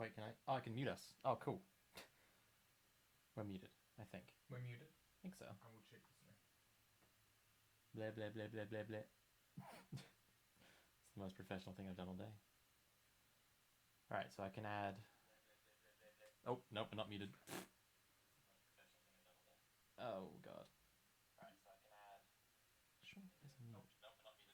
wait, can I? Oh, I can mute us. Oh, cool. We're muted, I think. We're muted. I think so. I will check this now. Blah, blah, blah, blah, blah, blah. It's the most professional thing I've done all day. Alright, so I can add... Oh, nope, we're not muted. Oh, God. Alright, so I can add... Sure, there's a mute. Nope, we're not muted.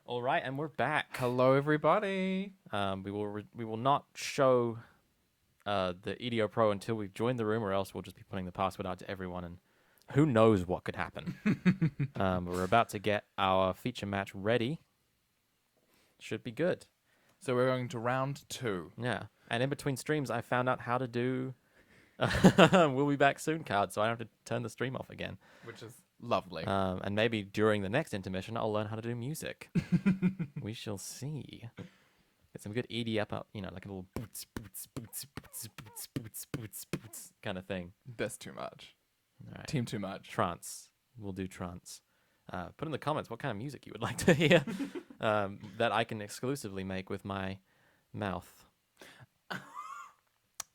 All right, and we're back. Hello, everybody. We will not show the EDO Pro until we've joined the room, or else we'll just be putting the password out to everyone, and who knows what could happen. We're about to get our feature match ready. Should be good. So we're going to round 2. Yeah, and in between streams, I found out how to do "We'll be back soon" card, so I don't have to turn the stream off again. Which is lovely. And maybe during the next intermission, I'll learn how to do music. We shall see. Get some good ED up, like a little boots, boots, boots, boots, boots, boots, boots, boots kind of thing. That's too much. All right. Team too much. Trance. We'll do trance. Put in the comments what kind of music you would like to hear that I can exclusively make with my mouth.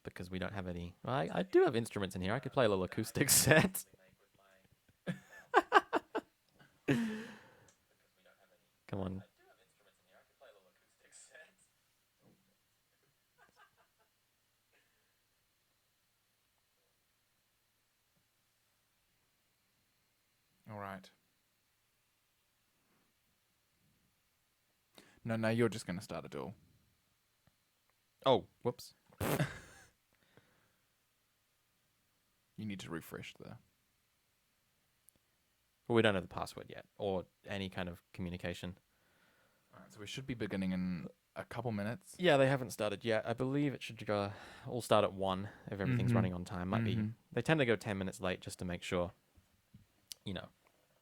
Because we don't have any. Well, I do have instruments in here. I could play a little acoustic set. Come on. All right. No, you're just going to start a duel. Oh, whoops. You need to refresh there. Well, we don't have the password yet, or any kind of communication. All right, so we should be beginning in a couple minutes. Yeah, they haven't started yet. I believe it should go all start at 1 if everything's running on time. Might be. They tend to go 10 minutes late just to make sure,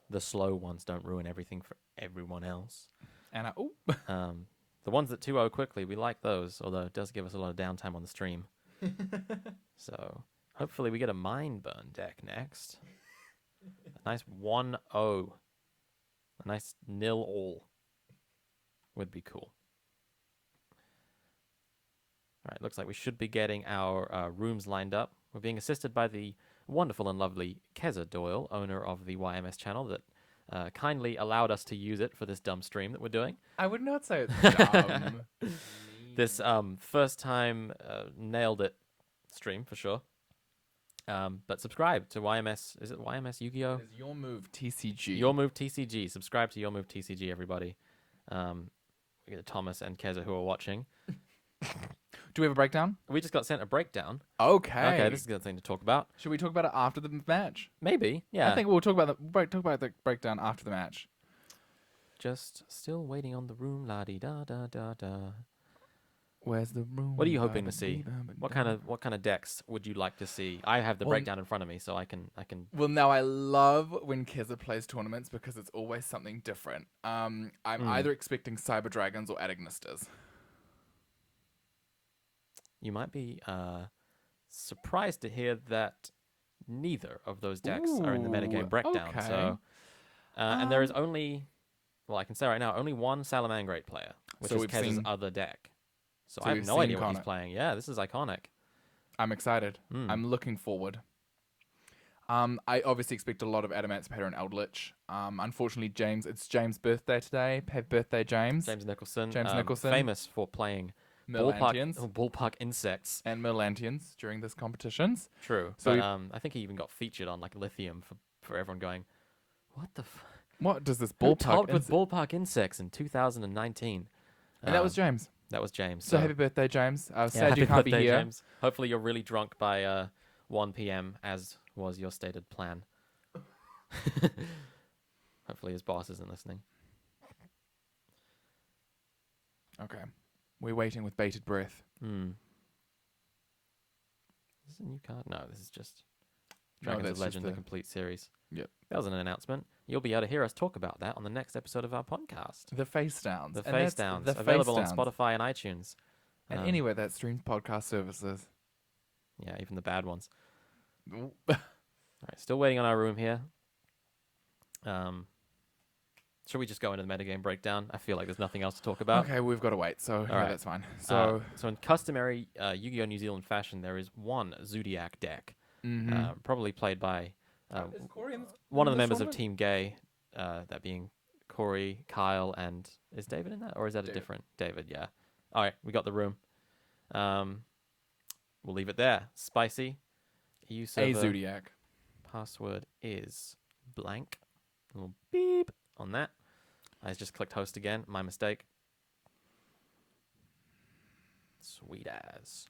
the slow ones don't ruin everything for everyone else. And The ones that 2-0 quickly, we like those, although it does give us a lot of downtime on the stream. So hopefully we get a Mind Burn deck next. A nice 1-0. A nice 0-all would be cool. All right, looks like we should be getting our rooms lined up. We're being assisted by the wonderful and lovely Keza Doyle, owner of the YMS channel, that kindly allowed us to use it for this dumb stream that we're doing. I would not say it's dumb. This first time nailed it stream for sure. But subscribe to YMS. Is it YMS Yu-Gi-Oh? It is Your Move TCG. Your Move TCG. Subscribe to Your Move TCG, everybody. We get Thomas and Keza who are watching. Do we have a breakdown? We just got sent a breakdown. Okay. Okay, this is a good thing to talk about. Should we talk about it after the match? Maybe, yeah. I think we'll talk about the breakdown after the match. Just still waiting on the room, la-di-da-da-da-da. Where's the room? What are you hoping to see? What kind of decks would you like to see? I have the breakdown in front of me, so I can. Well, now I love when Keza plays tournaments because it's always something different. I'm either expecting Cyber Dragons or Adignistas. You might be surprised to hear that neither of those decks are in the Ooh, metagame breakdown. okay. So, and there is only, well, I can say right now, only one Salamangrate player, which So is we've Kez's seen- other deck. So, so I have we've no seen idea what he's Connor. playing. Yeah, this is iconic. I'm excited. Mm. I'm looking forward. I obviously expect a lot of Adamantipator and Eldritch. Unfortunately, it's James' birthday today. Happy birthday, James. James Nicholson, James Nicholson. famous for playing Millantians ballpark insects. and Millantians during this competitions. True, So but I think he even got featured on like Lithium for everyone going, what the what does this who ballpark? topped with ballpark insects in 2019? And that was James. That was James. So happy birthday, James. yeah, Sad happy you can't be birthday, here. James. Hopefully you're really drunk by 1 p.m. as was your stated plan. Hopefully his boss isn't listening. Okay. We're waiting with bated breath. Hmm. Is this a new card? No, this is just No, Dragons that's of just Legend, the the- complete series. Yep. That was an announcement. You'll be able to hear us talk about that on the next episode of our podcast. The face downs. The And Face that's Downs, the available face on downs. Spotify and iTunes. And Um, anywhere that streams podcast services. Yeah, even the bad ones. Ooh. All right, still waiting on our room here. Should we just go into the metagame breakdown? I feel like there's nothing else to talk about. Okay, we've got to wait. So yeah, right. that's fine. So So in customary Yu-Gi-Oh! New Zealand fashion, there is one Zodiac deck, probably played by is Corey in one of the this members of tournament? Team Gay, that being Corey, Kyle, and is David in that, or is that a David. different David? Yeah. All right, we got the room. We'll leave it there. Spicy. EU a server Zodiac. password is blank. A little beep on that. I just clicked host again. My mistake. Sweet as.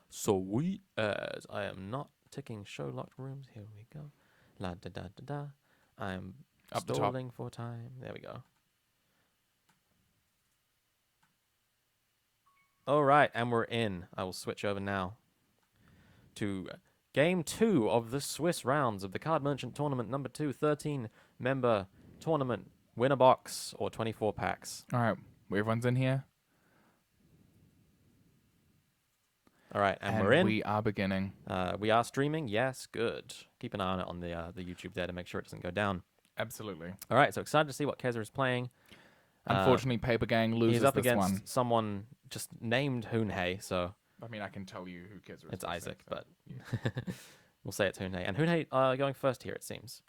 Sweet as. I am not ticking show locked rooms. Here we go. La da da da da. I am Up the top. stalling for time. There we go. All right, and we're in. I will switch over now to Game 2 of the Swiss rounds of the Card Merchant Tournament number 2, 13-member tournament. Win a box or 24 packs. All right, everyone's in here, All right, and we're in. we are beginning. We are streaming. Yes, good. Keep an eye on it on the YouTube there to make sure it doesn't go down. Absolutely. All right, so excited to see what Keza is playing. Unfortunately, Paper Gang loses He's up this against one. someone just named Hoonhei, so I mean, I can tell you who Kezra is. it's first, Isaac, so, but we'll say it's Hoonhei. And Hoonhei going first here, it seems.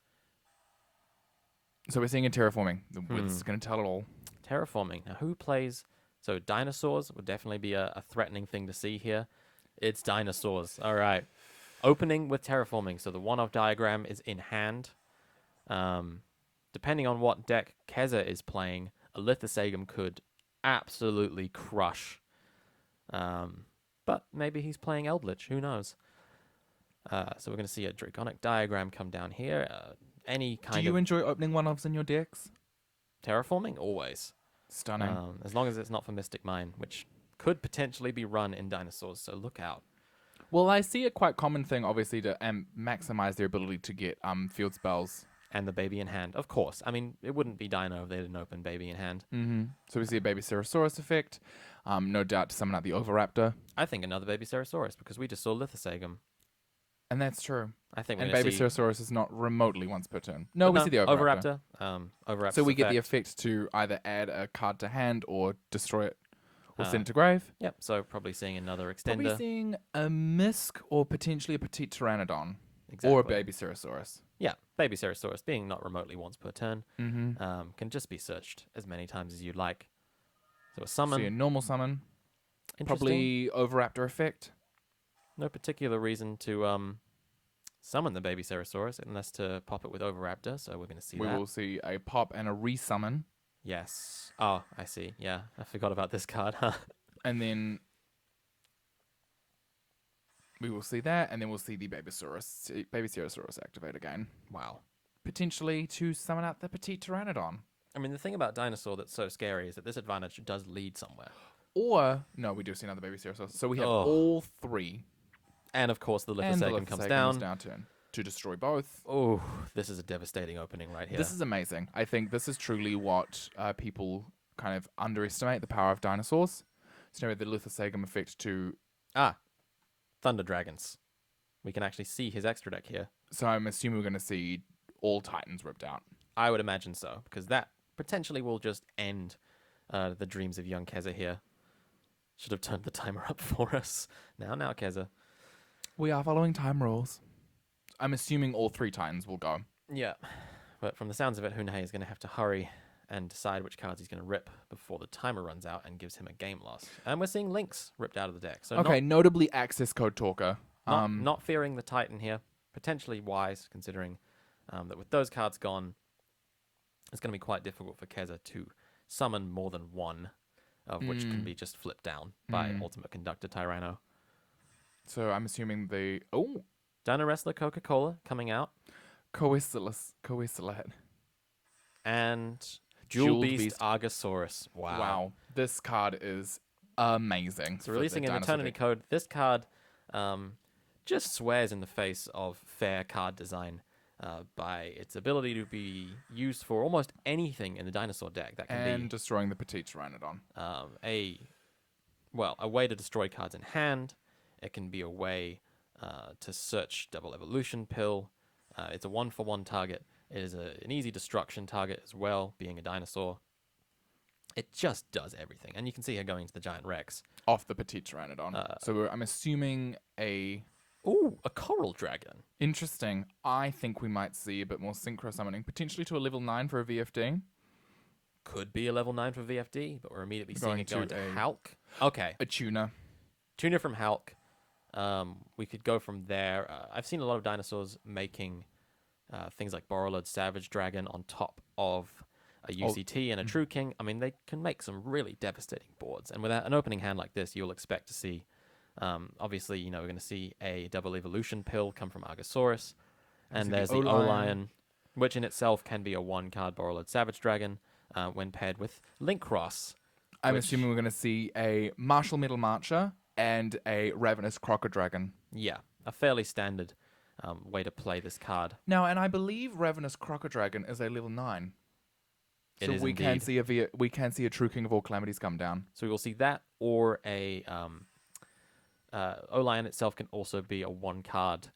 So we're seeing a terraforming. The Wiz is going to tell it all. Terraforming. Now, who plays... So dinosaurs would definitely be a threatening thing to see here. It's dinosaurs. All right. Opening with terraforming. So the one-off diagram is in hand. Depending on what deck Keza is playing, a Lithosagum could absolutely crush. But maybe he's playing Eldritch. Who knows? So we're going to see a Draconic diagram come down here. Any kind Do you of enjoy opening one-offs in your decks? terraforming? Always. Stunning. As long as it's not for Mystic Mine, which could potentially be run in dinosaurs, so look out. Well, I see a quite common thing, obviously, to maximize their ability to get field spells. And the baby in hand, of course. I mean, it wouldn't be Dino if they didn't open baby in hand. Mm-hmm. So we see a Baby Cerosaurus effect. No doubt to summon out the Oviraptor. I think another baby Cerosaurus, because we just saw Lithosagum. And that's true. I think we're And gonna Baby see... Cerosaurus is not remotely once per turn. No, But we see the Oviraptor. Oviraptor. So we get the effect to either add a card to hand or destroy it or send it to grave. Yep, so probably seeing another Probably extender. seeing a Misk or potentially a Petite Pteranodon Exactly. or a Baby Cerosaurus. Yeah, baby Cerosaurus, being not remotely once per turn, Mm-hmm. can just be searched as many times as you'd like. So a summon, See a normal summon. interesting. Probably Oviraptor effect. No particular reason to summon the baby Cerosaurus unless to pop it with Oviraptor, so we're going to see We that. will see a pop and a resummon. Yes. Oh, I see. Yeah, I forgot about this card. Huh? And then we will see that, and then we'll see the Baby Cerosaurus activate again. Wow. Potentially to summon out the Petite Pteranodon. I mean, the thing about Dinosaur that's so scary is that this advantage does lead somewhere. Or, no, we do see another Baby Cerosaurus. So we have Oh. all three. And of course, the And the Lithosagum comes Lithosagum down. is down turn to destroy both. Oh, this is a devastating opening right here. This is amazing. I think this is truly what people kind of underestimate, the power of dinosaurs. So now the Lithosagum effect to... Thunder Dragons. We can actually see his extra deck here. So I'm assuming we're going to see all Titans ripped out. I would imagine so, because that potentially will just end the dreams of young Keza here. Should have turned the timer up for us. Now, Keza. We are following time rules. I'm assuming all 3 Titans will go. Yeah, but from the sounds of it, Hunhei is going to have to hurry and decide which cards he's going to rip before the timer runs out and gives him a game loss. And we're seeing Links ripped out of the deck. So Okay, notably access code talker. not fearing the Titan here. Potentially wise, considering that with those cards gone, it's going to be quite difficult for Keza to summon more than one, of which can be just flipped down by Ultimate Conductor Tyranno. So I'm assuming the Dino Wrestler Coca-Cola coming out. Coissilat. And Jewel Beast Argosaurus. Wow. This card is amazing. So releasing an Eternity Code, this card just swears in the face of fair card design by its ability to be used for almost anything in the dinosaur deck. That can be destroying the Petite Pteranodon. A way to destroy cards in hand. It can be a way to search Double Evolution Pill. It's a 1-for-1 target. It is an easy destruction target as well, being a dinosaur. It just does everything. And you can see her going to the Giant Rex. Off the Petite Pteranodon. So I'm assuming a Coral Dragon. Interesting. I think we might see a bit more synchro summoning, potentially to a level 9 for a VFD. Could be a level 9 for VFD, but we're immediately seeing it go into a Hulk. Okay. A Tuna. Tuna from Hulk. We could go from there. I've seen a lot of dinosaurs making things like Borrelord Savage Dragon on top of a UCT and a True King. I mean, they can make some really devastating boards. And with an opening hand like this, you'll expect to see, obviously, we're going to see a Double Evolution Pill come from Argosaurus. And there's the O-Lion, which in itself can be a 1-card Borrelord Savage Dragon when paired with Linkross. I'm assuming we're going to see a Martial Metal Marcher and a Ravenous Crocodragon. Yeah, a fairly standard way to play this card. Now, and I believe Ravenous Crocodragon is a level 9. So we can see a True King of All Calamities come down. So we will see that, or a O-Lion itself can also be a 1-card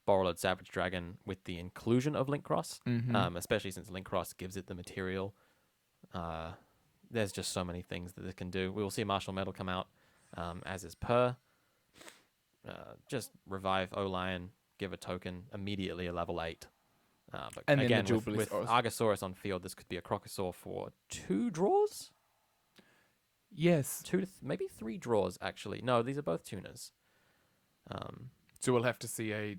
Borrelord Savage Dragon with the inclusion of Linkross, especially since Linkross gives it the material. There's just so many things that it can do. We will see Martial Metal come out, as is per. Just revive O-Lion, give a token, immediately a level 8. But and again, then with Argosaurus on field, this could be a Crocosaur for 2 draws? Yes. 2 to maybe 3 draws, actually. No, these are both tuners. So we'll have to see a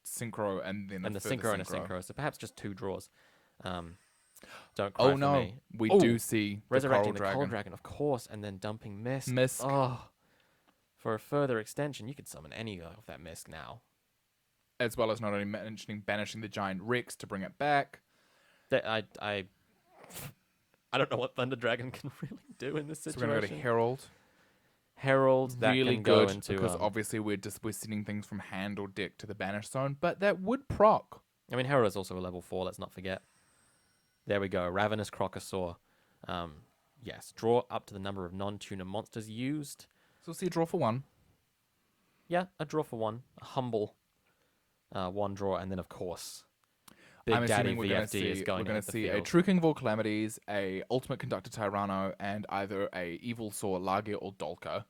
Synchro and then and a the Synchro and a Synchro. So perhaps just 2 draws. Don't cry oh for no, me. we do see resurrecting the Coral Dragon, of course, and then dumping Misk. Misk. Oh, for a further extension, you could summon any of that Misk now. As well as not only banishing the Giant Rex to bring it back. I don't know what Thunder Dragon can really do in this situation. So we're going to go to Herald. Herald, that really can good go into because obviously we're sending things from hand or deck to the banish zone, but that would proc. I mean, Herald is also a level 4. Let's not forget. There we go. Ravenous Crocosaur. Yes, draw up to the number of non-tuner monsters used. So we'll see a draw for 1. Yeah, a draw for 1. A humble 1 draw, and then of course, Big Daddy VFD is going to see a True King of All Calamities, a Ultimate Conductor Tyranno, and either a Evil Saw, Lagia, or Dolka.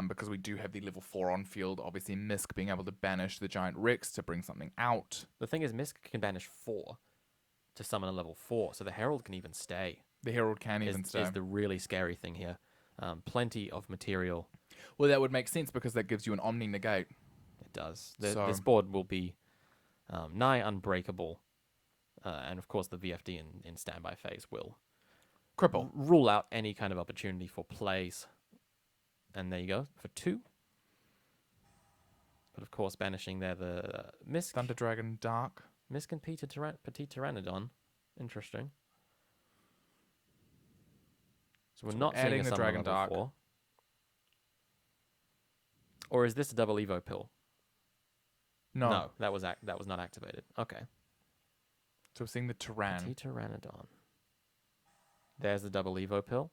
Because we do have the level 4 on field. Obviously, Misk being able to banish the Giant Rex to bring something out. The thing is, Misk can banish 4 to summon a level 4, so the Herald can even stay. The Herald can even stay. Is the really scary thing here. Plenty of material. Well, that would make sense because that gives you an Omni Negate. It does. This board will be nigh unbreakable. And of course, the VFD in standby phase will cripple, rule out any kind of opportunity for plays. And there you go, for 2. But of course, banishing there the Misk. Thunder Dragon Dark. Misk and Petite Pteranodon. Interesting. So we're not adding seeing the Dragon Dark. 4. Or is this a double Evo pill? No, that was not activated. Okay. So we're seeing the Tyran. Petite Pteranodon. There's the double Evo pill.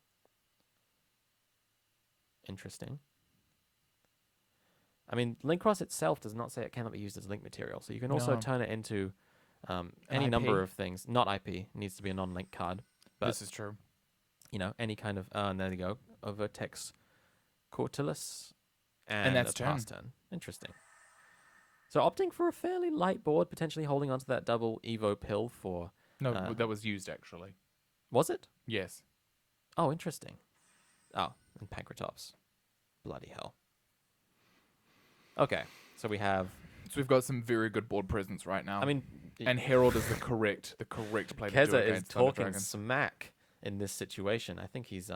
Interesting. I mean, Link Cross itself does not say it cannot be used as link material, so you can also No. turn it into any IP? number of things. Not IP, it needs to be a non-link card. But This is true. you know, any kind of and there you go, a Vertex Cortilus and that's a pass turn. turn. Interesting. So opting for a fairly light board, potentially holding onto that double Evo pill for No, Uh, that was used actually. was it? Yes. Oh, interesting. Oh, and Pancratops. Bloody hell. Okay, so we have. So we've got some very good board presence right now. I mean, and Herald is the correct play to do Keza is against Thunder talking Dragons. smack in this situation. I think he's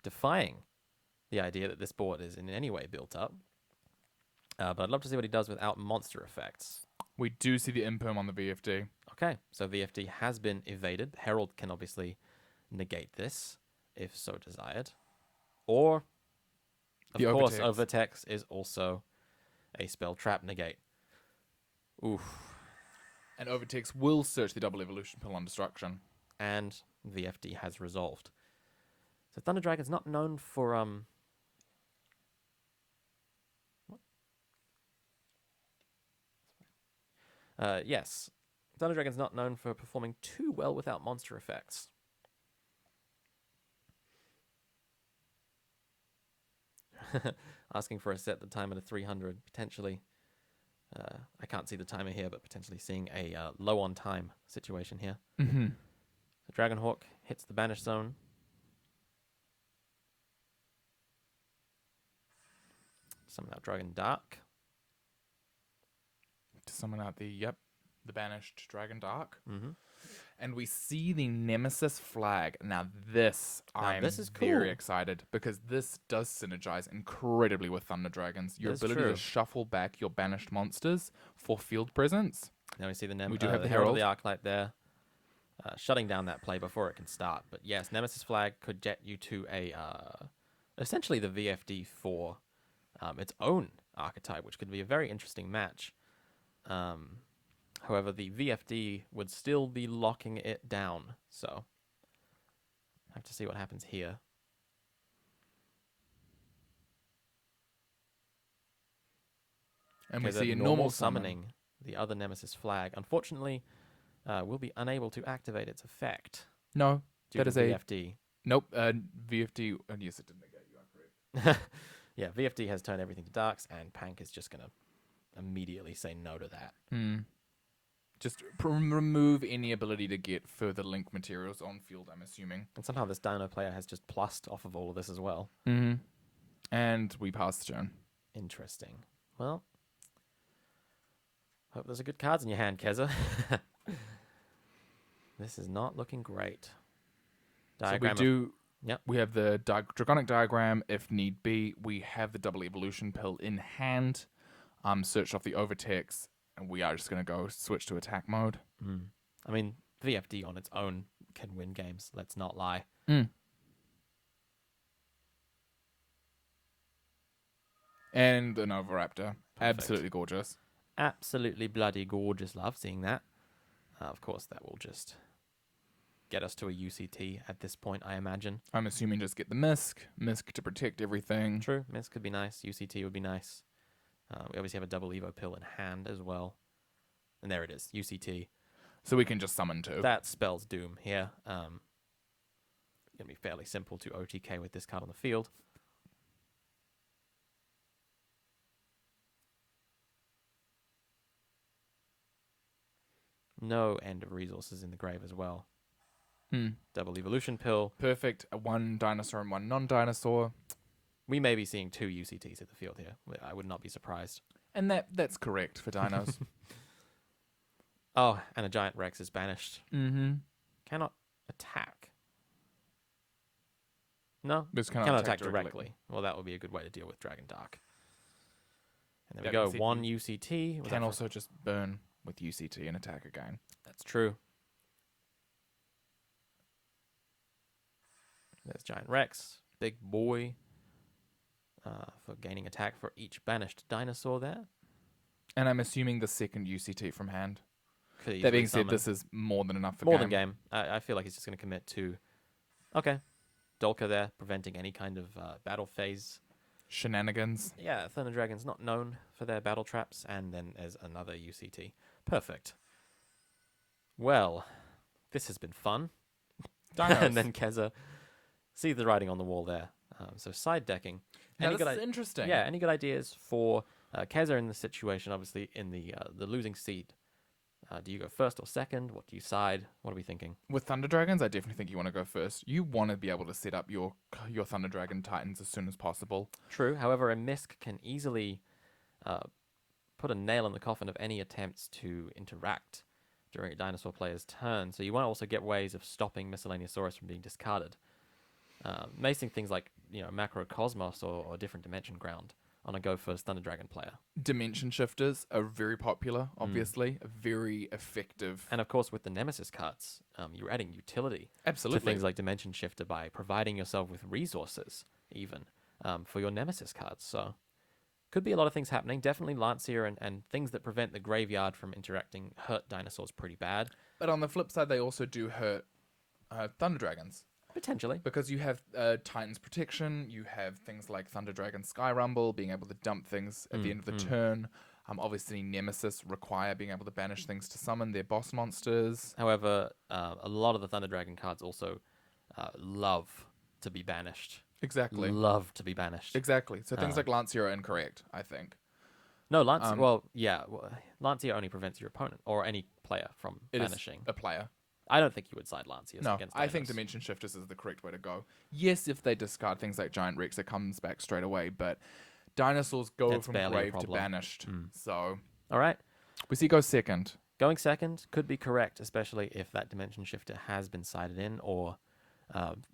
defying the idea that this board is in any way built up. But I'd love to see what he does without monster effects. We do see the imperm on the VFD. Okay, so VFD has been evaded. Herald can obviously negate this, if so desired. Or, of The course, Overtex. Overtex is also a spell trap negate. Oof. And Overtex will search the double evolution pill on destruction. And VFD has resolved. So Thunder Dragon's not known for yes. Thunder Dragon's not known for performing too well without monster effects. Asking for a set the timer to 300, potentially. I can't see the timer here, but potentially seeing a low on time situation here. Mm-hmm. So Dragonhawk hits the banish zone. Summon out Dragon Dark. To summon out the banished Dragon Dark. Mm-hmm. And we see the Nemesis flag. Now this this is very cool. excited because this does synergize incredibly with Thunder Dragons. Your That's ability true. to shuffle back your banished monsters for field presence. Now we see the We do have the Herald of Herald. the Arclight there, shutting down that play before it can start. But yes, Nemesis Flag could get you to a essentially the VFD for its own archetype, which could be a very interesting match. However, the VFD would still be locking it down, so have to see what happens here. And we Okay, see the a normal summoning the other Nemesis Flag. Unfortunately, will be unable to activate its effect No, due that to is a VFD. nope. VFD. And yes, it didn't negate. You are correct. Yeah, VFD has turned everything to darks, and Pank is just going to immediately say no to that. Just remove any ability to get further link materials on field. I'm assuming. And somehow this Dino player has just plussed off of all of this as well. Mm-hmm. And we pass the turn. Interesting. Well, hope there's a good cards in your hand, Keza. This is not looking great. Diagram So we do. Yep. We have the Dragonic Diagram if need be. We have the double evolution pill in hand. Search off the Overtex, and we are just going to go switch to attack mode. I mean, VFD on its own can win games. Let's not lie. And an Oviraptor. Absolutely gorgeous. Absolutely bloody gorgeous. Love seeing that. Of course, that will just get us to a UCT at this point, I imagine. I'm assuming just get the Misk to protect everything. True. Miss could be nice. UCT would be nice. We obviously have a double Evo pill in hand as well. And there it is, UCT. So we can just summon two. That spells doom here. Going to be fairly simple to OTK with this card on the field. No end of resources in the grave as well. Double evolution pill. Perfect. One dinosaur and one non-dinosaur. We may be seeing two UCTs at the field here. I would not be surprised. And that's correct for dinos. Oh, and a giant Rex is banished. Mm-hmm. Cannot attack. No, Just cannot attack directly. Well, that would be a good way to deal with Dragon Dark. And there we Yeah, go. UCT One UCT. Was Can that for- also just burn with UCT and attack again. That's true. There's Giant Rex. Big boy. For gaining attack for each banished dinosaur there. And I'm assuming the second UCT from hand. Could That easily being said, summon. this is more than enough for More game. than game. I feel like he's just going to commit to... Okay. Dolka there, preventing any kind of battle phase. Shenanigans. Yeah, Thunder Dragon's not known for their battle traps, and then there's another UCT. Perfect. Well, this has been fun. Dinos. And then Keza, see the writing on the wall there. So side decking. Now, Any this good is interesting. Yeah, any good ideas for Keza in the situation, obviously in the losing seat? Do you go first or second? What do you side? What are we thinking? With Thunder Dragons, I definitely think you want to go first. You want to be able to set up your Thunder Dragon Titans as soon as possible. True. However, a Misk can easily put a nail in the coffin of any attempts to interact during a dinosaur player's turn. So you want to also get ways of stopping Miscellaneousaurus from being discarded. Macing things like Macrocosmos or different dimension ground on a go first Thunder Dragon player. Dimension shifters are very popular, obviously. Very effective. And of course, with the Nemesis cards, you're adding utility Absolutely. to things like Dimension Shifter by providing yourself with resources, even, for your Nemesis cards. So, could be a lot of things happening. Definitely Lancia and things that prevent the graveyard from interacting hurt dinosaurs pretty bad. But on the flip side, they also do hurt Thunder Dragons. Potentially. Because you have Titan's Protection, you have things like Thunder Dragon Sky Rumble, being able to dump things at the end of the turn. Obviously, Nemesis require being able to banish things to summon their boss monsters. However, a lot of the Thunder Dragon cards also love to be banished. Exactly. Love to be banished. Exactly. So things like Lancia are incorrect, I think. No, Lancia. Lancia only prevents your opponent or any player from It is banishing. a player. I don't think you would side Lancia No, against I think Dinos. Dimension Shifters is the correct way to go. Yes, if they discard things like Giant Rex, it comes back straight away, but dinosaurs go That's from barely a grave to problem. banished. So All right. we see go second. Going second could be correct, especially if that Dimension Shifter has been sided in, or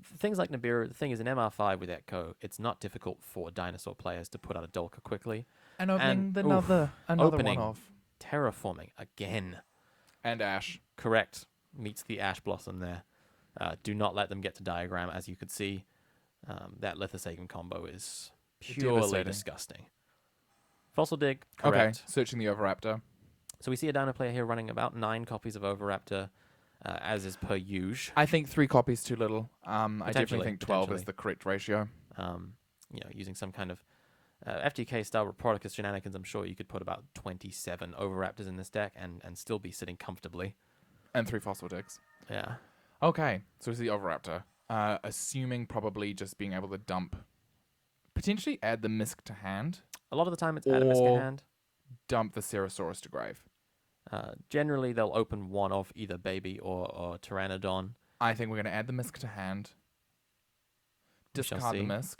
things like Nibiru. The thing is, in MR5 with Echo, it's not difficult for dinosaur players to put out a Dolka quickly. And opening another opening. one off. Terraforming again. And Ash. Correct. Meets the Ash Blossom there. Do not let them get to diagram. As you could see, that Lithosagan combo is purely Devastating. disgusting. Fossil Dig, Okay, correct. searching the Overraptor. So we see a dino player here running about 9 copies of Overraptor, as is per usual. I think 3 copies too little. I definitely Potentially, think 12 is potentially. the correct ratio. Using some kind of FTK style Reproticus shenanigans, I'm sure you could put about 27 Overraptors in this deck and still be sitting comfortably. And 3 Fossil Digs. Yeah. Okay, so it's the Overraptor. Assuming probably just being able to dump, potentially add the Misk to hand, A lot of the time it's Adamus Or- hand. dump the Cerosaurus to grave. Generally, they'll open one of either Baby or Pteranodon. I think we're going to add the Misk to hand, We shall discard the see. Misk,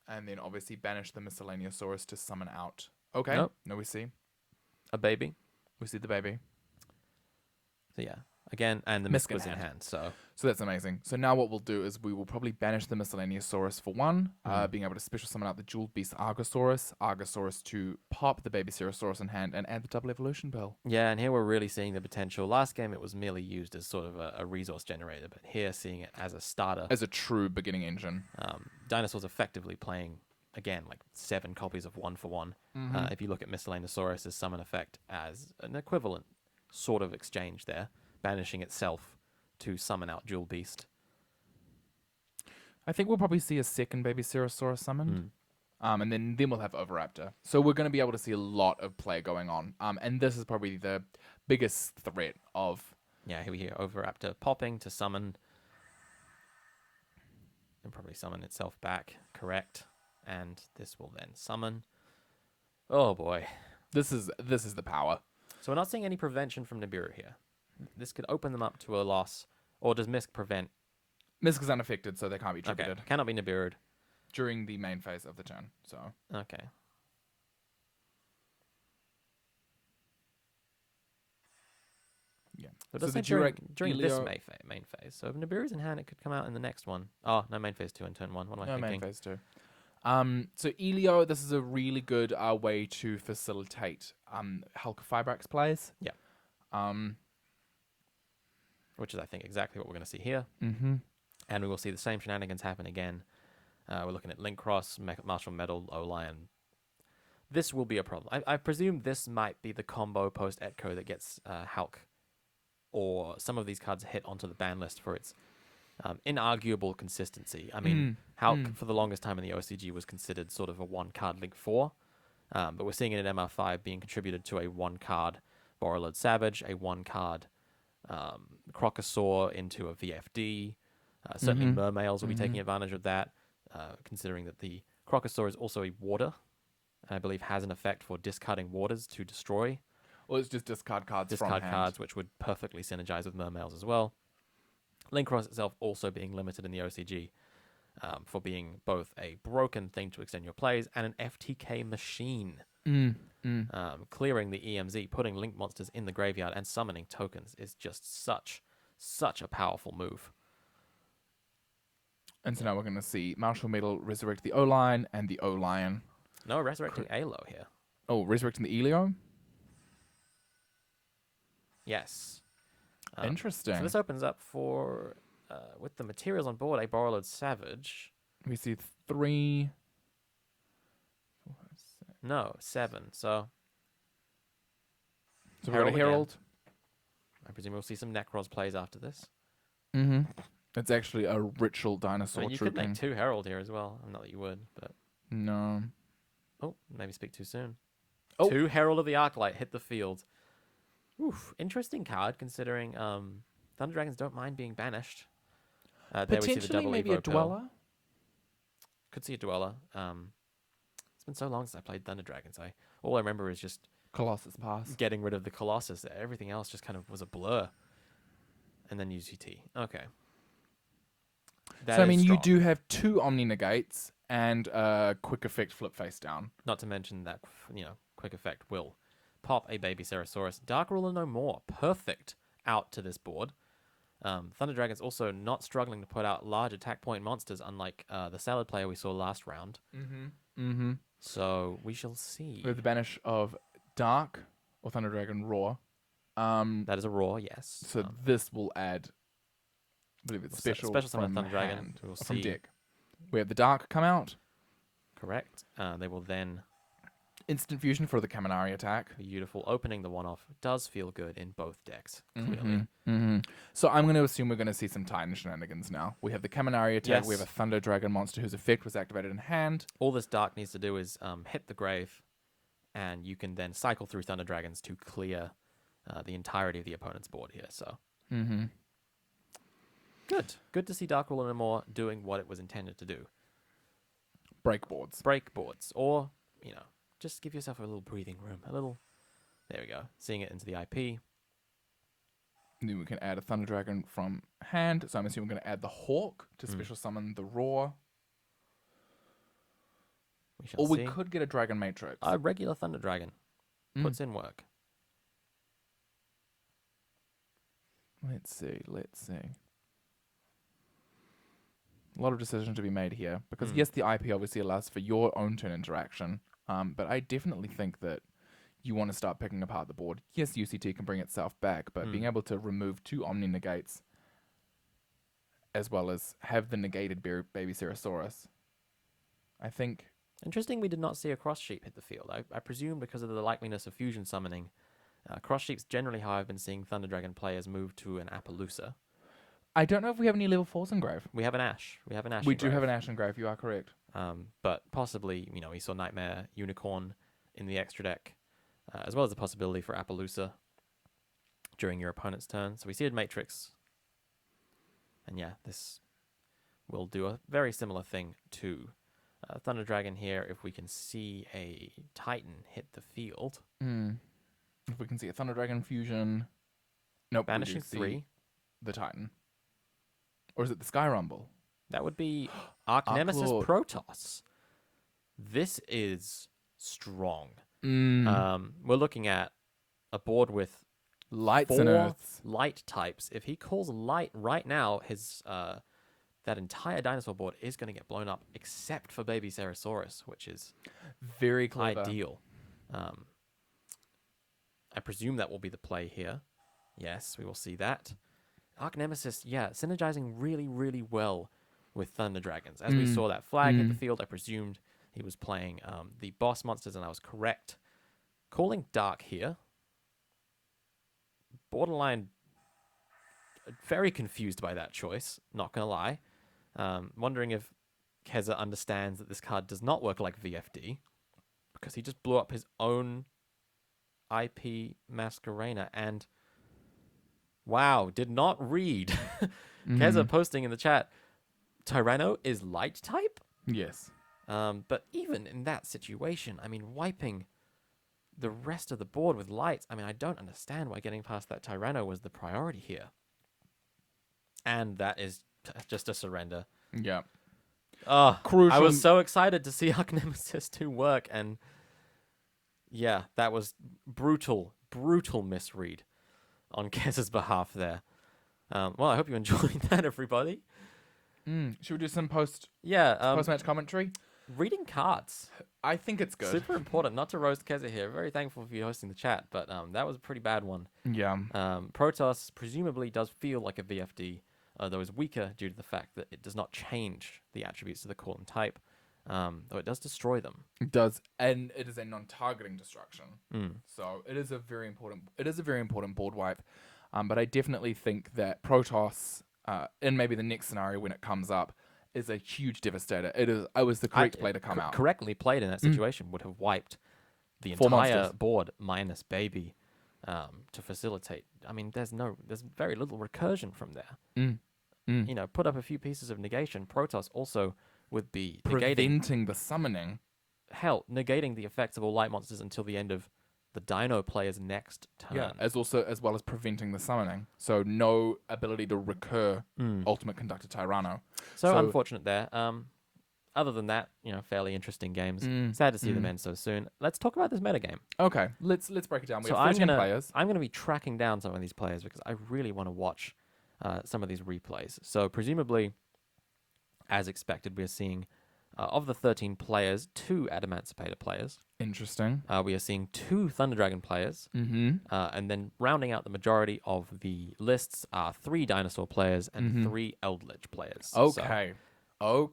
and then obviously banish the Miscellaneousaurus to summon out. Okay, Nope. no, we see. A Baby. We see the baby. So yeah. Again, and the Misk Misk in was in hand. hand, so... So that's amazing. So now what we'll do is we will probably banish the Miscellaneousaurus for one, being able to special summon out the Jeweled Beast Argosaurus to pop the baby Cerosaurus in hand and add the double evolution bell. Yeah, and here we're really seeing the potential. Last game, it was merely used as sort of a resource generator, but here seeing it as a starter. As a true beginning engine. Dinosaurs effectively playing, again, like 7 copies of 1-for-1. If you look at Miscellaneousaurus' summon effect as an equivalent sort of exchange there, banishing itself to summon out Jewel Beast. I think we'll probably see a second baby Cerosaurus summoned. And then we'll have Overraptor. So we're going to be able to see a lot of play going on. And this is probably the biggest threat of... Yeah, here we hear Overraptor popping to summon. And probably summon itself back, correct. And this will then summon. Oh boy. This is the power. So we're not seeing any prevention from Nibiru here. This could open them up to a loss. Or does Misk prevent? Misk is unaffected, so they can't be Okay, tributed cannot be Nibiru'd. during the main phase of the turn. So Okay. yeah. So it So does the say during, Jurek during this Elio- main phase. So if Nibiru's in hand, it could come out in the next one. Oh, no, main phase 2 and turn 1. What am I No, main thinking? phase 2. So Elio, this is a really good way to facilitate Hulk Fibrax plays. Yeah. Um. Which is, I think, exactly what we're going to see here. Mm-hmm. And we will see the same shenanigans happen again. We're looking at Link Cross, Martial Metal, O-Lion. This will be a problem. I presume this might be the combo post-Etco that gets Hulk. Or some of these cards hit onto the ban list for its Inarguable consistency. I mean, for the longest time in the OCG was considered sort of a one-card Link 4, but we're seeing it in MR5 being contributed to a one-card Borreload Savage, a one-card Crocosaur into a VFD. Certainly Mermails will be taking advantage of that, considering that the Crocosaur is also a water, and I believe has an effect for discarding waters to destroy. Or it's just discard cards from Discard hand. cards, which would perfectly synergize with Mermails as well. Linkross itself also being limited in the OCG for being both a broken thing to extend your plays and an FTK machine. Clearing the EMZ, putting Link monsters in the graveyard and summoning tokens is just such a powerful move. And so now we're going to see Martial Metal resurrect the O-Line and the O-Lion. No, resurrecting Alo here. Oh, resurrecting the Elio? Yes. Interesting. So this opens up for, with the materials on board, a Borreload Savage. We see 3... No, 7. So So we've got a again. Herald. I presume we'll see some Necros plays after this. It's actually a ritual dinosaur You could trooping. make 2 Herald here as well. Not that you would, but... No. Oh, maybe speak too soon. Oh. 2 Herald of the Arclight hit the field. Oof, interesting card considering Thunder Dragons don't mind being banished. There we see the Potentially double maybe Evo a Pill. Dweller? Could see a Dweller. It's been so long since I played Thunder Dragons. All I remember is just Colossus Pass. getting rid of the Colossus. Everything else just kind of was a blur. And then UCT. Okay. So, I mean, you strong. do have 2 Omni Negates and a quick effect flip face down. Not to mention that, quick effect will pop a Baby Ceresaurus. Dark Ruler no more. Perfect out to this board. Thunder Dragon's also not struggling to put out large attack point monsters, unlike the Salad player we saw last round. So we shall see. With the banish of Dark or Thunder Dragon Roar. That is a Roar, yes. So this will add, I believe it's special summon from Thunder Dragon. hand, We'll from see. deck. We have the Dark come out. Correct. They will then... Instant fusion for the Kaminari attack. Beautiful. Opening the one-off does feel good in both decks, clearly. So I'm going to assume we're going to see some Titan shenanigans now. We have the Kaminari attack. We Yes. have a Thunder Dragon monster whose effect was activated in hand. All this Dark needs to do is hit the grave, and you can then cycle through Thunder Dragons to clear the entirety of the opponent's board here. So good to see Dark Ruler no more doing what it was intended to do. Break boards. Break boards, or just give yourself a little breathing room. There we go. Seeing it into the IP. Then we can add a Thunder Dragon from hand. So I'm assuming we're going to add the Hawk to special summon the Roar. We shall Or we see. could get a Dragon Matrix. A regular Thunder Dragon puts in work. Let's see. A lot of decisions to be made here. Because yes, the IP obviously allows for your own turn interaction. But I definitely think that you want to start picking apart the board. Yes, UCT can bring itself back, but being able to remove 2 Omni Negates as well as have the negated Baby Ceresaurus, I think... Interesting we did not see a Cross Sheep hit the field. I presume because of the likeliness of fusion summoning. Cross Sheep's generally how I've been seeing Thunder Dragon players move to an Appaloosa. I don't know if we have any level 4s in Grave. We have an Ash. We We in do Grave. have an Ash in Grave, you are correct. But possibly, we saw Nightmare Unicorn in the extra deck, as well as the possibility for Appaloosa during your opponent's turn. So we see a Matrix. And yeah, this will do a very similar thing to Thunder Dragon here. If we can see a Titan hit the field. If we can see a Thunder Dragon fusion... Nope, we do Banishing see 3. the Titan. Or is it the Sky Rumble? That would be Arch Nemesis Archlord. Protoss. This is strong. Mm. We're looking at a board with Lights 4 and Earths. light types. If he calls light right now, his that entire dinosaur board is going to get blown up, except for Baby Ceresaurus, which is Very clever. ideal. I presume that will be the play here. Yes, we will see that. Arch Nemesis, yeah, synergizing really, really well with Thunder Dragons. As we saw that flag hit the field, I presumed he was playing the boss monsters, and I was correct. Calling Dark here. Borderline very confused by that choice, not going to lie. Wondering if Keza understands that this card does not work like VFD, because he just blew up his own IP Masquerena and, wow, did not read. Keza posting in the chat, Tyranno is light type? Yes. But even in that situation, I mean, wiping the rest of the board with lights, I mean, I don't understand why getting past that Tyranno was the priority here. And that is just a surrender. Yeah. Oh, Crucial. I was so excited to see Arc Nemesis 2 work, and yeah, that was brutal misread on Keza's behalf there. Well, I hope you enjoyed that, everybody. Should we do some post-match commentary? Reading cards. I think it's good. Super important. Not to roast Keza here. Very thankful for you hosting the chat, but that was a pretty bad one. Yeah. Protoss presumably does feel like a VFD, though is weaker due to the fact that it does not change the attributes of the call and type, though it does destroy them. It does, and it is a non-targeting destruction. So it is a very important board wipe. But I definitely think that Protoss, in maybe the next scenario when it comes up, is a huge devastator. I was the correct play to come out. Correctly played in that situation would have wiped the 4 entire monsters. board minus Baby to facilitate. I mean, there's very little recursion from there. You know, put up a few pieces of negation. Protoss also would be Preventing the summoning. negating the effects of all light monsters until the end of the Dino player's next turn. Yeah, as well as preventing the summoning. So no ability to recur Ultimate Conductor Tyranno. So unfortunate there. Other than that, you know, fairly interesting games. Sad to see them end so soon. Let's talk about this metagame. Okay, let's break it down. We So have 14 players. I'm gonna be tracking down some of these players because I really want to watch some of these replays. So presumably, as expected, we are seeing of the 13 players, 2 Adamancipator players. Interesting. We are seeing 2 Thunder Dragon players. And then rounding out the majority of the lists are 3 Dinosaur players and 3 Eldritch players. Okay. So,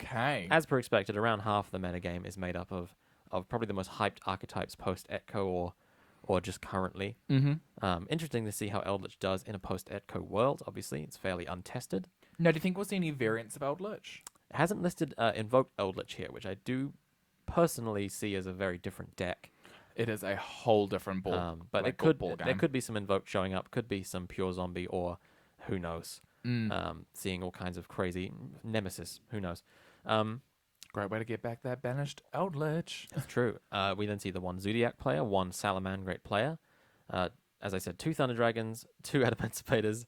as per expected, around half the metagame is made up of probably the most hyped archetypes post-Etco or just currently. Interesting to see how Eldritch does in a post-Etco world. Obviously, it's fairly untested. Now, do you think we'll see any variants of Eldritch? It hasn't listed Invoked Eldritch here, which I do personally see as a very different deck. It is a whole different board. But like there could be some Invoked showing up, could be some pure zombie, or who knows. Seeing all kinds of crazy Nemesis, who knows. Great way to get back that banished Eldritch. It's true. We then see the 1 Zodiac player, 1 Salamangreat player. As I said, 2 Thunder Dragons, 2 Adamancipators.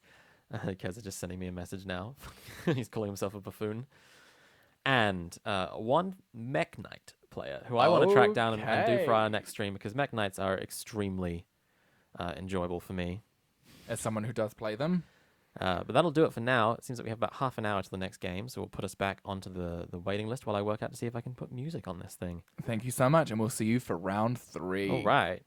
Keza just sending me a message now. He's calling himself a buffoon. And 1 Mech Knight player, who I want to track down and do for our next stream, because Mech Knights are extremely enjoyable for me. As someone who does play them. But that'll do it for now. It seems like we have about half an hour to the next game, so we'll put us back onto the waiting list while I work out to see if I can put music on this thing. Thank you so much, and we'll see you for round 3. All right.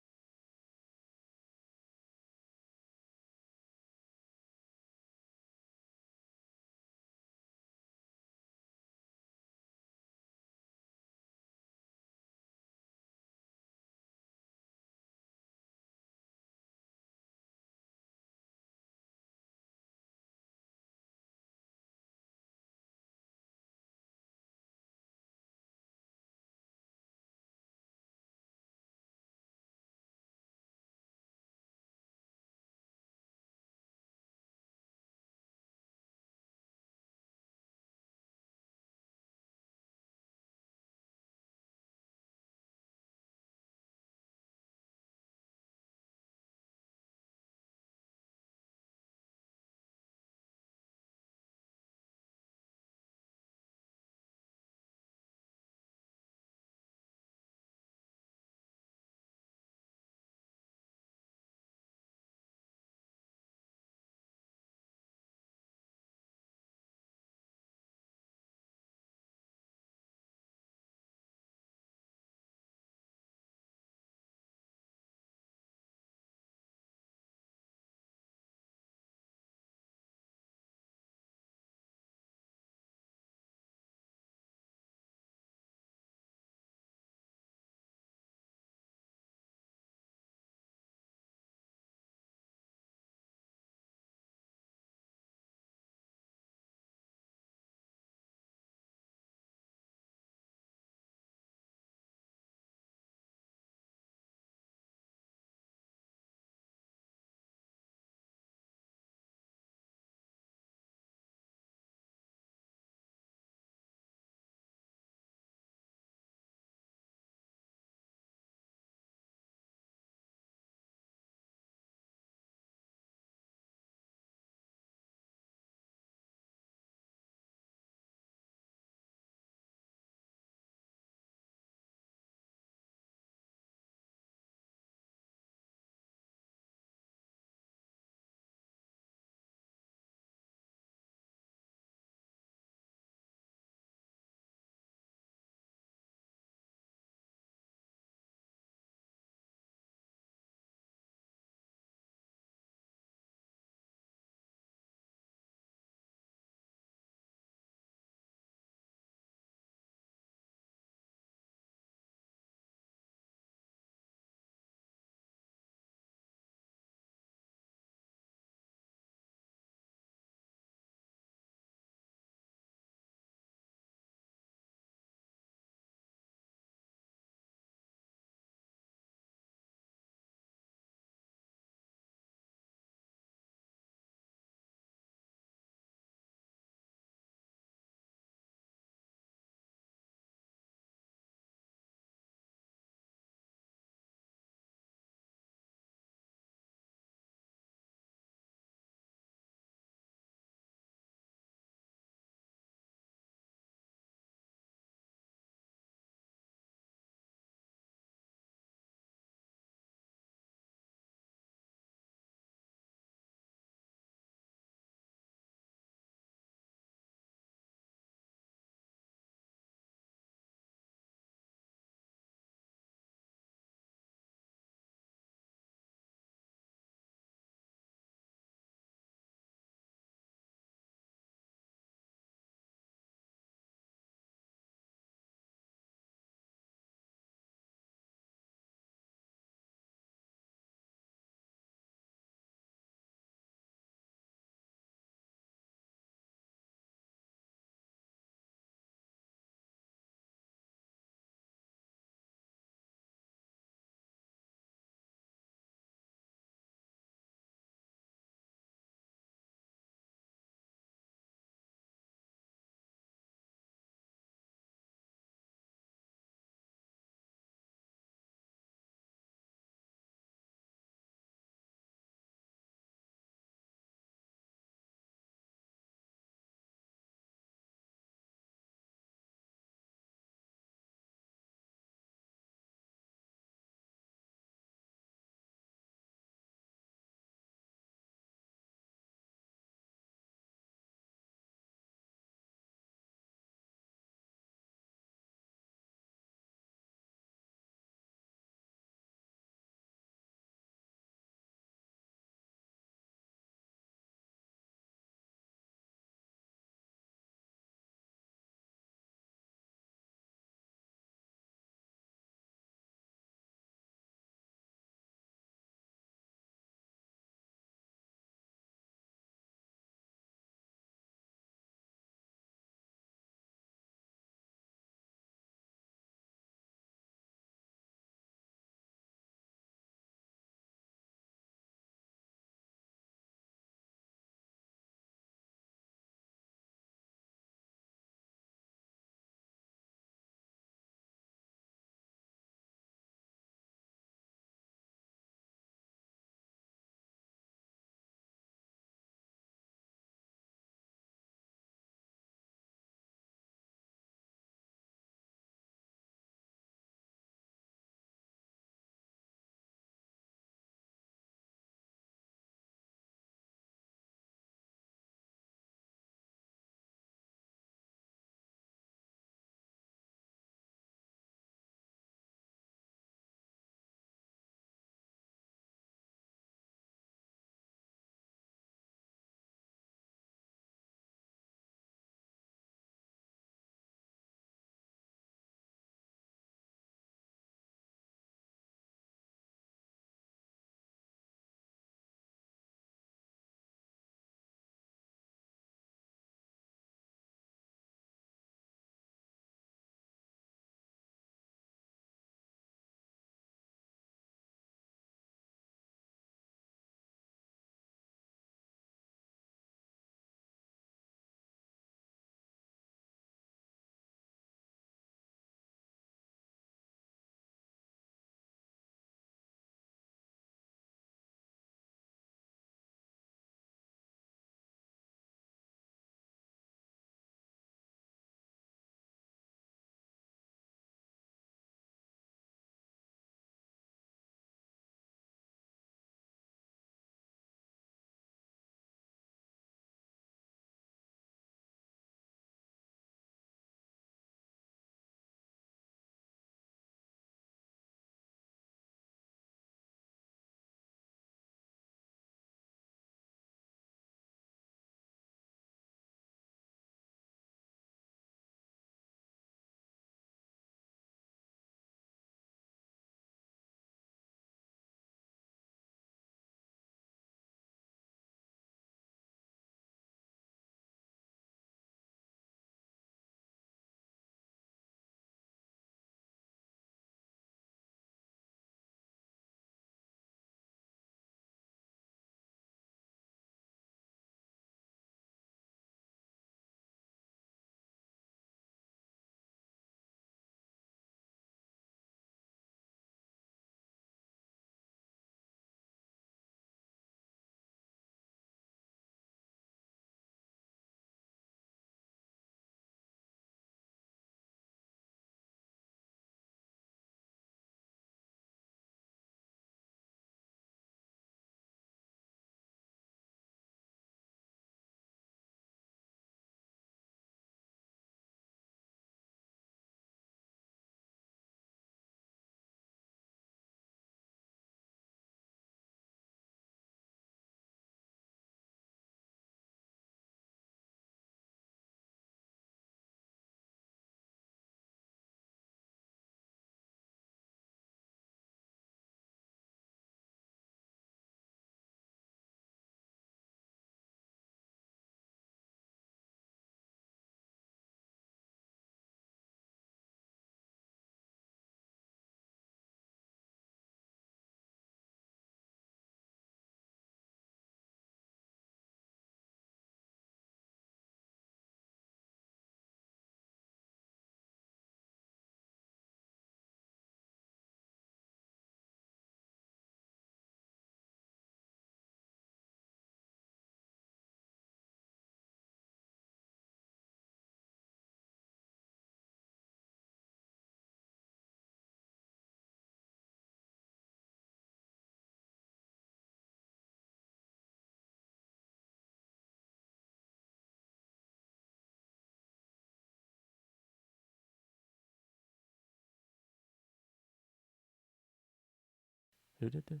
Do-do-do.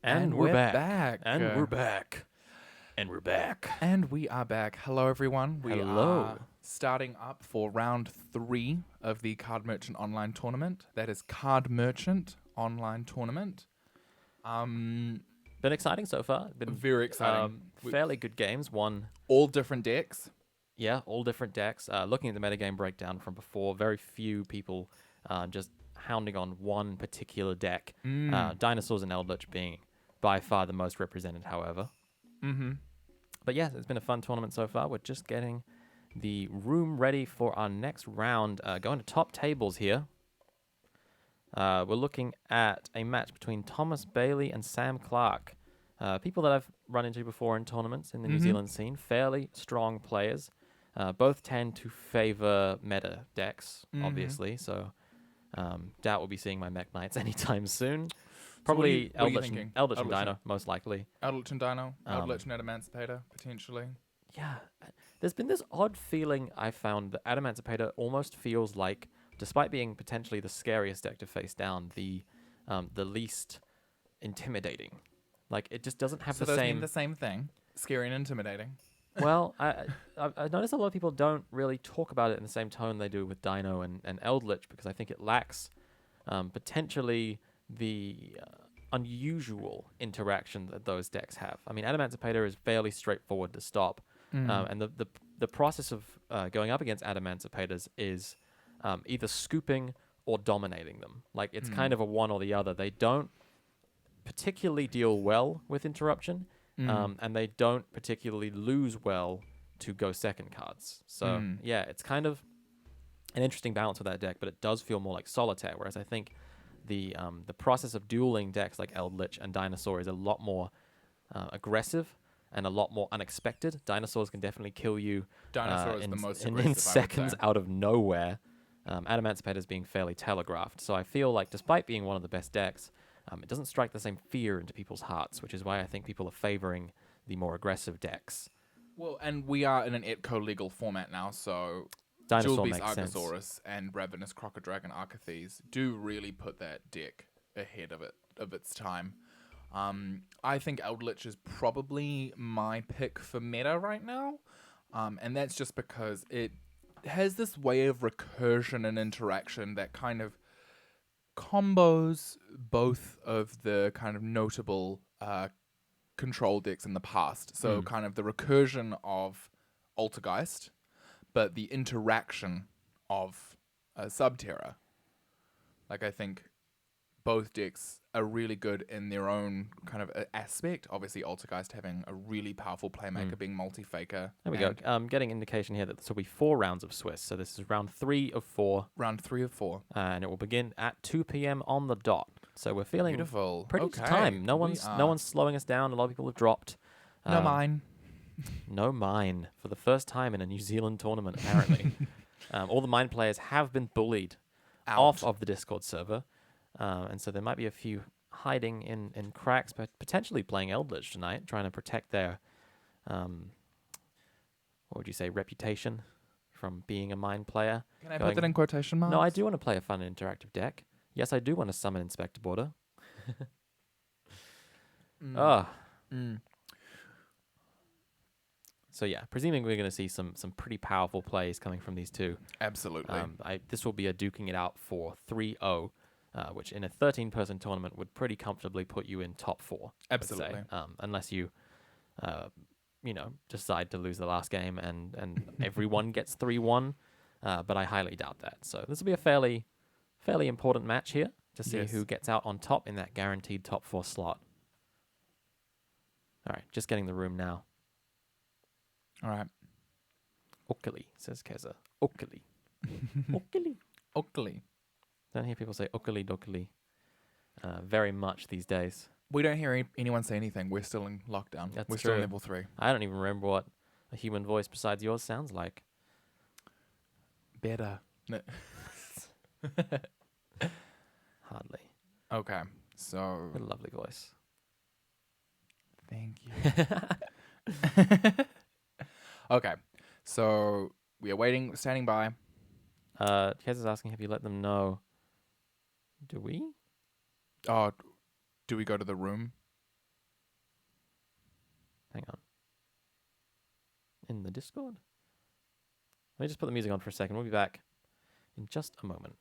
And we're back. And we're back. And we're back. And we are back. Hello, everyone. We Hello. are starting up for round 3 of the Card Merchant Online Tournament. That is Card Merchant Online Tournament. Been exciting so far. Been Very exciting. Fairly good games. All different decks. Yeah, all different decks. Looking at the metagame breakdown from before, very few people just hounding on one particular deck. Dinosaurs and Eldritch being by far the most represented, however. Mm-hmm. But yeah, it's been a fun tournament so far. We're just getting the room ready for our next round. Going to top tables here. We're looking at a match between Thomas Bailey and Sam Clark. People that I've run into before in tournaments in the New Zealand scene. Fairly strong players. Both tend to favor meta decks, obviously. So doubt we'll be seeing my Mech Knights anytime soon. Probably Eldritch and Dino, most likely. Eldritch and Dino. Eldritch and Adamancipator, potentially. Yeah. There's been this odd feeling I found that Adamancipator almost feels like, despite being potentially the scariest deck to face down, the least intimidating. Like, it just doesn't have So the those same... mean the same thing. Scary and intimidating. Well, I noticed a lot of people don't really talk about it in the same tone they do with Dino and Eldritch, because I think it lacks potentially the unusual interaction that those decks have. I mean, Adamancipator is fairly straightforward to stop, and the process of going up against Adamancipators is either scooping or dominating them. Like, it's kind of a one or the other. They don't particularly deal well with interruption, and they don't particularly lose well to go second cards. So, yeah, it's kind of an interesting balance with that deck, but it does feel more like Solitaire, whereas I think the process of dueling decks like Eldritch and Dinosaur is a lot more aggressive and a lot more unexpected. Dinosaurs can definitely kill you Dinosaur is in, the most in aggressive, seconds out of nowhere. Adamancipator's being fairly telegraphed. So I feel like, despite being one of the best decks, it doesn't strike the same fear into people's hearts, which is why I think people are favoring the more aggressive decks. Well, and we are in an Etco legal format now, so Dinosaur Jewel Beast makes sense. Archosaurus and Ravenous Crocodile Archithes do really put that deck ahead of its time. I think Eldritch is probably my pick for meta right now, and that's just because it has this way of recursion and interaction that kind of combos both of the kind of notable control decks in the past. So kind of the recursion of Altergeist, but the interaction of Subterra. Like, I think both decks are really good in their own kind of aspect. Obviously, Altergeist having a really powerful playmaker, being multi-faker. There we go. Getting indication here that this will be 4 rounds of Swiss. So this is round 3 of 4. Round 3 of 4. And it will begin at 2 p.m. on the dot. So we're feeling Beautiful. pretty Okay. time. No one's slowing us down. A lot of people have dropped. No mine. No mine for the first time in a New Zealand tournament, apparently. All the mine players have been bullied off of the Discord server. And so there might be a few hiding in cracks, but potentially playing Eldritch tonight, trying to protect their, what would you say, reputation from being a mine player. Can I put that in quotation marks? No, I do want to play a fun and interactive deck. Yes, I do want to summon Inspector Border. So yeah, presuming we're going to see some pretty powerful plays coming from these two. Absolutely. This will be a duking it out for 3-0, which in a 13-person tournament would pretty comfortably put you in top 4. Absolutely. Unless you, decide to lose the last game and everyone gets 3-1. But I highly doubt that. So this will be a fairly important match here to see who gets out on top in that guaranteed top 4 slot. All right, just getting the room now. All right. Okali, says Keza. Okali. Okali. Okali. Don't hear people say okali dokali very much these days. We don't hear anyone say anything. We're still in lockdown. That's We're true. still in level 3. I don't even remember what a human voice besides yours sounds like. Better. No. Hardly. Okay, so... What a lovely voice. Thank you. Okay, so we are waiting, standing by. Kez is asking, have you let them know? Do we? Oh, do we go to the room? Hang on. In the Discord? Let me just put the music on for a second. We'll be back in just a moment.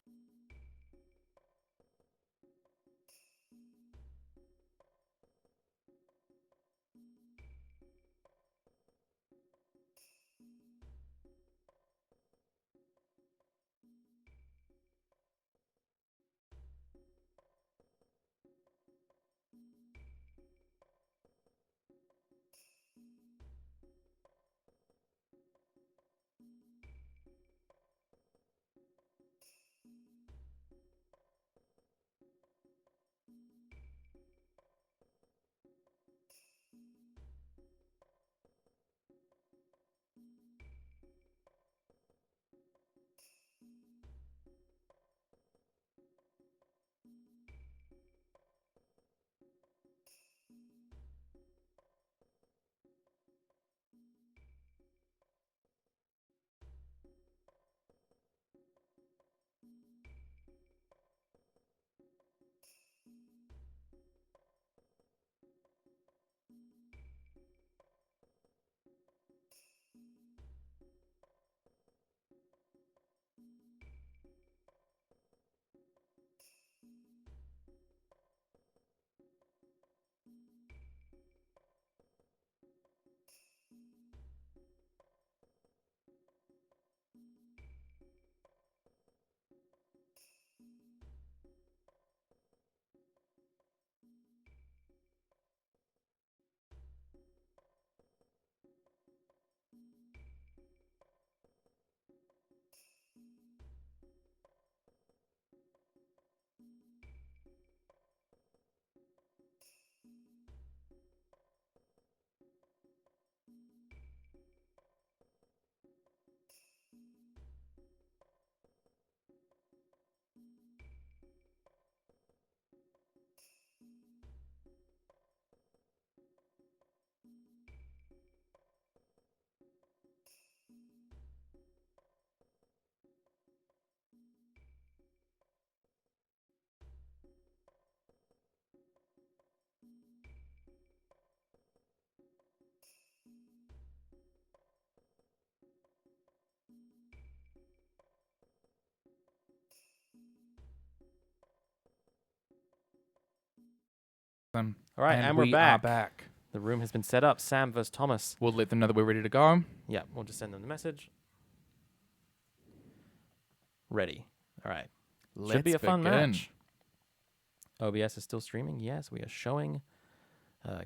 All right, and we're we back. are back. The room has been set up. Sam versus Thomas. We'll let them know that we're ready to go. Yeah, we'll just send them the message. Ready. All right. Should be a fun match. OBS is still streaming. Yes, we are showing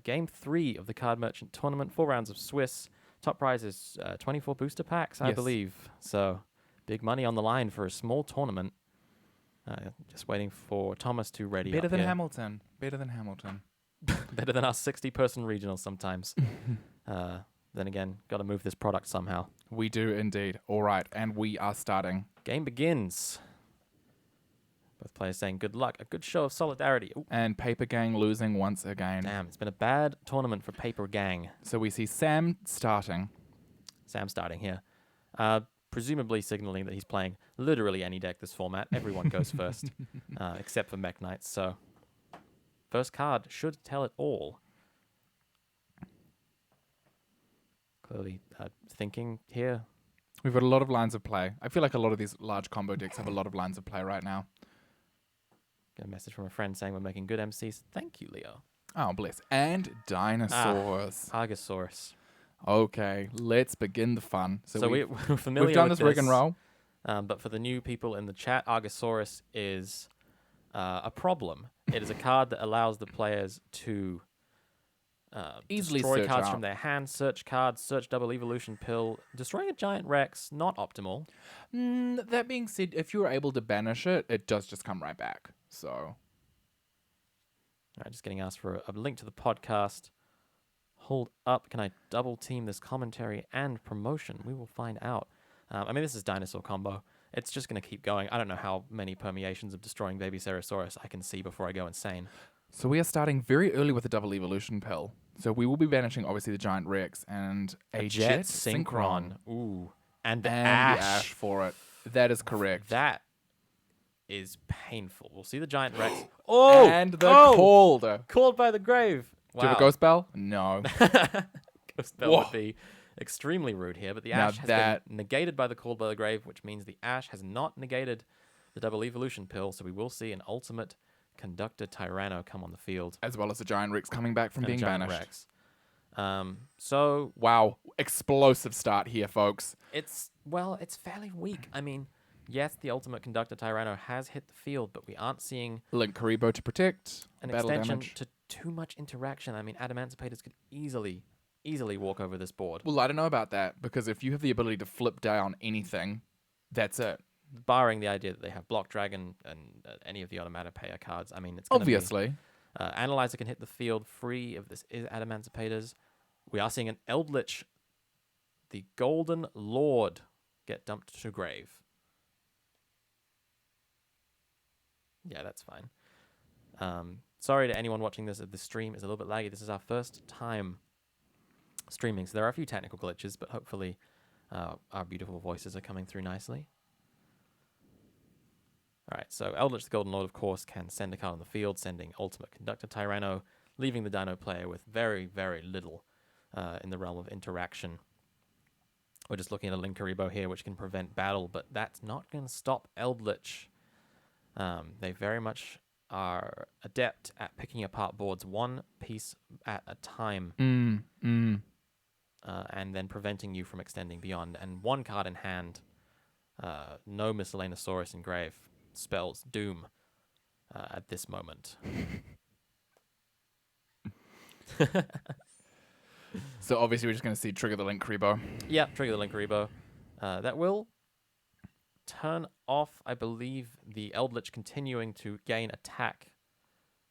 Game 3 of the Card Merchant Tournament. 4 rounds of Swiss. Top prize is 24 booster packs, I Yes. believe. So, big money on the line for a small tournament. Just waiting for Thomas to ready Better up than here. Hamilton. Better than Hamilton. Better than our 60-person regional sometimes. Then again, got to move this product somehow. We do indeed. All right, and we are starting. Game begins. Both players saying good luck. A good show of solidarity. Ooh, And Paper Gang losing once again. damn, it's been a bad tournament for Paper Gang. So we see Sam starting. Sam starting here. Presumably signaling that he's playing literally any deck this format. Everyone goes first, except for Mech Knights. So, first card should tell it all. Clearly thinking here. We've got a lot of lines of play. I feel like a lot of these large combo decks have a lot of lines of play right now. Got a message from a friend saying we're making good MCs. Thank you, Leo. Oh, bless. And dinosaurs. Argosaurus. Okay, let's begin the fun. So we're familiar we've done with this rig and roll. But for the new people in the chat, Argosaurus is a problem. It is a card that allows the players to Easily destroy search cards out. from their hand, search cards, search double evolution pill. Destroying a giant Rex, not optimal. That being said, if you're able to banish it, it does just come right back. So, All right, just getting asked for a link to the podcast. Hold up. Can I double team this commentary and promotion? We will find out. I mean, this is dinosaur combo. It's just going to keep going. I don't know how many permeations of destroying Baby Ceresaurus I can see before I go insane. so we are starting very early with the double evolution pill. So we will be banishing, obviously, the giant Rex and a jet synchron. Ooh. And the And ash. the ash for it. That is correct. That is painful. We'll see the giant Rex. And the called. Called by the grave. Do you have a ghost bell? No. Ghost Bell Whoa. would be extremely rude here, but the Now ash has that- been negated by the Called by the Grave, which means the ash has not negated the double evolution pill, so we will see an ultimate Conductor Tyranno come on the field. As well as the giant Rex coming back from and a being giant banished. Rex. So Wow. Explosive start here, folks. it's fairly weak. I mean, yes, the ultimate Conductor Tyranno has hit the field, but we aren't seeing Link Karibo to protect. an battle extension damage. to too much interaction. I mean, Adamantipator's could easily walk over this board. Well, I don't know about that, because if you have the ability to flip down anything, that's it. Barring the idea that they have Block Dragon and any of the Automatopator cards. I mean, it's gonna be- Obviously. Analyzer can hit the field free if this is Adamancipators. We are seeing an Eldritch, the Golden Lord, get dumped to grave. Yeah, that's fine. Sorry to anyone watching this. The stream is a little bit laggy. This is our first time streaming, so there are a few technical glitches, but hopefully our beautiful voices are coming through nicely. All right, so Eldritch the Golden Lord, of course, can send a card on the field, sending Ultimate Conductor Tyranno, leaving the Dino player with very, very little in the realm of interaction. We're just looking at a Linkaribo here, which can prevent battle, but that's not going to stop Eldritch. They very much are adept at picking apart boards one piece at a time, and then preventing you from extending beyond. And one card in hand, no Miscellaneousaurus in grave, spells doom at this moment. So obviously we're just going to see trigger the Link Karibo. Yeah, trigger the Linkaribo. That will turn off, I believe, the Eldritch continuing to gain attack,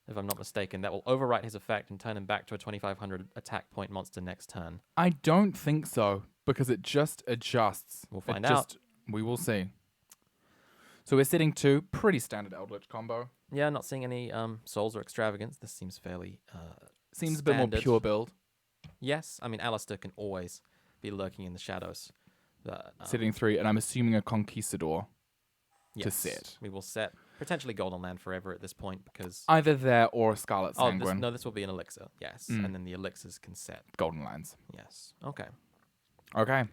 if I'm not mistaken. That will overwrite his effect and turn him back to a 2500 attack point monster next turn. I don't think so, because it just adjusts. We'll find out. We will see. So we're setting 2, pretty standard Eldritch combo. Yeah, not seeing any souls or extravagance. This seems fairly Seems a bit more standard. pure build. Yes, I mean, Alistair can always be lurking in the shadows. But, Setting 3, and I'm assuming a Conquistador. yes, set. We will set potentially Golden Land forever at this point because... Either that or a Scarlet Oh, Sanguine. this will be an elixir, yes. And then the elixirs can set, Golden Lands. yes. Okay. Okay.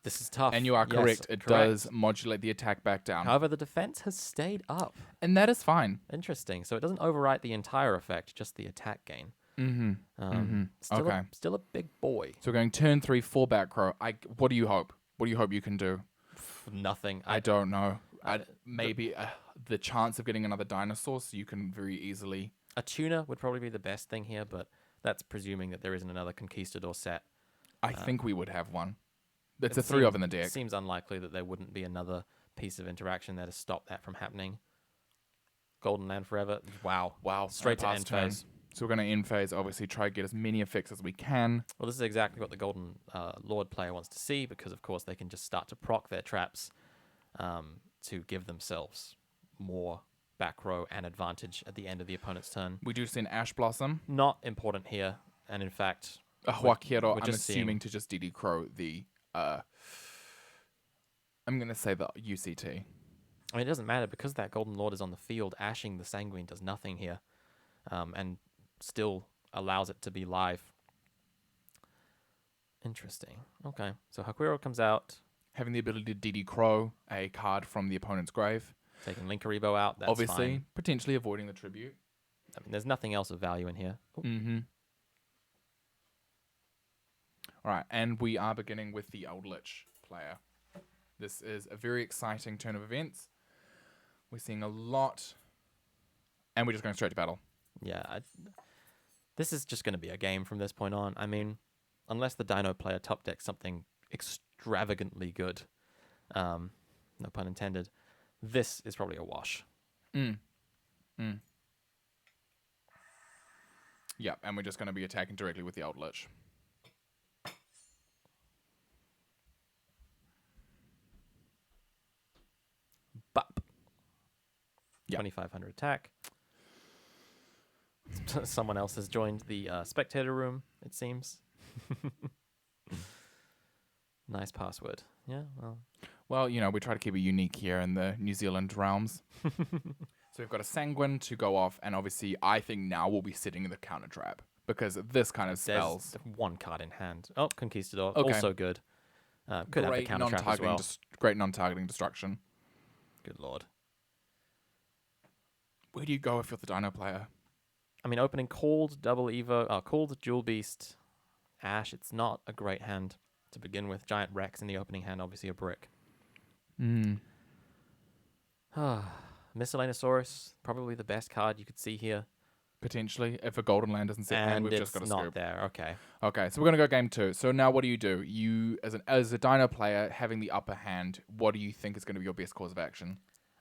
This is tough. And you are Yes, correct. It does modulate the attack back down. However, the defense has stayed up. And that is fine. Interesting. So it doesn't overwrite the entire effect, just the attack gain. Still Okay. Still a big boy. So we're going turn 3, 4 back row. What do you hope? What do you hope you can do? Nothing. I don't know. Maybe the chance of getting another dinosaur, so you can very easily. A tuna would probably be the best thing here, but that's presuming that there isn't another Conquistador set. I think we would have one. It's It a 3 of seems- in the deck. It seems unlikely that there wouldn't be another piece of interaction there to stop that from happening. Golden Land Forever. Wow. Wow. Straight to pass end turn. phase. So we're going to end phase, obviously try to get as many effects as we can. Well, this is exactly what the Golden Lord player wants to see, because, of course, they can just start to proc their traps to give themselves more back row and advantage at the end of the opponent's turn. We do see an Ash Blossom. Not important here, and in fact, A Huaquero, we're I'm just seeing- assuming to just DD Crow the... I'm going to say the UCT. I mean, it doesn't matter because that Golden Lord is on the field. Ashing the Sanguine does nothing here, and still allows it to be live. Interesting. Okay, so Hakuiro comes out, Having the ability to DD Crow a card from the opponent's grave. taking Linkaribo out. That's Obviously, fine. potentially avoiding the tribute. I mean, there's nothing else of value in here. Ooh, Mm-hmm. All right, and we are beginning with the Eldritch player. This is a very exciting turn of events. We're seeing a lot, and we're just going straight to battle. Yeah, this is just going to be a game from this point on. I mean, unless the Dino player top decks something extravagantly good, no pun intended, this is probably a wash. Yeah, and we're just going to be attacking directly with the Eldritch. Bop. Yeah. 2,500 attack. Someone else has joined the spectator room, it seems. Nice password. Yeah, well. Well, you know, we try to keep it unique here in the New Zealand realms. So we've got a Sanguine to go off, and obviously I think now we'll be sitting in the counter trap because this kind of spells. There's one card in hand. Oh, Conquistador. Okay. Also good. Could have the counter trap as well. Great non-targeting destruction. Good lord. Where do you go if you're the Dino player? I mean, opening called double Evo, called Jewel Beast, Ash. It's not a great hand to begin with. Giant Rex in the opening hand, obviously a brick. Miscellaneosaurus, probably the best card you could see here. Potentially, if a Golden Land doesn't sit, and And we've it's just got a not scoop. there. Okay. Okay, so we're gonna go game 2. So now, what do? You, as a Dino player, having the upper hand, what do you think is going to be your best course of action?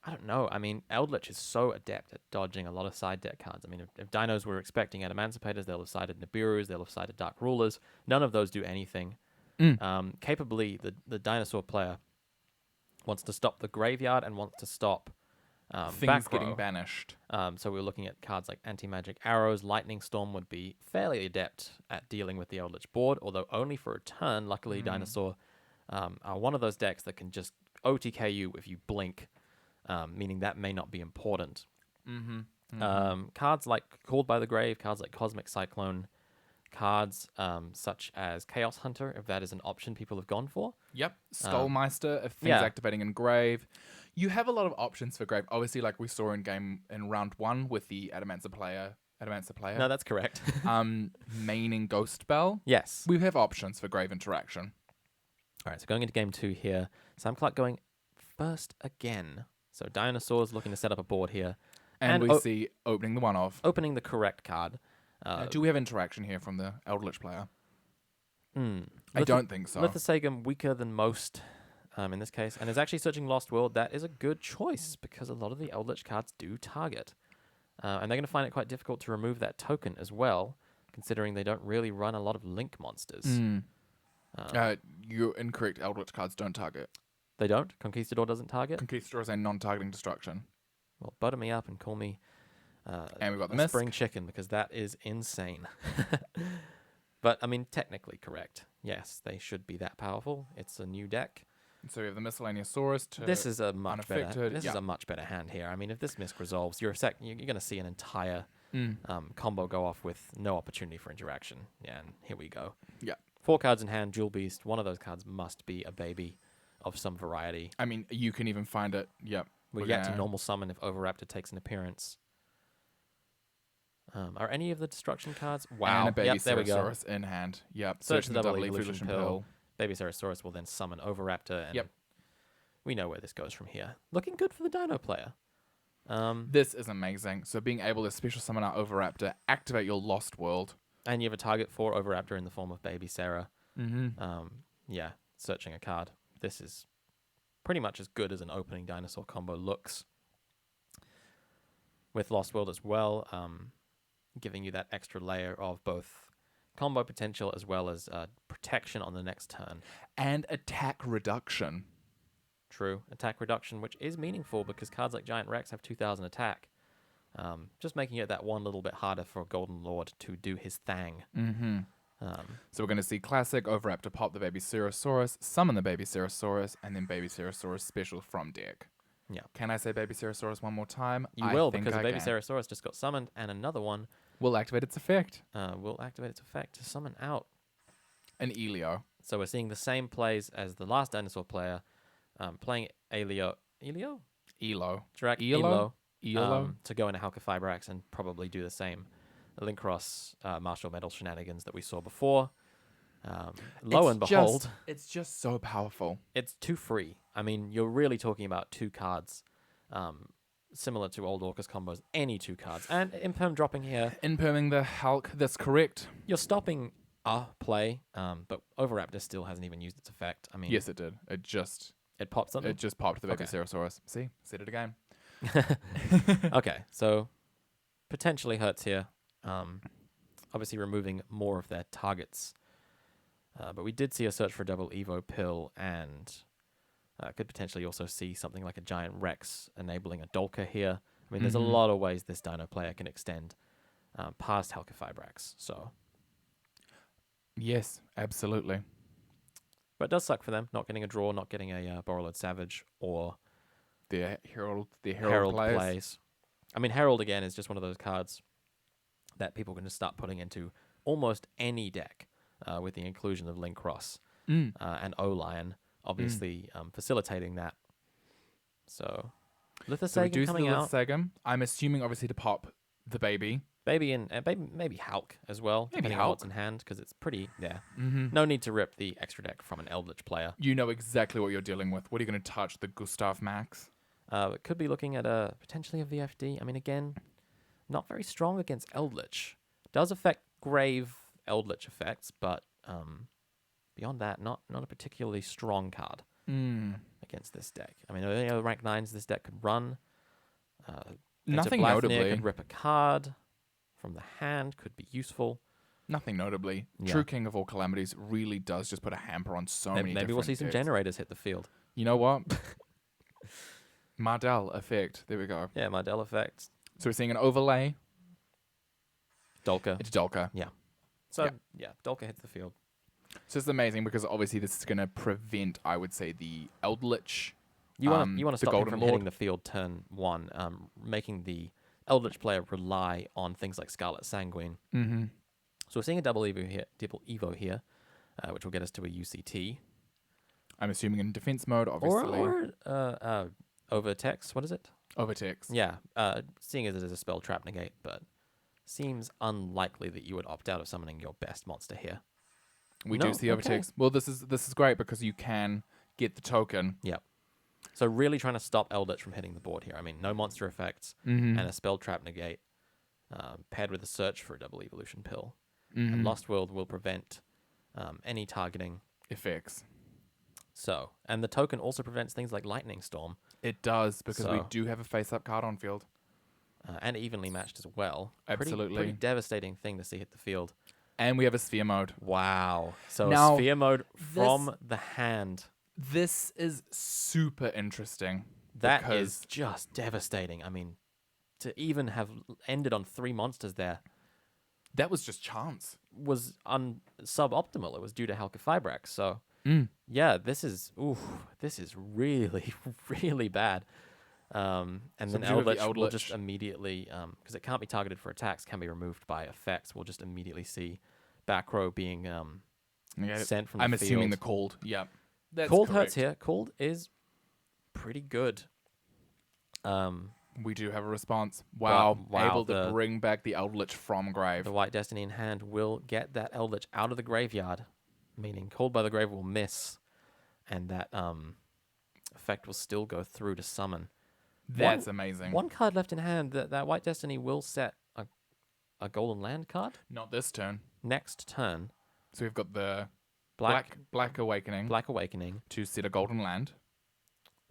I don't know. I mean, Eldritch is so adept at dodging a lot of side deck cards. I mean, if Dinos were expecting Adamantipator's, they'll have sided Nibiru's, they'll have sided Dark Rulers. None of those do anything. Capably, the dinosaur player wants to stop the graveyard and wants to stop Things back getting row. banished. So we're looking at cards like Anti-Magic Arrows. Lightning Storm would be fairly adept at dealing with the Eldritch board, although only for a turn. Luckily, Dinosaur are one of those decks that can just OTK you if you blink, meaning that may not be important. Cards like Called by the Grave, cards like Cosmic Cyclone, cards such as Chaos Hunter, if that is an option people have gone for. Yep, Skullmeister, if things yeah. activating in Grave. You have a lot of options for Grave. Obviously, like we saw in round 1 with the Adamancer player. No, that's correct. Maining Ghost Bell. Yes. We have options for Grave interaction. All right, so going into game 2 here. Sam Clark going first again. So Dinosaurs looking to set up a board here. And we see opening the one off. Opening the correct card. Do we have interaction here from the Eldritch player? I Lith- don't think so. Lithosagum weaker than most in this case, and is actually searching Lost World. That is a good choice because a lot of the Eldritch cards do target. And they're going to find it quite difficult to remove that token as well, considering they don't really run a lot of link monsters. You're incorrect. Eldritch cards don't target. They don't? Conquistador doesn't target? Conquistador is a non-targeting destruction. Well, butter me up and call me And we've got the a Mist. spring chicken because that is insane. But, I mean, technically correct. Yes, they should be that powerful. It's a new deck. So we have the Miscellaneosaurus to This is a much better. unaffected, This yeah. is a much better hand here. I mean, if this misc resolves, you're going to see an entire combo go off with no opportunity for interaction. Yeah, and here we go. Yeah. 4 cards in hand, Jewel Beast. One of those cards must be a baby of some variety. I mean, you can even find it. Yep. We're yet to normal summon if Overraptor takes an appearance. Are any of the destruction cards? Wow. And a baby Yep, there we go. Ceratosaurus in hand. Yep. Search Searching the double evolution pill. Baby Ceratosaurus will then summon Overraptor, and Yep. we know where this goes from here. Looking good for the Dino player. This is amazing. So being able to special summon our Overraptor, activate your Lost World. And you have a target for Overraptor in the form of Baby Sarah. Mm-hmm. Yeah, searching a card. This is pretty much as good as an opening dinosaur combo looks. With Lost World as well, giving you that extra layer of both combo potential as well as protection on the next turn. And attack reduction. True. Attack reduction, which is meaningful because cards like Giant Rex have 2,000 attack. Just making it that one little bit harder for Golden Lord to do his thing. Mm-hmm. So we're going to see Classic Overraptor pop the Baby Cerosaurus, summon the Baby Cerosaurus, and then Baby Cerosaurus special from deck. Yeah. Can I say Baby Cerosaurus one more time? You will, because the Baby Cerosaurus just got summoned, and another one will activate its effect. Will activate its effect to summon out an Elio. So we're seeing the same plays as the last dinosaur player, playing Elo. Drag Elo. To go into Halka Fibrax and probably do the same Linkross Martial Metal shenanigans that we saw before. Lo and behold, it's just so powerful. It's 2 free. I mean, you're really talking about 2 cards, similar to old Orcus combos. Any 2 cards, and Imperm dropping here. Imperming the Hulk. That's correct. You're stopping a play, but Overraptor still hasn't even used its effect. I mean, yes, it did. It popped something. It just popped the Baby Cerosaurus. See, said it again. Okay, so potentially hurts here. Obviously removing more of their targets. But we did see a search for a double Evo pill, and could potentially also see something like a Giant Rex enabling a Dolka here. I mean, there's a lot of ways this dino player can extend past Halka Fibrax. So, yes, absolutely. But it does suck for them not getting a draw, not getting a Borreload Savage or the Herald plays. I mean, Herald again is just one of those cards that people can just start putting into almost any deck with the inclusion of Linkross and O-Lion, obviously facilitating that. So, Lithosagan coming out. Lithosagan. I'm assuming obviously to pop the baby. Baby and maybe Hulk as well, depending on what's in hand, because it's pretty, No need to rip the extra deck from an Eldritch player. You know exactly what you're dealing with. What are you going to touch? The Gustav Max? It could be looking at potentially a VFD. I mean, again, not very strong against Eldritch. Does affect Grave Eldritch effects, but beyond that, not a particularly strong card against this deck. I mean, rank 9s this deck could run. Nothing notably. Could rip a card from the hand, could be useful. Nothing notably. Yeah. True King of all calamities really does just put a hamper on so many different Maybe we'll see some generators hit the field. You know what? Mardell effect. There we go. Yeah, Mardell effect. So we're seeing an overlay. Dolka. It's Dolka. Yeah. So, Dolka hits the field. So it's amazing because obviously this is going to prevent, I would say, the Eldritch. You want to stop him from hitting the field turn 1, making the Eldritch player rely on things like Scarlet Sanguine. Mm-hmm. So we're seeing a double Evo here, which will get us to a UCT. I'm assuming in defense mode, obviously. Or Overtext. What is it? Overtext. Yeah. Seeing as it is a spell trap negate, but seems unlikely that you would opt out of summoning your best monster here. We do see Overtext. Well, this is great because you can get the token. Yep. So really trying to stop Eldritch from hitting the board here. I mean, no monster effects and a spell trap negate paired with a search for a double evolution pill. And Lost World will prevent any targeting effects. So, and the token also prevents things like Lightning Storm. It does, because we do have a face-up card on field. And evenly matched as well. Absolutely. Pretty devastating thing to see hit the field. And we have a sphere mode. Wow. So now, sphere mode from the hand. This is super interesting. That is just devastating. I mean, to even have ended on 3 monsters there. That was just chance. Was suboptimal. It was due to Halka Fibrax. So, yeah, this is really, really bad. And so then Eldritch will just immediately, because it can't be targeted for attacks, can be removed by effects. We'll just immediately see back row being sent from the field. I'm assuming the cold. Yeah. Cold hurts here. Cold is pretty good. We do have a response. Wow. Able to bring back the Eldritch from grave. The White Destiny in hand will get that Eldritch out of the graveyard, meaning Cold by the Grave will miss, and that effect will still go through to summon. That's amazing. One card left in hand. That White Destiny will set a Golden Land card Not this turn. next turn. So we've got the Black Black Awakening Awakening. to set a golden land.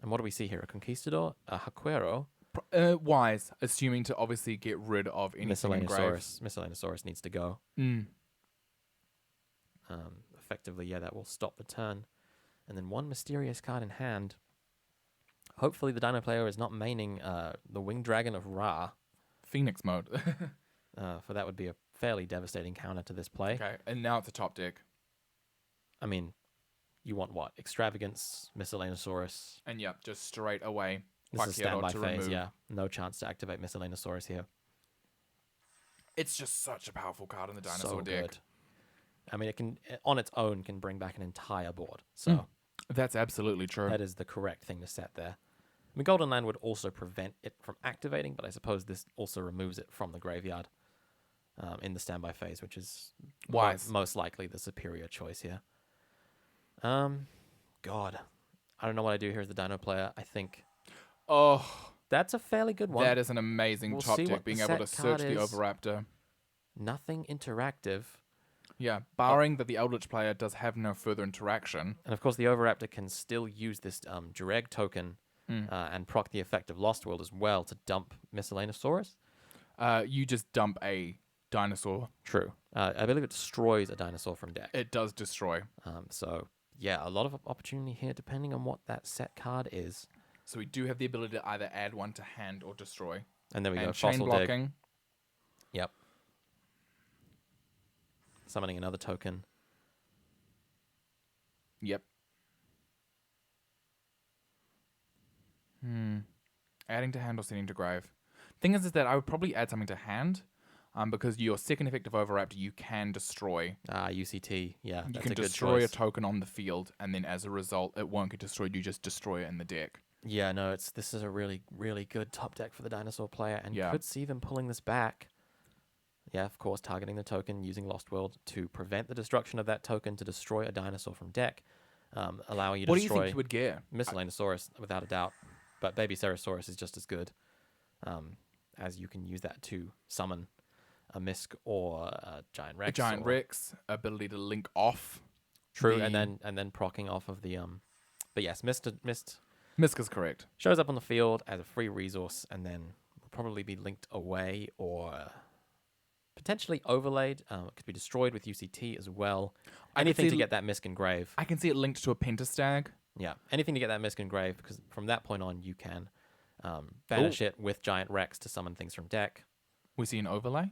And what do we see here? A Conquistador, a Haquero, Wise, assuming to obviously get rid of anything in grave. Miscellaneosaurus needs to go. Effectively, yeah, that will stop the turn. And then one mysterious card in hand. Hopefully the Dino player is not maining the Winged Dragon of Ra. Phoenix mode. For that would be a fairly devastating counter to this play. Okay, and now it's a top deck. I mean, you want what? Extravagance, Miscellaneosaurus. And yeah, just straight away. This is standby to phase, remove. yeah. No chance to activate Miscellaneosaurus here. It's just such a powerful card in the dinosaur So deck. good. I mean, it can, on its own, can bring back an entire board. So That's absolutely true. that is the correct thing to set there. I mean, Golden Land would also prevent it from activating, but I suppose this also removes it from the graveyard in the standby phase, which is Wise. most likely the superior choice here. God, I don't know what I do here as the Dino player. I think Oh, that's a fairly good one. that is an amazing We'll top see deck, what the being able to set search card the is. Overraptor. Nothing interactive. Yeah, barring that the Eldritch player does have no further interaction. And of course, the Overraptor can still use this Dreg token and proc the effect of Lost World as well to dump Miscellaneosaurus. You just dump a dinosaur. True. I believe it destroys a dinosaur from deck. It does destroy. So, yeah, a lot of opportunity here depending on what that set card is. So we do have the ability to either add one to hand or destroy. And then we And go chain Fossil blocking. Dig. Yep. Summoning another token. Yep. Adding to hand or sending to grave. Thing is that I would probably add something to hand, because your second effective Overraptor you can destroy. UCT. Yeah, You that's can a good destroy a choice. token on the field, and then as a result, it won't get destroyed. You just destroy it in the deck. Yeah, no, this is a really, really good top deck for the dinosaur player, and Yeah. you could see them pulling this back. Yeah, of course, targeting the token, using Lost World to prevent the destruction of that token to destroy a dinosaur from deck, allowing you to What do you destroy think you would get? Miscellaneosaurus without a doubt, but Baby Ceresaurus is just as good, as you can use that to summon a Misk or a Giant Rex. A giant or- Rex, ability to link off. True, the- and then procking off of the But yes, Mist Misk is correct. shows up on the field as a free resource, and then will probably be linked away or potentially overlaid. It could be destroyed with UCT as well. I could Anything see to l- get that Misk Engrave. I can see it linked to a Pentastag. Yeah, anything to get that Misk Engrave, because from that point on, you can banish it with Giant Rex to summon things from deck. We see an overlay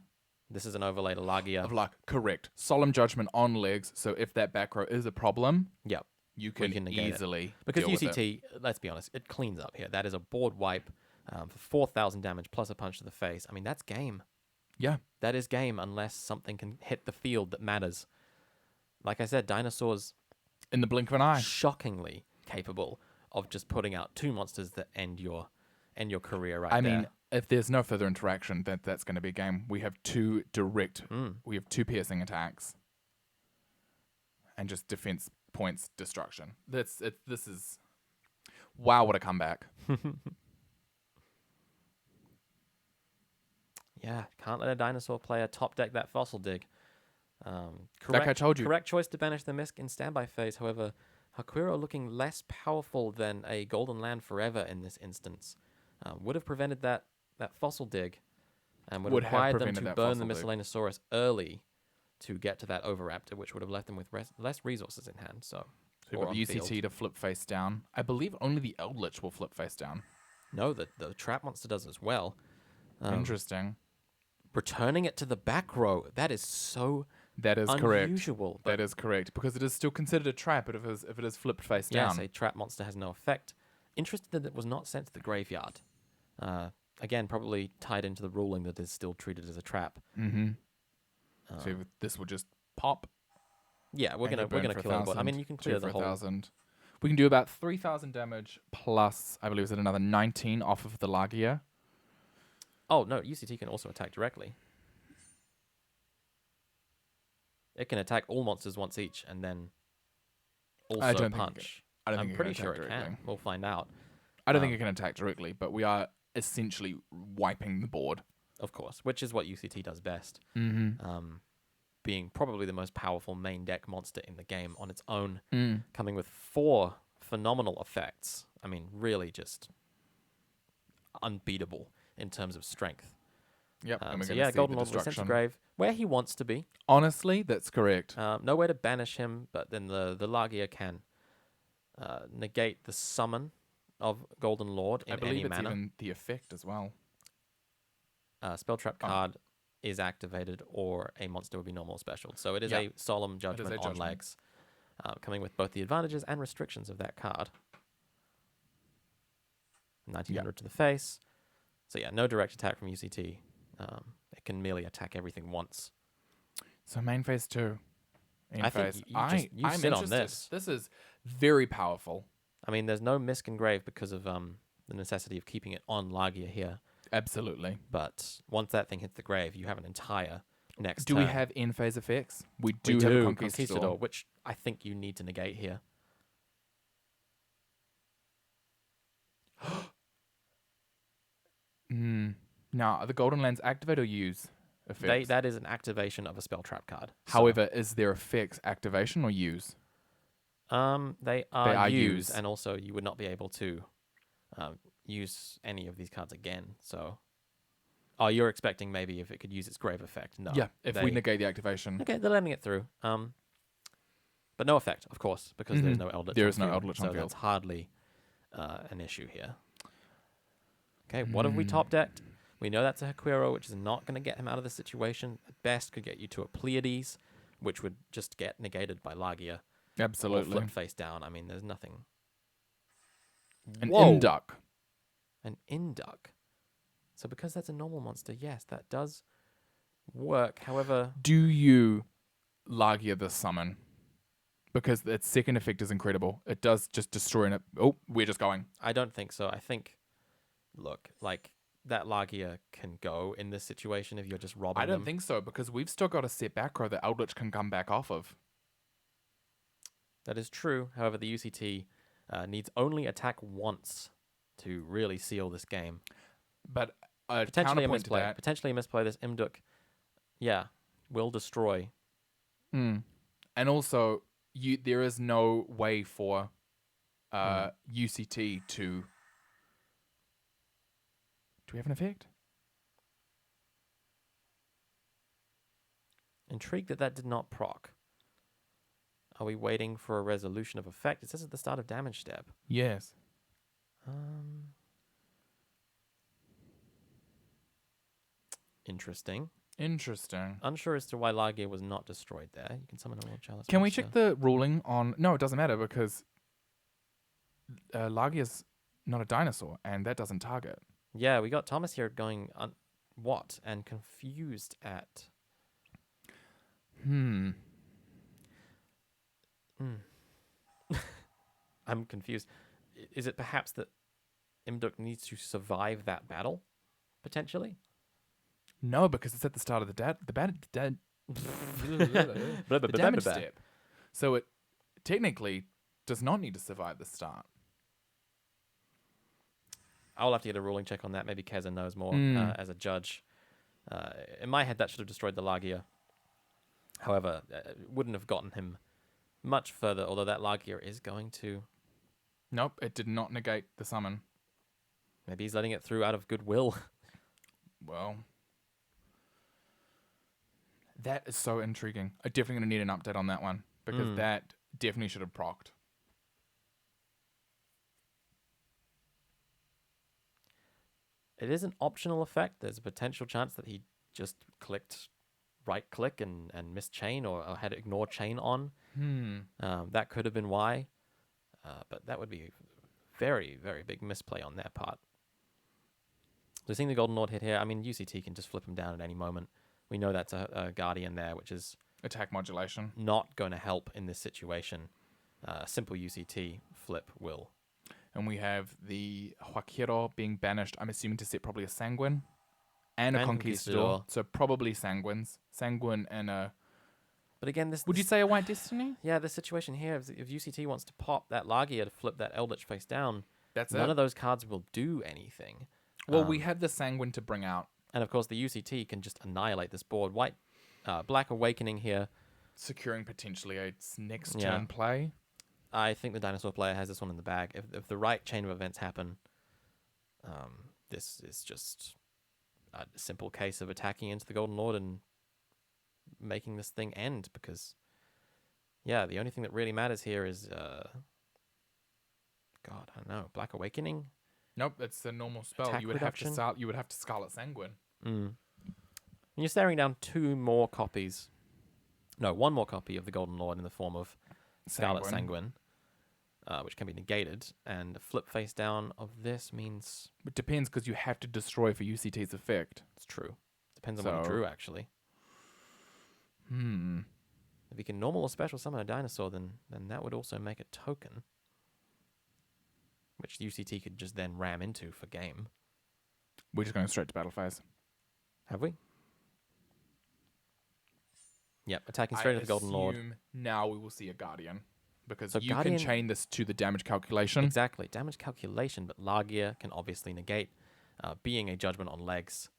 This is an overlay to Lagia. of like correct Solemn Judgment on legs. So if that back row is a problem, Yep. you can, can negate it. easily Because deal with it. UCT, let's be honest, it cleans up here. That is a board wipe for 4,000 damage plus a punch to the face. I mean, that's game. Yeah, That is game unless something can hit the field that matters. Like I said, dinosaurs in the blink of an eye. shockingly capable of just putting out two monsters that end your career right I there. mean, if there's no further interaction, that's going to be a game. We have two direct, we have two piercing attacks, and just defense points destruction. This is, wow, what a comeback! Yeah, can't let a dinosaur player top deck that Fossil Dig. Like I told you. Correct choice to banish the Misk in standby phase. However, Haquero looking less powerful than a Golden Land Forever in this instance. Would have prevented that Fossil Dig and would have required them to prevented that burn the Fossil Dig. Miscellaneosaurus early to get to that Overraptor, which would have left them with less resources in hand. So, So or we've got the on UCT field. to flip face down. I believe only the Eldritch will flip face down. No, the Trap Monster does as well. Interesting. Returning it to the back row, that is so That is correct. unusual. But That is correct because it is still considered a trap if it is flipped face yes, down. a Trap Monster has no effect. Interested that it was not sent to the graveyard. Again, probably tied into the ruling that it's still treated as a trap. So this will just pop. Yeah, we're and gonna get burned for kill it. I 1,000, mean, you can two clear for the whole. 1,000. We can do about 3,000 damage plus, I believe, is it another 19 off of the Lagia? Oh no, UCT can also attack directly. It can attack all monsters once each, and then also don't think it punch. I don't I'm think it pretty can sure attack it directly. can. We'll find out. I don't think it can attack directly, but we are essentially wiping the board. Of course, which is what UCT does best. Mm-hmm. Being probably the most powerful main deck monster in the game on its own, Mm. coming with 4 phenomenal effects. I mean, really just unbeatable in terms of strength. Yep. And we're So going to yeah, see Golden the Lord was sent to destruction. grave where he wants to be. Honestly, that's correct. Nowhere to banish him, but then the Lagia can negate the summon of Golden Lord in I believe any it's manner. even the effect as well. Spell trap Oh. card is activated, or a monster would be normal special. So it is Yeah. a solemn judgment on judgment. legs, coming with both the advantages and restrictions of that card. 1900 to the face. So yeah, no direct attack from UCT. It can merely attack everything once. So main phase 2. I think you I'm sit on interested. this. This is very powerful. I mean, there's no Misk and Grave because of the necessity of keeping it on Lagia here. Absolutely. But once that thing hits the grave, you have an entire next Do turn. we have in phase effects? We We do do have a Conquistador, which I think you need to negate here. Now, the Golden Lands activate or use effects? That is an activation of a spell trap card. However, is their effects activation or use? They are are use. used, and also you would not be able to use any of these cards again. So, you're expecting maybe if it could use its grave effect? No. Yeah, if we negate the activation. Okay, they're letting it through. But no effect, of course, because there's no Eldritch. There on is no field, Eldritch on so field. that's hardly an issue here. Okay, what have we top decked? We know that's a Haquiro, which is not going to get him out of the situation. At best, could get you to a Pleiades, which would just get negated by Lagia. Or Absolutely. flip face down. I mean, there's nothing. An Whoa! Induck. An Induck. So because that's a normal monster, yes, that does work. However, Do you Lagia the summon? Because its second effect is incredible. It does just destroy it. Oh, we're just going. I don't think so. I think, look, like, that Lagia can go in this situation if you're just robbing I don't them. think so, because we've still got a set back row that Eldritch can come back off of. That is true. However, the UCT needs only attack once to really seal this game. But Potentially a counterpoint to misplay. that, Potentially a misplay. This Imduk, yeah, will destroy. and also there is no way for UCT to. Do we have an effect? Intrigued that did not proc. Are we waiting for a resolution of effect? It says at the start of damage step. Yes. Interesting. Interesting. Unsure as to why Lagia was not destroyed there. You can summon a Lord Chalice. Can we monster. check the ruling on? No, it doesn't matter because Lagia's not a dinosaur, and that doesn't target. Yeah, we got Thomas here going what and confused at. I'm confused. Is it perhaps that Imduk needs to survive that battle, potentially? No, because it's at the start of the damage step. So it technically does not need to survive the start. I'll have to get a ruling check on that. Maybe Keza knows more as a judge. In my head, that should have destroyed the Lagia. However, it wouldn't have gotten him much further, although that Lagia is going to. Nope, it did not negate the summon. Maybe he's letting it through out of goodwill. Well, that is so intriguing. I'm definitely going to need an update on that one because that definitely should have procced. It is an optional effect. There's a potential chance that he just clicked right click and missed chain or had ignore chain on. That could have been why. But that would be very, very big misplay on their part. So seeing the Golden Lord hit here, I mean, UCT can just flip him down at any moment. We know that's a Guardian there, which is Attack modulation. not going to help in this situation. Simple UCT flip will. And we have the Huaquero being banished, I'm assuming to set probably a Sanguine and a Conquistador. So probably Sanguines. Sanguine and a... But again, Would you say a White Destiny? Yeah, the situation here, if UCT wants to pop that Lagia to flip that Eldritch face down, That's None it. of those cards will do anything. Well, we have the Sanguine to bring out. And of course, the UCT can just annihilate this board. Black Awakening here. Securing potentially a next Yeah. turn play. I think the Dinosaur player has this one in the bag. If the right chain of events happen, this is just a simple case of attacking into the Golden Lord and making this thing end. Because, yeah, the only thing that really matters here is, God, I don't know, Black Awakening. Nope, it's a normal spell. Attack You would reduction? have to Scarlet Sanguine. And you're staring down one more copy of the Golden Lord in the form of Scarlet Sanguine, which can be negated. And a flip face down of this means It depends because you have to destroy for UCT's effect. it's true. Depends on what you drew, actually. If you can normal or special summon a dinosaur, then that would also make a token, which UCT could just then ram into for game. We're just going straight to battle phase. Have we? Yep, attacking straight at the Golden Lord. Now we will see a Guardian. Because So you Guardian- can chain this to the damage calculation. Exactly. Damage calculation, but Largia can obviously negate being a judgment on legs.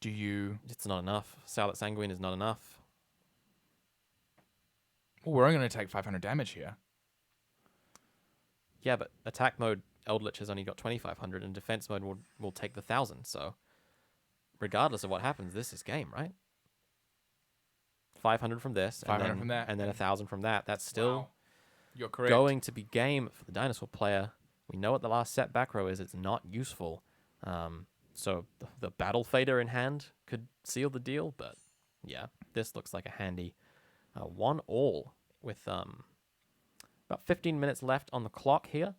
Do you... It's not enough. Scarlet Sanguine is not enough. Well, we're only going to take 500 damage here. Yeah, but attack mode, Eldritch has only got 2,500, and defense mode will take the 1,000. So, regardless of what happens, this is game, right? 500 from this, 500 from that, and then 1,000 from that. That's still Wow. You're correct. going to be game for the dinosaur player. We know what the last set back row is. It's not useful. So the battle fader in hand could seal the deal, but yeah, this looks like a handy 1-all with about 15 minutes left on the clock here.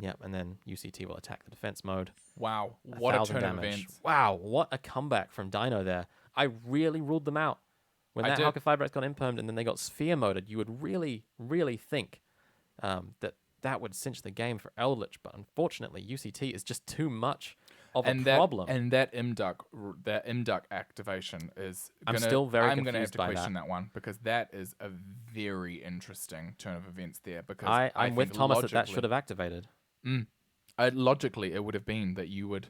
Yep, and then UCT will attack the defense mode. Wow. What a 1,000 turn of damage. events. Wow, what a comeback from Dino there. I really ruled them out. When I that did. Halka Fibrex got impermed and then they got sphere moded, you would really, really think that would cinch the game for Eldritch. But unfortunately, UCT is just too much of a problem. And that Imduck activation is... I'm still very I'm gonna have confused to by question that. that one because that is a very interesting turn of events there. Because I'm with think Thomas that logically- should have activated. Logically, it would have been that you would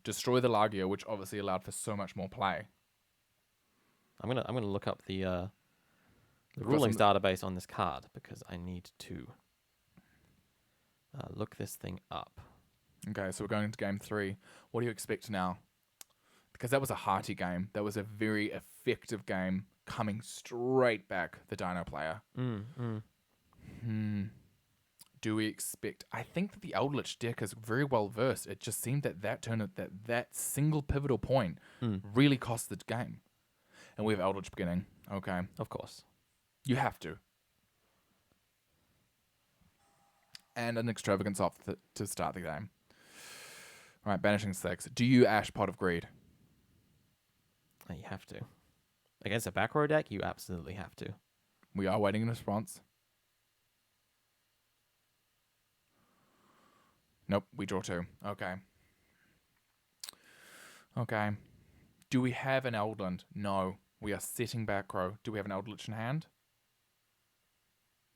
destroy the Largia, which obviously allowed for so much more play. I'm gonna look up the got rulings some- database on this card because I need to look this thing up. Okay, so we're going into game 3. What do you expect now? Because that was a hearty game. That was a very effective game coming straight back the Dino player. Do we expect... I think that the Eldritch deck is very well versed. It just seemed that that single pivotal point really cost the game. And we have Eldritch beginning. Okay. Of course. You have to. And an extravagance off to start the game. All right, banishing 6. Do you Ash Pot of Greed? You have to. Against a back row deck, you absolutely have to. We are waiting in response. Nope, we draw 2. Okay. Okay. Do we have an Eldland? No. We are setting back row. Do we have an Eldritch in hand?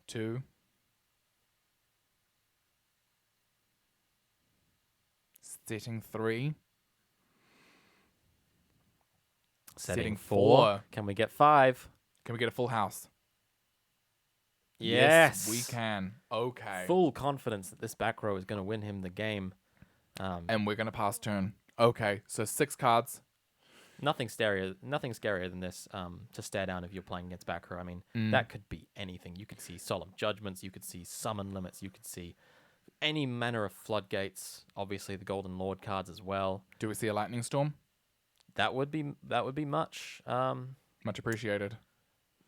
2. Setting 3. Setting four. 4. Can we get 5? Can we get a full house? Yes. we can. Okay. Full confidence that this back row is going to win him the game. And we're going to pass turn. Okay, so 6 cards. Nothing scarier than this to stare down if you're playing against back row. I mean, that could be anything. You could see Solemn Judgments. You could see Summon Limits. You could see any manner of floodgates. Obviously, the Golden Lord cards as well. Do we see a Lightning Storm? That would be much. Much appreciated.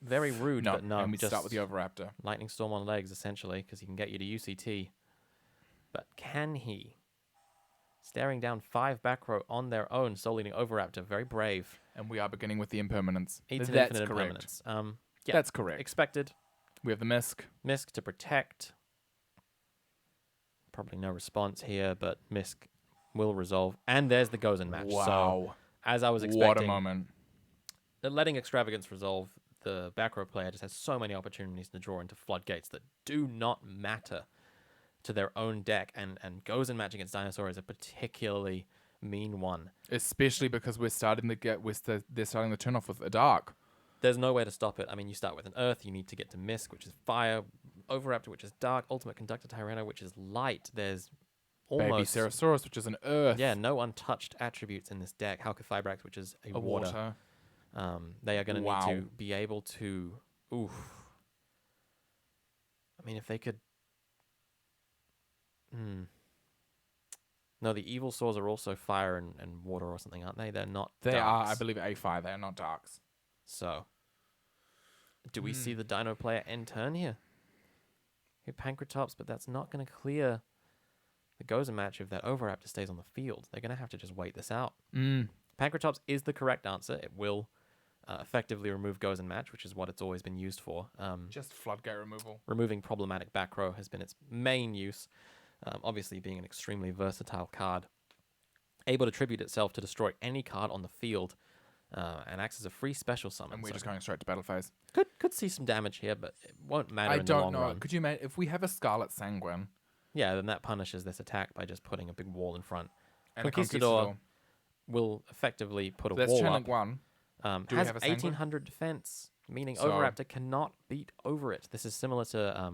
Very rude, but no. And we just start with the Overraptor. Lightning Storm on legs, essentially, because he can get you to UCT. But can he? Staring down 5 back row on their own, soul leading Overraptor. Very brave. And we are beginning with the Impermanence. Eats an That's infinite correct. impermanence. Yeah, That's correct. expected. We have the Misk. Misk to protect. Probably no response here, but Misk will resolve. And there's the Gozen match. So, Wow. as I was expecting, What a moment. letting Extravagance resolve, the back row player just has so many opportunities to draw into floodgates that do not matter. to their own deck, and goes and match against Dinosaur is a particularly mean one. Especially because they're starting the turn off with a dark. There's no way to stop it. I mean, you start with an Earth, you need to get to Misk, which is fire, Overraptor, which is dark, Ultimate Conductor Tyranno, which is light. There's Baby almost Ceratosaurus, which is an earth. no untouched attributes in this deck. Halqifibrax, which is a water. They are going to Wow. need to be able to. Oof. I mean, if they could. No, the evil swords are also fire and water or something, aren't they? They're not. They are, darks. I believe, A5. They are not darks. So, do we see the Dino player end turn here? Hit Pankratops, but that's not going to clear the Gozen match if that Overraptor stays on the field. They're going to have to just wait this out. Pankratops is the correct answer. It will effectively remove Gozen match, which is what it's always been used for. Just floodgate removal. Removing problematic back row has been its main use. Obviously, being an extremely versatile card, able to tribute itself to destroy any card on the field, and acts as a free special summon. And we're So just going straight to battle phase. could see some damage here, but it won't matter I in the long don't know. run. Could you imagine if we have a Scarlet Sanguine Yeah, then that punishes this attack by just putting a big wall in front. and a Conquistador Conquistador? will effectively put a That's wall Channel up. 1. Do we Has have a Sanguine? 1800 defense, meaning So- Overraptor cannot beat over it. This is similar to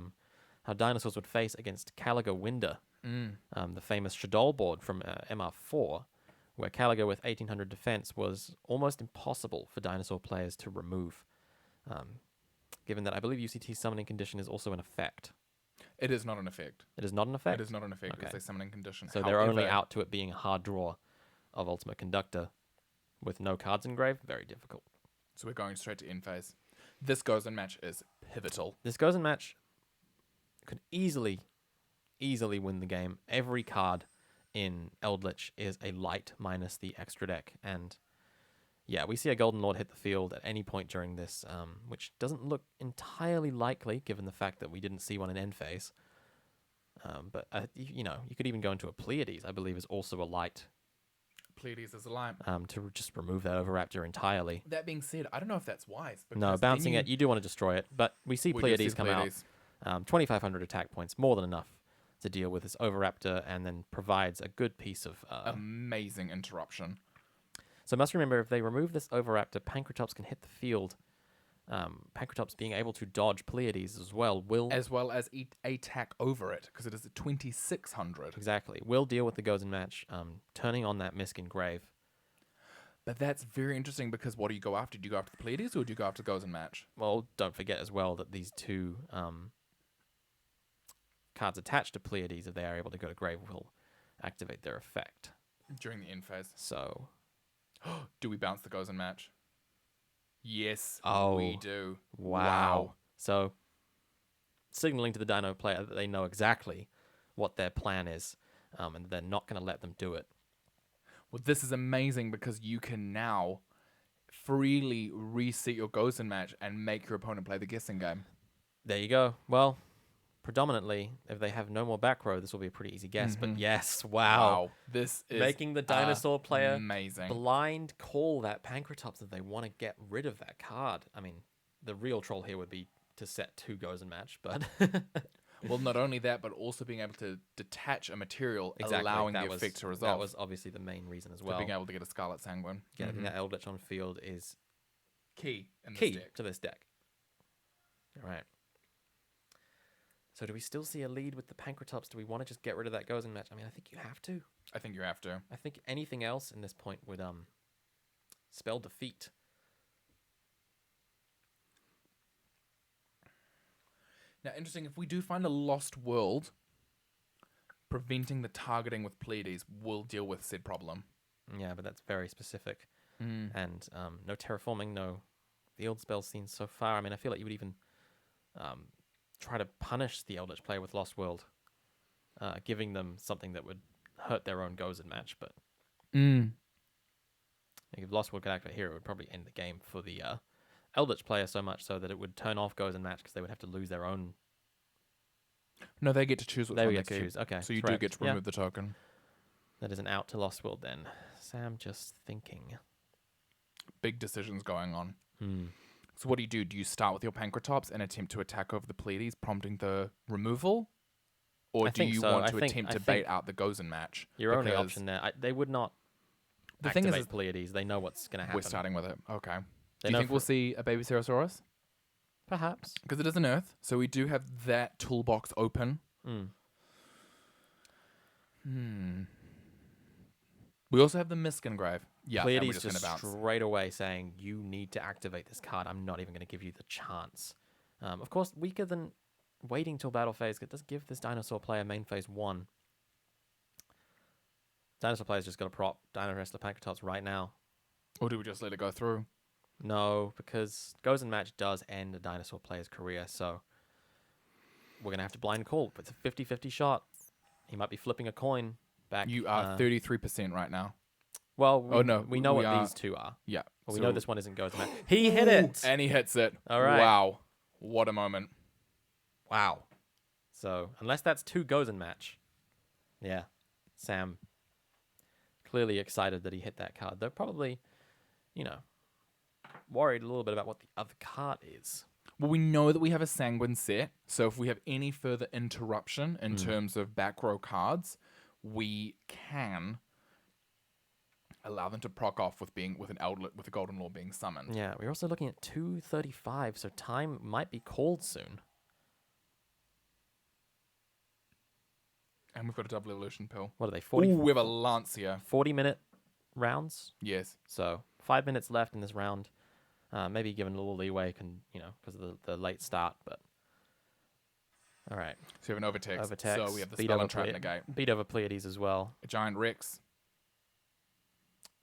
how dinosaurs would face against Caliga Winder, the famous Shadol board from MR4, where Caliga with 1800 defense was almost impossible for dinosaur players to remove, given that I believe UCT summoning condition is also an effect. It is not an effect. It is not an effect? It is not an effect. Okay. It's a summoning condition. So they're only However, out to it being a hard draw of Ultimate Conductor with no cards in grave. Very difficult. So we're going straight to end phase. This Gozen match is pivotal. This Gozen match could easily win the game. Every card in Eldritch is a light minus the extra deck. And yeah, we see a Golden Lord hit the field at any point during this, which doesn't look entirely likely given the fact that we didn't see one in end phase. But, you could even go into a Pleiades, I believe is also a light, Pleiades is a light. to just remove that Overraptor entirely. That being said, I don't know if that's wise. No, because bouncing then it, you do want to destroy it, but we see we do Pleiades see come Pleiades. out. 2,500 attack points, more than enough to deal with this Overraptor, and then provides a good piece of... Amazing interruption. So must remember, if they remove this Overraptor, Pankratops can hit the field. Pankratops being able to dodge Pleiades as well will... As well as attack over it, because it is at 2,600. Exactly. Will deal with the Gozen match, turning on that Misk in grave. But that's very interesting because what do you go after? Do you go after the Pleiades or do you go after Gozen match? Well, don't forget as well that these two cards attached to Pleiades, if they are able to go to grave, will activate their effect. During the end phase. So... Do we bounce the Gozen match? Yes, Oh. we do. Wow. So, signaling to the Dino player that they know exactly what their plan is, and they're not going to let them do it. Well, this is amazing because you can now freely reset your Gozen match and make your opponent play the guessing game. There you go. Well, predominantly, if they have no more back row, this will be a pretty easy guess. But yes, wow. This is Making the dinosaur player amazing. blind call that Pankratops if they want to get rid of that card. I mean, the real troll here would be to set two Gozen match, but... Well, not only that, but also being able to detach a material, Exactly. allowing that the was, effect to resolve. That was obviously the main reason as So well. being able to get a Scarlet Sanguine. Getting that Eldritch on field is Key in key this deck. to this deck. All right. So do we still see a lead with the Pankratops? Do we want to just get rid of that Gozen match? I mean, I think you have to. I think you have to. I think anything else in this point would spell defeat. Now, interesting, if we do find a lost world, preventing the targeting with Pleiades will deal with said problem. Yeah, but that's very specific. And no terraforming, no field spells seen so far. I mean, I feel like you would even try to punish the Eldritch player with Lost World, giving them something that would hurt their own Gozen match. But if Lost World could activate here, it would probably end the game for the Eldritch player so much so that it would turn off Gozen match because they would have to lose their own. No, they get to choose which They one get they to keep. choose. Okay, So you do correct. get to Yeah. remove the token. That is an out to Lost World then. Sam just thinking. Big decisions going on. Hmm. So what do you do? Do you start with your Pankratops and attempt to attack over the Pleiades, prompting the removal? Or I do think you so. want I to think- attempt I to think bait out the Gozen match? Your only Because option there. They would not The thing activate is, Pleiades. They know what's going to happen. we're starting with it. Okay. They Do you know think we'll for- see a baby Ceratosaurus? Perhaps. Because it is an Earth, so we do have that toolbox open. We also have the Miskin Grave. Yeah, and we're Pleiades just going to just bounce. straight away saying, you need to activate this card. I'm not even going to give you the chance. Of course, weaker than waiting till battle phase. It does give this dinosaur player main phase 1. Dinosaur player's just got to prop Dino Wrestler Pankatops right now. Or do we just let it go through? No, because Gozen Match does end a dinosaur player's career, so we're going to have to blind call. It's a 50-50 shot. He might be flipping a coin back. You are 33% right now. Well, Oh, no, we know we what are- these two are. Yeah. Well, we so- know this one isn't Gozen Match. He hit it! And he hits it. All right. Wow. What a moment. Wow. So, unless that's 2 Gozen Match. Yeah. Sam clearly excited that he hit that card. They're probably, worried a little bit about what the other card is. Well, we know that we have a Sanguine set, so if we have any further interruption in Hmm. terms of back row cards, we can allow them to proc off with an Eldritch, with a Golden Lord being summoned. Yeah, we're also looking at 2:35, so time might be called soon. And we've got a double evolution pill. What are they, Ooh, we have a Lancia. 40-minute rounds? Yes. So 5 minutes left in this round. Maybe given a little leeway, because of the late start. But all right, So we have an Overtext. Overtext. So we have the beat Spell over and Trap Plei- Negate. Beat over Pleiades as well. A Giant Rex.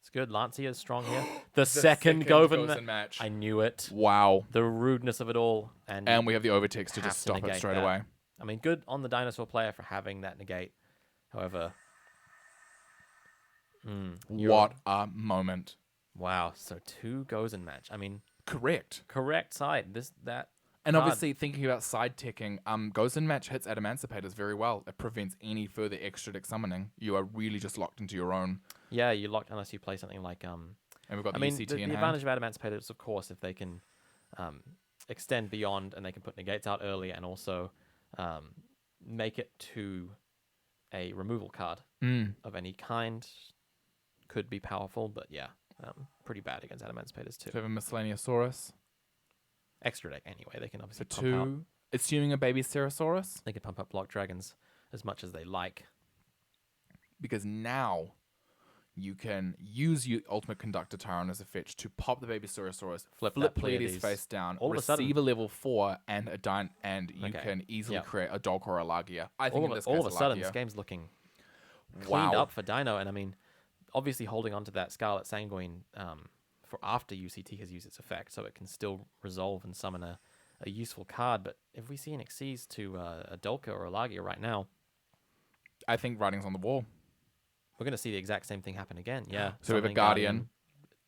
It's good. Lancia is strong here. The second Gozen match. I knew it. Wow. The rudeness of it all, and And we have the Overtext to have just to stop it negate straight that. away. I mean, good on the dinosaur player for having that negate. However, you're- What a moment. Wow. So 2 Gozen Match. I mean, Correct. correct side. That. And card- obviously, thinking about side ticking, Gozen Match hits Adamancipators very well. It prevents any further extra deck summoning. You are really just locked into your own. Yeah, you locked unless you play something like And we've got I the mean, UCT the in hand. advantage of Adamancipators, of course, if they can extend beyond and they can put negates out early and also make it to a removal card of any kind, could be powerful. But yeah, pretty bad against Adamancipators too. So we have a Miscellaneousaurus Extra deck anyway. They can for obviously pump out. 2. Assuming a baby Cerosaurus. They can pump up Block Dragons as much as they like. Because now you can use your Ultimate Conductor Tyron as a fetch to pop the baby Cerosaurus, Flip flip that Pleiades Pleiades. face down, All of a sudden- receive a level 4 and a and you Okay. can easily Yep. create a Dolk or a Lagia. I think All in of, this a, all case of a sudden, Lagia. this game's looking cleaned Wow. up for Dino. And I mean, obviously holding on to that Scarlet Sanguine for after UCT has used its effect, so it can still resolve and summon a useful card. But if we see an Xyz to a Dolka or a Lagia right now, I think writing's on the wall. we're going to see the exact same thing happen again. Yeah. So we have a summoning Guardian,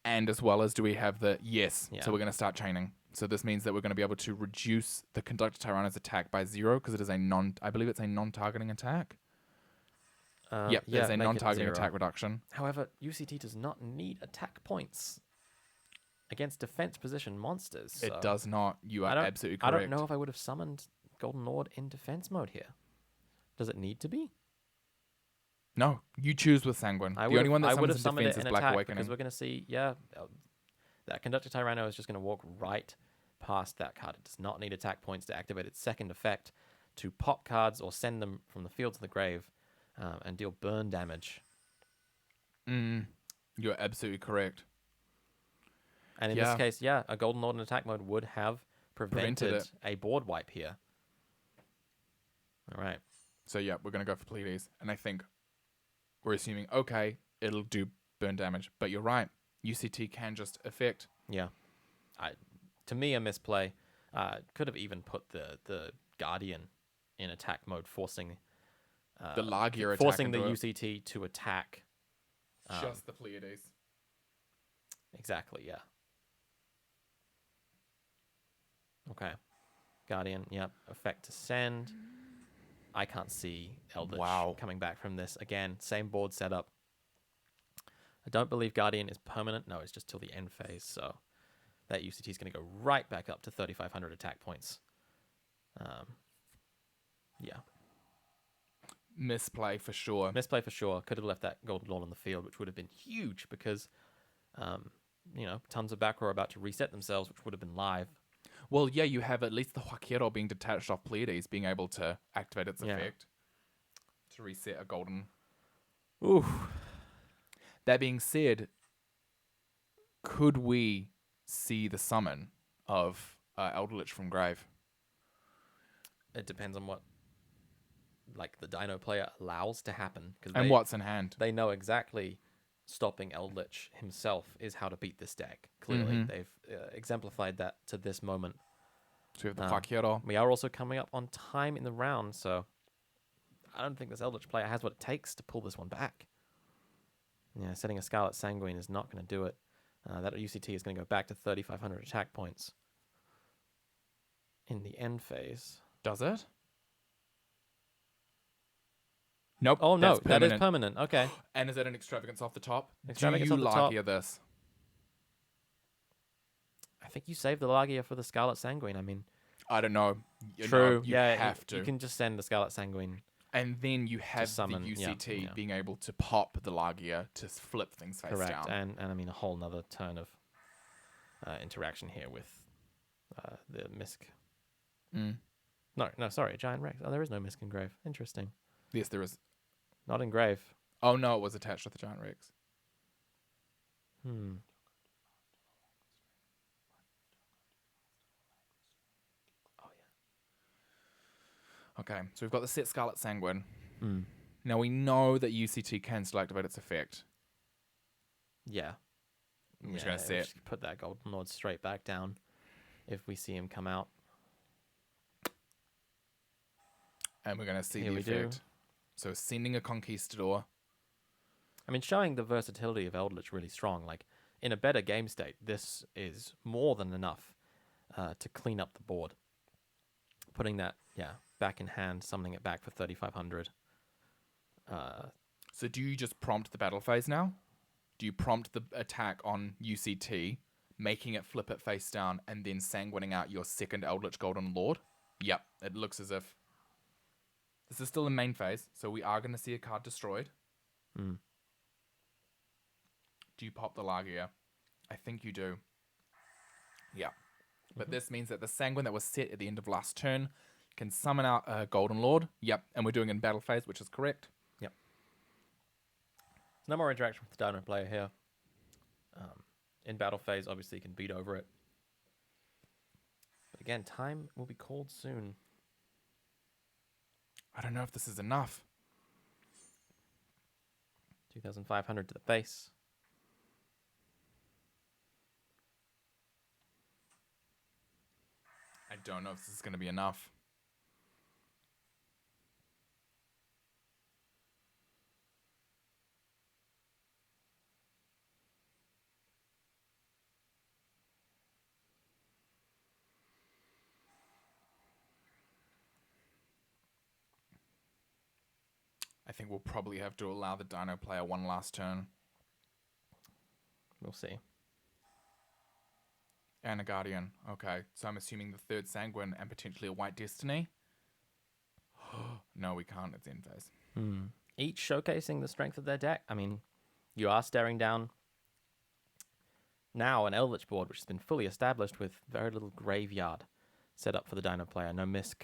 and as well as do we have the yes. Yeah. So we're going to start chaining. So this means that we're going to be able to reduce the Conductor Tyranno's attack by 0 because it is I believe it's a non-targeting attack. Yep, yeah, there's a make it non-targeting 0. attack reduction. However, UCT does not need attack points against defense position monsters. So It does not. You I are don't- absolutely I correct. don't know if I would have summoned Golden Lord in defense mode here. Does it need to be? No, you choose with Sanguine. I The would only have- one that I would summons have in summoned defense it is in Black attack Awakening. because we're going to see, that Conductor Tyranno is just going to walk right past that card. It does not need attack points to activate its second effect to pop cards or send them from the field to the grave and deal burn damage. You're absolutely correct. And in Yeah. this case, a Golden Lord in attack mode would have prevented it. a board wipe here. All right. So yeah, we're going to go for Pleiades. And I think we're assuming, okay, it'll do burn damage. But you're right. UCT can just affect. Yeah. To me, a misplay. Could have even put the Guardian in attack mode, forcing The Lagia attack forcing the into it. UCT to attack. Just the Pleiades. Exactly, yeah. Okay. Guardian, yep. Effect to send. I can't see Eldritch Wow. coming back from this. Again, same board setup. I don't believe Guardian is permanent. No, it's just till the end phase. So that UCT is going to go right back up to 3,500 attack points. Yeah. Misplay for sure. Misplay for sure. Could have left that Golden Lord on the field, which would have been huge because, tons of back row are about to reset themselves, which would have been live. Well, yeah, you have at least the Huaquero being detached off Pleiades being able to activate its Yeah. effect to reset a golden. Ooh. That being said, could we see the summon of Eldritch from Grave? It depends on what, the Dino player allows to happen. And what's in hand? They know exactly stopping Eldritch himself is how to beat this deck. Clearly, Mhm. they've exemplified that to this moment. So we have the Um, Huaquero. We are also coming up on time in the round, so I don't think this Eldritch player has what it takes to pull this one back. Yeah, setting a Scarlet Sanguine is not going to do it. That UCT is going to go back to 3,500 attack points in the end phase. Does it? Nope. Oh, no, that's that is permanent. permanent. Okay. And is that an extravagance off the top? Extravagance Do off you the top. Lagia this? I think you save the Lagia for the Scarlet Sanguine. I mean, I don't know. true. You yeah, have to. You can just send the Scarlet Sanguine. And then you have summon, the yeah, UCT yeah. being able to pop the Lagia to flip things face Correct. down. And I mean, a whole nother turn of interaction here with the Misk. Mm. No, sorry, Giant Rex. Oh, there is no Misk in Grave. Interesting. Yes, there is. Not in Grave. Oh, no, it was attached with the Giant Rex. Oh, Okay, so we've got the set Scarlet Sanguine. yeah. Now we know that UCT can still activate its effect. Yeah. I'm just Yeah, gonna say we'll it. just put that Golden Lord straight back down if we see him come out. And we're going to see Here the we do. effect. So sending a Conquistador. I mean, showing the versatility of Eldritch really strong. Like, in a better game state, this is more than enough to clean up the board. Putting that, back in hand, summoning it back for 3,500. So do you just prompt the battle phase now? Do you prompt the attack on UCT, making it flip it face down, and then sanguining out your second Eldritch Golden Lord? Yep, it looks as if... This is still in main phase, so we are going to see a card destroyed. Mm. Do you pop the Lagia? I think you do. Yeah. But this means that the Sanguine that was set at the end of last turn can summon out a Golden Lord. Yep, and we're doing it in battle phase, which is correct. Yep. There's no more interaction with the Dino player here. In battle phase, obviously, you can beat over it. But again, time will be called soon. I don't know if this is enough. 2,500 to the face. I don't know if this is going to be enough. I think we'll probably have to allow the Dino player one last turn. We'll see. And a Guardian. Okay, so I'm assuming the third Sanguine and potentially a White Destiny. No, we can't. It's end phase. Each showcasing the strength of their deck. I mean, you are staring down now an Eldritch board, which has been fully established with very little graveyard set up for the Dino player. No Misk.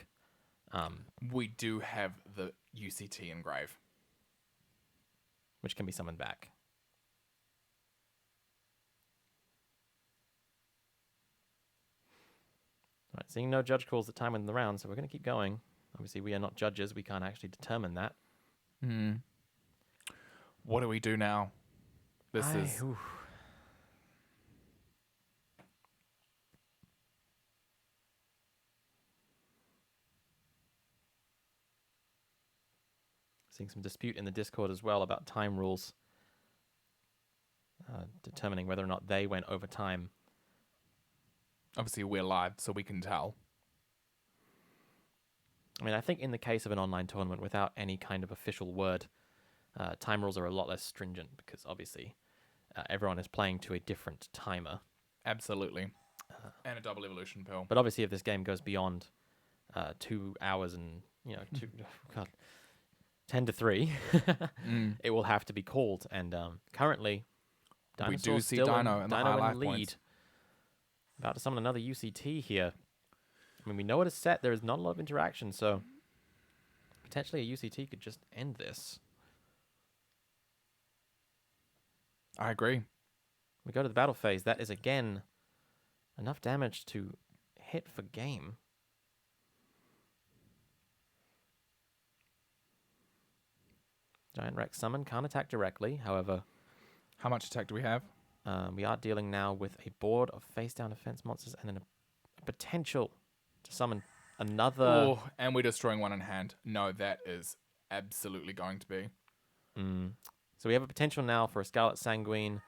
We do have the UCT in Grave. Which can be summoned back. All right, seeing no judge calls at time in the round, so we're going to keep going. Obviously, we are not judges. We can't actually determine that. What do we do now? This is... Seeing some dispute in the Discord as well about time rules. Determining whether or not they went over time. Obviously, we're live, so we can tell. I mean, I think in the case of an online tournament without any kind of official word, time rules are a lot less stringent because obviously everyone is playing to a different timer. Absolutely. And a double evolution pill. But obviously if this game goes beyond 2 hours and, God, 10-3, Mm. it will have to be called. And currently, We do Dinosaur's see still Dino in the high Dino in life the lead. points. About to summon another UCT here. I mean, we know it is set. There is not a lot of interaction, so potentially a UCT could just end this. I agree. We go to the battle phase. That is, again, enough damage to hit for game. Giant Rex summon can't attack directly. However, How much attack do we have? we are dealing now with a board of face-down defense monsters and then a potential to summon another... Oh, and we're destroying one in hand. No, that is absolutely going to be. So we have a potential now for a Scarlet Sanguine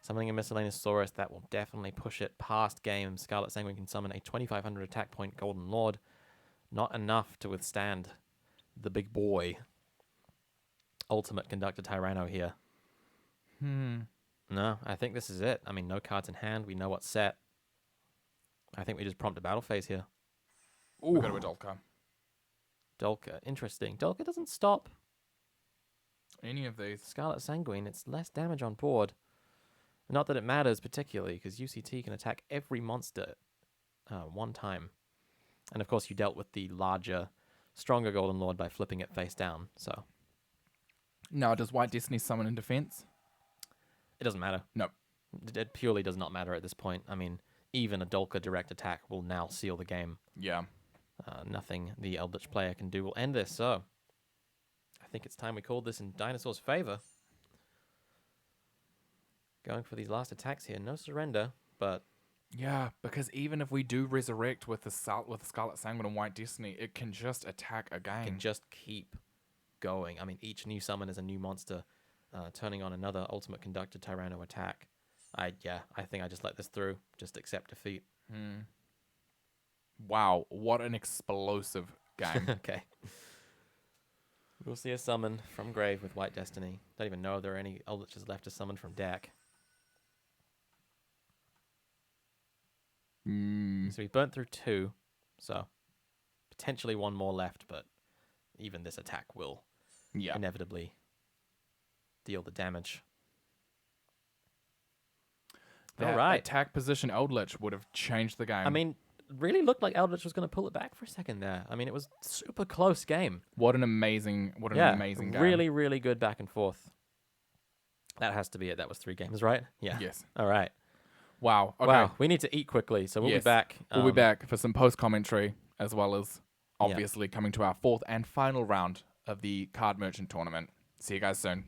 summoning a Miscellaneous Saurus. That will definitely push it past game. Scarlet Sanguine can summon a 2500 attack point Golden Lord. Not enough to withstand the big boy. Ultimate Conductor Tyranno here. No, I think this is it. I mean, no cards in hand. We know what's set. I think we just prompt a battle phase here. We go to a Dolka. Dolka, interesting. Dolka doesn't stop Any of these. Scarlet Sanguine. It's less damage on board. Not that it matters particularly, because UCT can attack every monster one time. And of course, you dealt with the larger, stronger Golden Lord by flipping it face down. So Now, does White Destiny summon in defense? it doesn't matter. No. It purely does not matter at this point. I mean, even a Dolka direct attack will now seal the game. Yeah. Nothing the Eldritch player can do will end this. So I think it's time we called this in Dinosaur's favor. Going for these last attacks here. No surrender, but Yeah, because even if we do resurrect with the Scarlet Sanguine and White Destiny, it can just attack again. can just keep going. I mean, each new summon is a new monster, turning on another Ultimate Conductor Tyranno attack. I think I just let this through. Just accept defeat. Wow, what an explosive game. Okay. We'll see a summon from Grave with White Destiny. Don't even know if there are any Eldritches left to summon from deck. So we burnt through 2, so potentially one more left, but even this attack will inevitably deal the damage. That All right. attack position Eldritch would have changed the game. I mean, really looked like Eldritch was going to pull it back for a second there. I mean, it was super close game. what an amazing game. Really, really good back and forth. That has to be it. That was 3 games, right? Yeah. Yes. All right. Wow. Okay. Wow. We need to eat quickly, so we'll be Yes. back. We'll be back for some post commentary as well as obviously coming to our 4th and final round of the Card Merchant Tournament. See you guys soon.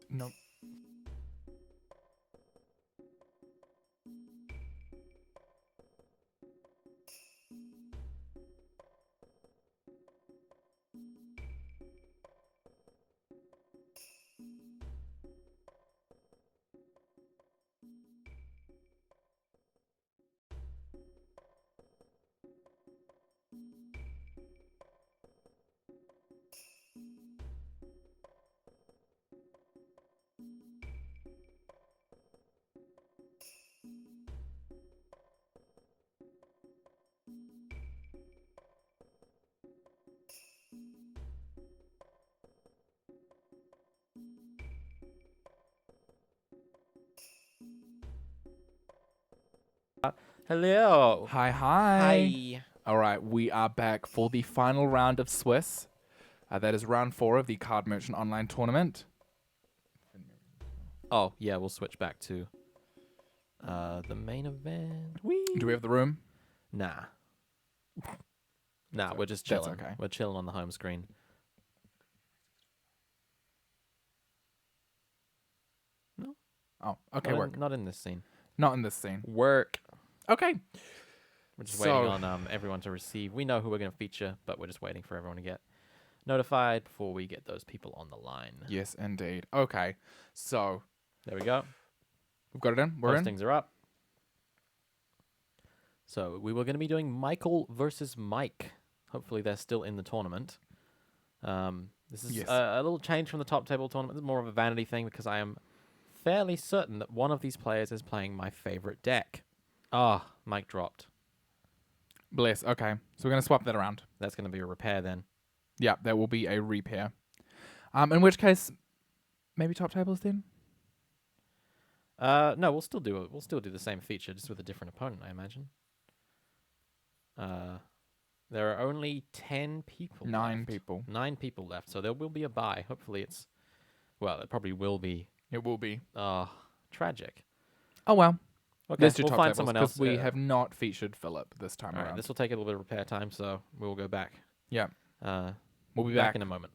No. Hello. Hi. Hi. All right, we are back for the final round of Swiss. That is round 4 of the Card Merchant Online Tournament. Oh, yeah, we'll switch back to the main event. Whee! Do we have the room? Nah. Nah, we're just That's chilling. okay. We're chilling on the home screen. No. Oh, okay, not work. not in this scene. Not in this scene. Work. Okay. We're just So- waiting on everyone to receive. We know who we're going to feature, but we're just waiting for everyone to get notified before we get those people on the line. Yes, indeed. Okay. So, There we go. we've got it in. We're in. Postings are up. So we were going to be doing Michael versus Mike. Hopefully they're still in the tournament. This is Yes. a little change from the top table tournament. This is more of a vanity thing because I am fairly certain that one of these players is playing my favorite deck. Ah, Mike dropped. Bless. Okay. So, we're going to swap that around. That's going to be a repair then. Yeah, there will be a repair. In which case, maybe top tables then? No, we'll still do it. We'll still do the same feature, just with a different opponent, I imagine. There are only 10 people. 9 left. people. 9 people left, so there will be a bye. Hopefully it's, well, it probably will be. It will be. Tragic. Oh, well. Okay, Let's do we'll top find tables someone because else. we have not featured Philip this time All right, around. this will take a little bit of repair time, so we will go back. Yeah. Uh, We'll be back back in a moment.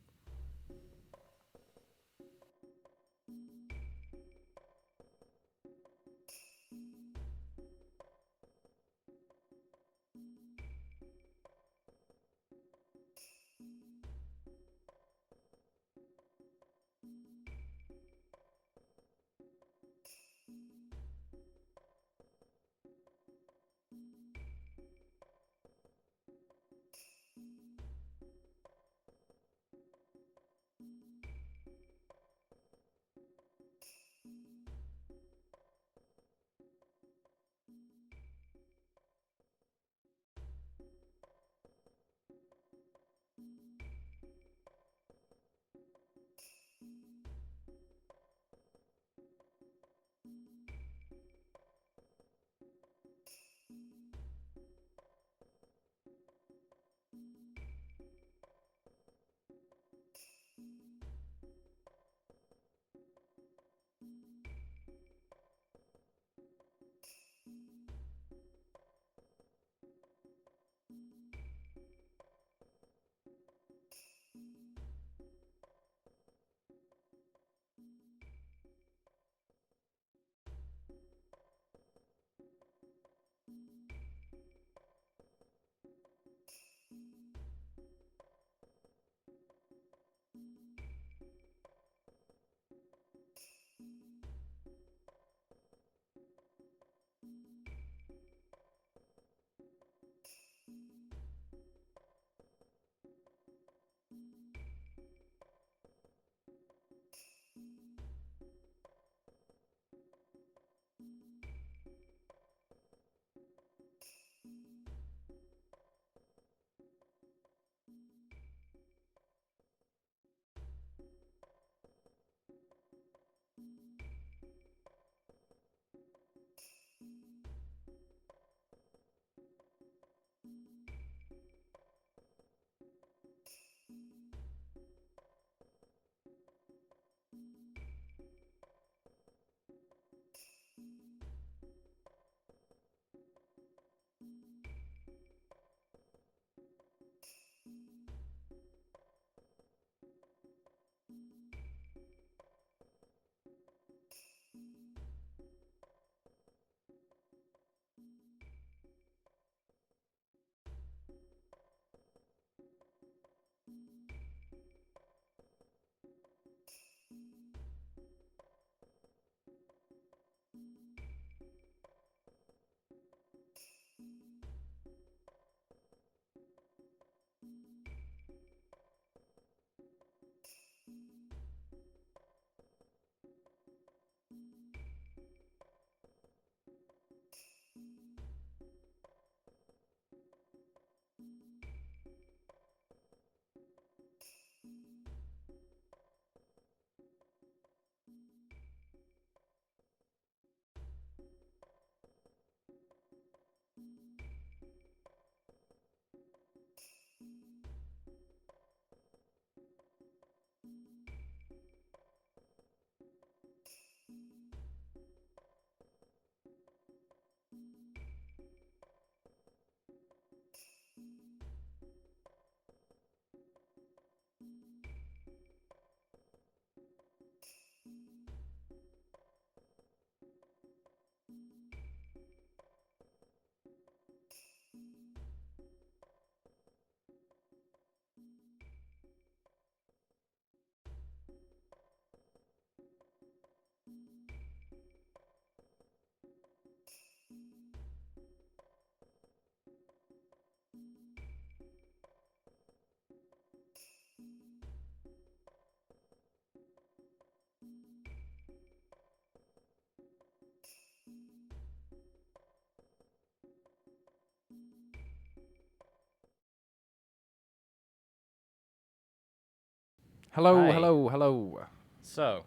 Hello, Hi. hello, hello. So,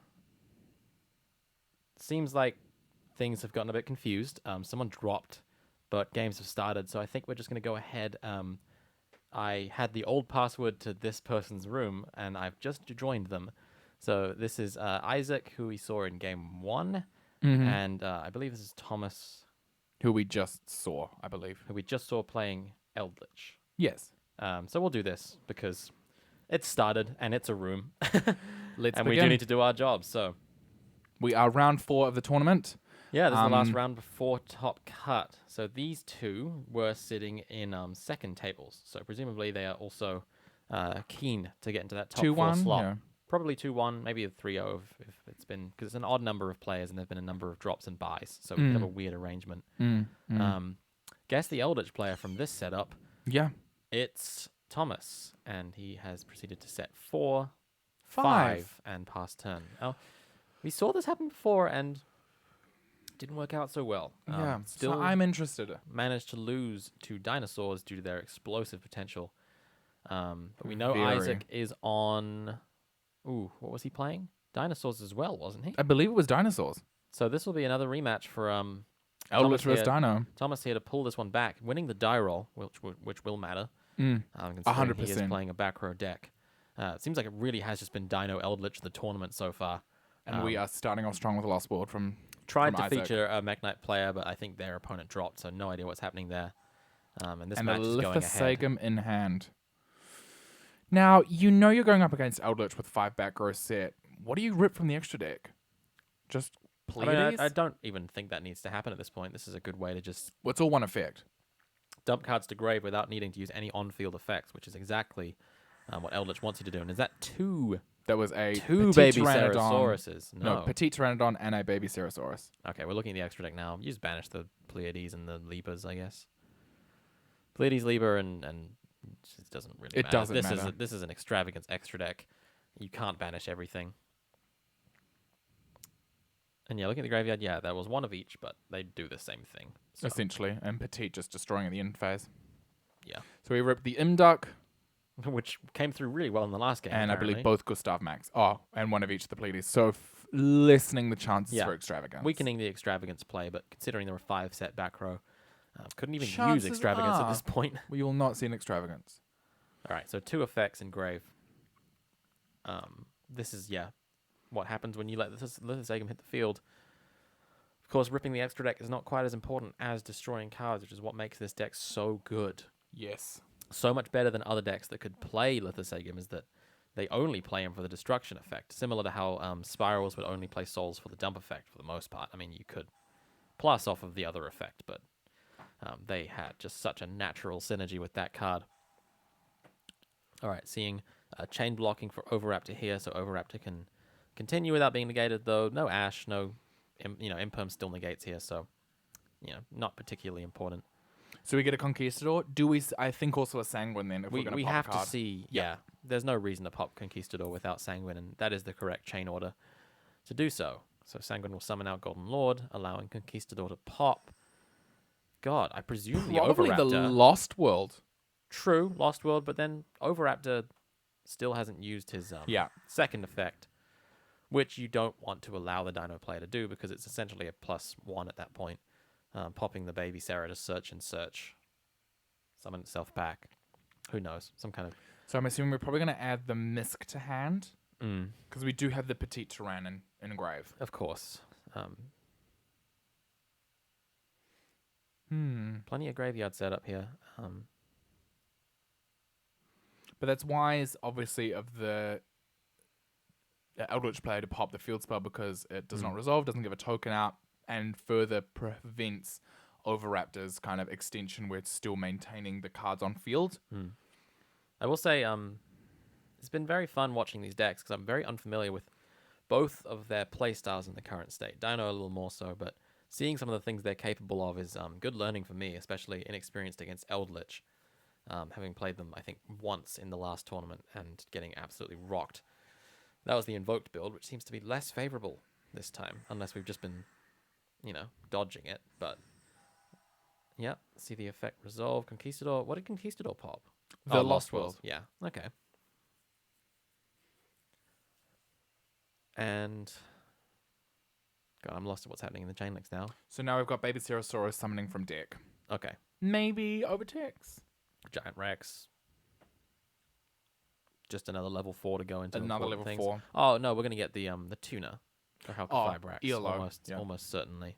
seems like things have gotten a bit confused. Someone dropped, but games have started, so I think we're just going to go ahead. I had the old password to this person's room, and I've just joined them. So this is Isaac, who we saw in game 1, Mm-hmm. and I believe this is Thomas, Who we just saw, I believe. who we just saw playing Eldritch. Yes. So we'll do this because it's started and it's a room, Let's and we begin. do need to do our jobs. So We are round 4 of the tournament. yeah, this is the last Um, round before top cut. So these two were sitting in second tables. So presumably they are also keen to get into that top 4 2-1. slot. Yeah. Probably 2-1, maybe a 3-0 if it's been, because it's an odd number of players and there's been a number of drops and buys. So we could have a weird arrangement. Guess the Eldritch player from this setup. Yeah. It's Thomas, and he has proceeded to set 4, 5. 5, and pass turn. Oh, we saw this happen before and didn't work out so well. Yeah. Still So I'm interested. managed to lose to dinosaurs due to their explosive potential. But we know Very. Isaac is on. Ooh, what was he playing? Dinosaurs as well, wasn't he? I believe it was dinosaurs. So this will be another rematch for Eldritch vs. here- Dino. Thomas here to pull this one back, winning the die roll, which will matter. Mm. Considering he is 100%. playing a back row deck. It seems like it really has just been Dino Eldritch the tournament so far. And we are starting off strong with the Lost World from Tried from to Isaac. feature a Mech player, but I think their opponent dropped, so no idea what's happening there. And this and match a is going ahead. Lithosagum in hand. Now, you know you're going up against Eldritch with 5 back row set. What do you rip from the extra deck? Just I mean, Pleiades? I don't even think that needs to happen at this point. This is a good way to just Well, it's all one effect. dump cards to grave without needing to use any on-field effects, which is exactly what Eldritch wants you to do. And is that two That was a baby Petite Pteranodon. Cerasauruses? No, Petite Pteranodon and a baby Ceratosaurus. Okay, we're looking at the extra deck now. Use banish the Pleiades and the Libras, I guess. Pleiades, Libra, and it doesn't really It matter. doesn't matter. This is an extravagance extra deck. You can't banish everything. And yeah, looking at the graveyard, yeah, that was one of each, but they do the same thing. So, Essentially. And Petite just destroying at the end phase. yeah. So we rip the Imduck Which came through really well in the last game. and I apparently. believe both Gustav Max. Oh, and one of each of the Pleiades. So lessening the chances Yeah. for extravagance. Weakening the extravagance play, but considering there were 5 set back row, couldn't even use Chances extravagance at are- this point. We will not see an extravagance. All right, so 2 effects in grave. This is, yeah, what happens when you let Lithosagum hit the field. Of course, ripping the extra deck is not quite as important as destroying cards, which is what makes this deck so good. Yes. So much better than other decks that could play Lithosagum is that they only play him for the destruction effect, similar to how Spirals would only play Souls for the dump effect for the most part. I mean, you could plus off of the other effect, but they had just such a natural synergy with that card. All right, seeing chain blocking for Overraptor here, so Overraptor can continue without being negated, though. No Ash, no, Imperm still negates here, so, not particularly important. So we get a Conquistador. Do we? I think also a Sanguine then. If we're going We to pop have a card. to see, yeah. There's no reason to pop Conquistador without Sanguine, and that is the correct chain order to do so. So Sanguine will summon out Golden Lord, allowing Conquistador to pop. God, I presume Probably the the Overraptor. Lost World. True, Lost World, but then Overraptor still hasn't used his second effect, which you don't want to allow the Dino player to do because it's essentially a +1 at that point. Popping the baby Sarah to search and search. Summon itself back. Who knows? Some kind of... So I'm assuming we're probably going to add the Misk to hand because we do have the Petite Tyrann in grave. Of course. Plenty of graveyard setup here. But that's wise, obviously, of the Eldritch player to pop the field spell because it does not resolve, doesn't give a token out, and further prevents Overraptor's kind of extension where it's still maintaining the cards on field. I will say it's been very fun watching these decks because I'm very unfamiliar with both of their playstyles in the current state. Dino a little more so, but seeing some of the things they're capable of is good learning for me, especially inexperienced against Eldritch. Having played them, I think, once in the last tournament and getting absolutely rocked. That was the Invoked build, which seems to be less favorable this time, unless we've just been, dodging it. But, yeah, see the effect resolve. Conquistador. What did Conquistador pop? The Lost World. Yeah, okay. And God, I'm lost at what's happening in the chain links now. So now we've got Baby Cerosaurus summoning from deck. Okay. Maybe overtakes. Giant Rex. Just another level 4 to go into Another important level things. 4. Oh no, we're gonna get the tuna, the Halqifibrax, ELO, almost certainly,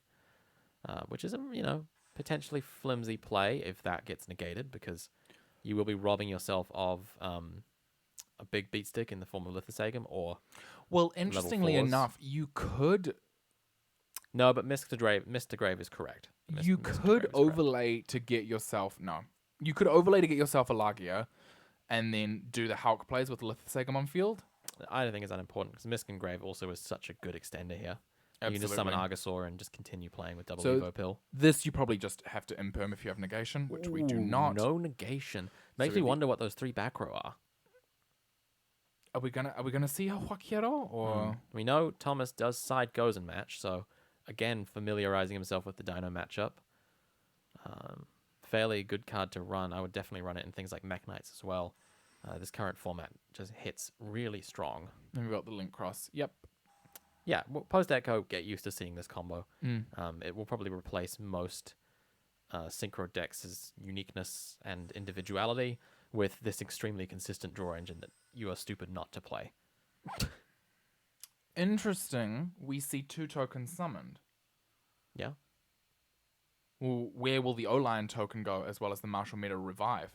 which is a potentially flimsy play if that gets negated, because you will be robbing yourself of a big beat stick in the form of Lithosagum or Well, interestingly 4s. enough, you could no, but Mr. Grave is correct. you Mr. Grave could is correct. overlay to get yourself you could overlay to get yourself a Lagia, and then do the Hulk plays with Lithosagum on field. I don't think it's unimportant because Misk and Grave also is such a good extender here. You can just summon Argosaur and just continue playing with double Evo Pill. This you probably just have to imperm if you have negation, which we do not. No negation. Makes me wonder what those 3 back row are. Are we gonna see a Huaquero or We know Thomas does side Gozen match, so again familiarizing himself with the Dino matchup. Fairly good card to run. I would definitely run it in things like Mech Knights as well. This current format just hits really strong. And we've got the Link Cross. Yep. Yeah, well, post Echo, get used to seeing this combo. Mm. It will probably replace most Synchro decks' uniqueness and individuality with this extremely consistent draw engine that you are stupid not to play. Interesting. We see 2 tokens summoned. Yeah. Well, where will the O-Lion token go, as well as the Martial Meta Revive?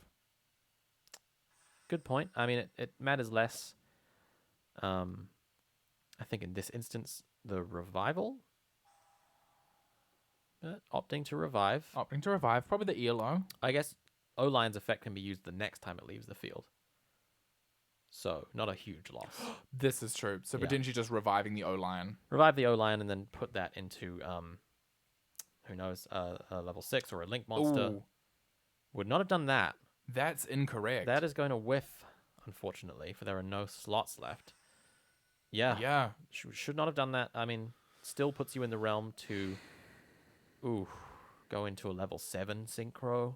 Good point. I mean, it matters less. I think in this instance, the revival. Opting to revive. Opting to revive, probably the ELO. I guess O-Lion's effect can be used the next time it leaves the field. So, not a huge loss. This is true. So Yeah. potentially just reviving the O-Lion. Revive the O-Lion and then put that into, who knows, a level 6 or a Link monster. Ooh, Would not have done that. that's incorrect. That is going to whiff, unfortunately, for there are no slots left. Yeah. Yeah. Should not have done that. I mean, still puts you in the realm to, go into a level 7 Synchro.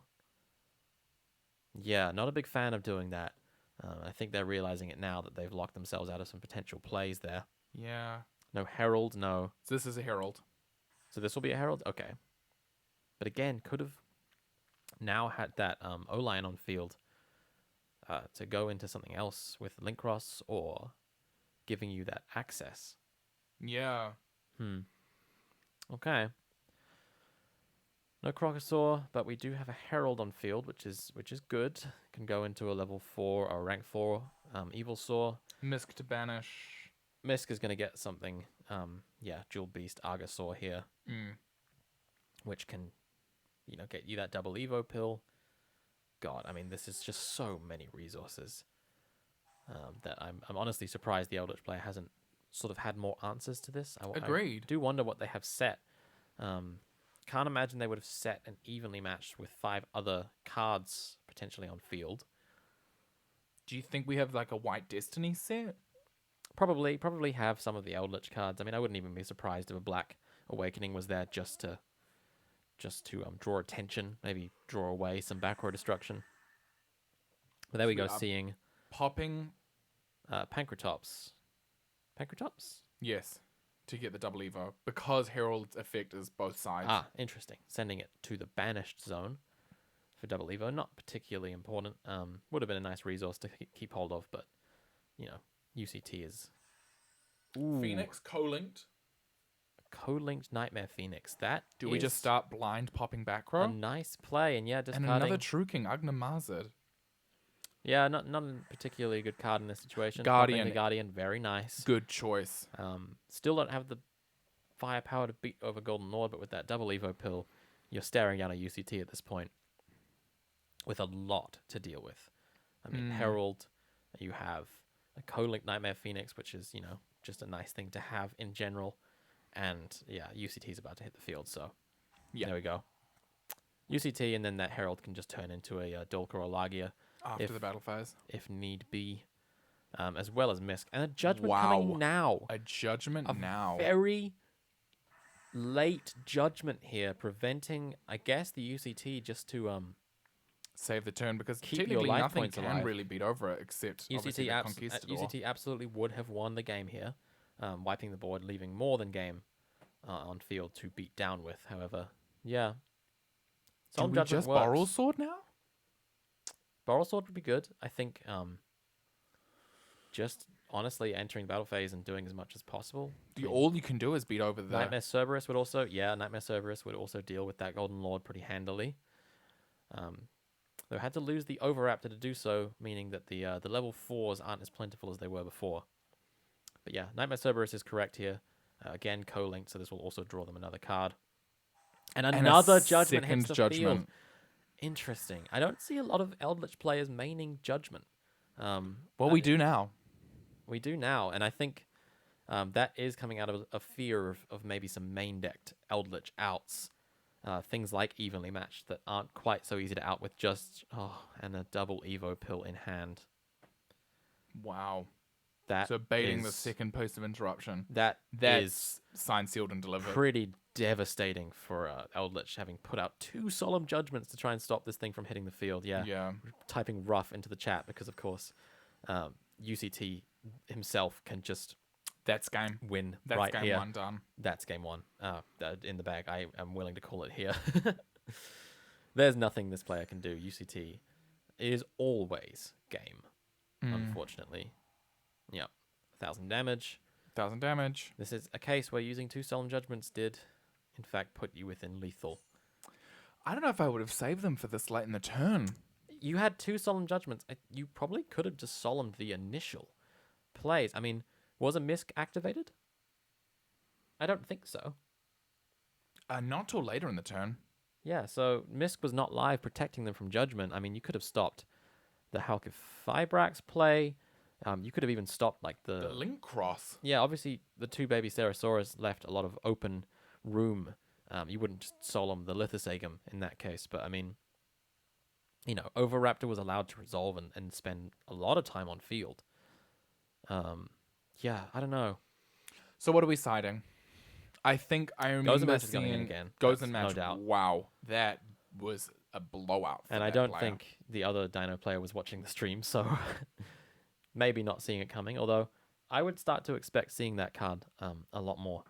Yeah, not a big fan of doing that. I think they're realizing it now that they've locked themselves out of some potential plays there. Yeah. No Herald, no. So this is a Herald. So this will be a Herald? Okay. But again, could have now had that O-Lion on field to go into something else with Link Cross or giving you that access. Yeah. Okay. No Crocosaur, but we do have a Herald on field, which is good. Can go into a level 4 or rank 4 Evilsaur. Misk to banish. Misk is going to get something, Jewel Beast Argosaur here, which can, get you that double Evo pill. God, I mean, this is just so many resources that I'm honestly surprised the Eldritch player hasn't sort of had more answers to this. Agreed. I do wonder what they have set. Can't imagine they would have set and evenly matched with 5 other cards potentially on field. Do you think we have like a White Destiny set? Probably have some of the Eldritch cards. I mean, I wouldn't even be surprised if a Black Awakening was there just to draw attention, maybe draw away some back row destruction. But there we go, seeing Popping. Pancratops. Pancratops? Yes. To get the double Evo. Because Herald's effect is both sides. Ah, interesting. Sending it to the banished zone for double Evo. Not particularly important. Would have been a nice resource to keep hold of, but, UCT is... Ooh. Phoenix co-linked. Co-linked Nightmare Phoenix. That Do we just start blind popping back row? a nice play, and And discarding... another True King, Agna Mazad. Yeah, not a particularly good card in this situation. Guardian. Popping the Guardian, very nice. Good choice. Still don't have the firepower to beat over Golden Lord, but with that double Evo pill, you're staring down a UCT at this point with a lot to deal with. I mean, Herald, you have a co-linked Nightmare Phoenix, which is, just a nice thing to have in general. And, UCT is about to hit the field, so there we go. UCT, and then that Herald can just turn into a Dolka or Lagia. After the battle phase. If need be. As well as Misk. And a Judgment Wow. coming now. A Judgment now. Very late Judgment here, preventing, I guess, the UCT just to Save the turn, because keep your technically life nothing points can alive. really beat over it except obviously the Conquistador. UCT absolutely would have won the game here. wiping the board, leaving more than game on field to beat down with. However, yeah. Do Solemn we Judgment just works. borrow sword now? Borrow Sword would be good. I think just honestly entering battle phase and doing as much as possible. All you can do is beat over the Nightmare Cerberus would also, Nightmare Cerberus would also deal with that Golden Lord pretty handily. They had to lose the Overraptor to do so, meaning that the level 4s aren't as plentiful as they were before. But yeah, Nightmare Cerberus is correct here. Again, co-linked, so this will also draw them another card. And another Judgment hits the field. Interesting. I don't see a lot of Eldritch players maining Judgment. Well, we do now. We do now, and I think that is coming out of a fear of maybe some main decked Eldritch outs. Things like Evenly Matched that aren't quite so easy to out with just, and a double Evo pill in hand. Wow. That So baiting the is- second post of interruption. That's That's signed, sealed, and delivered. pretty devastating for Eldritch, having put out 2 Solemn Judgments to try and stop this thing from hitting the field. Yeah. Typing rough into the chat because, of course, UCT himself can just That's game. win That's right game here. 1 done. That's game 1. In the bag. I am willing to call it here. There's nothing this player can do. UCT is always game, unfortunately. Yep. 1,000 damage. 1,000 damage. This is a case where using 2 Solemn Judgments did, in fact, put you within lethal. I don't know if I would have saved them for this late in the turn. You had 2 Solemn Judgments. You probably could have just solemned the initial plays. I mean, was a Misk activated? I don't think so. Not till later in the turn. Yeah, so Misk was not live protecting them from Judgment. I mean, you could have stopped the Halkif Fibrax play. You could have even stopped like The Link Cross. Yeah, obviously the 2 baby Ceresaurus left a lot of open room. You wouldn't just solemn the Lithosagum in that case, but I mean, Overraptor was allowed to resolve and spend a lot of time on field. Yeah, I don't know. So what are we siding? I think I remember Gozen Match is going in seeing again. Gozen That's Match. no doubt. Wow, that was a blowout. For And I that don't player. think the other Dino player was watching the stream, so maybe not seeing it coming. Although I would start to expect seeing that card a lot more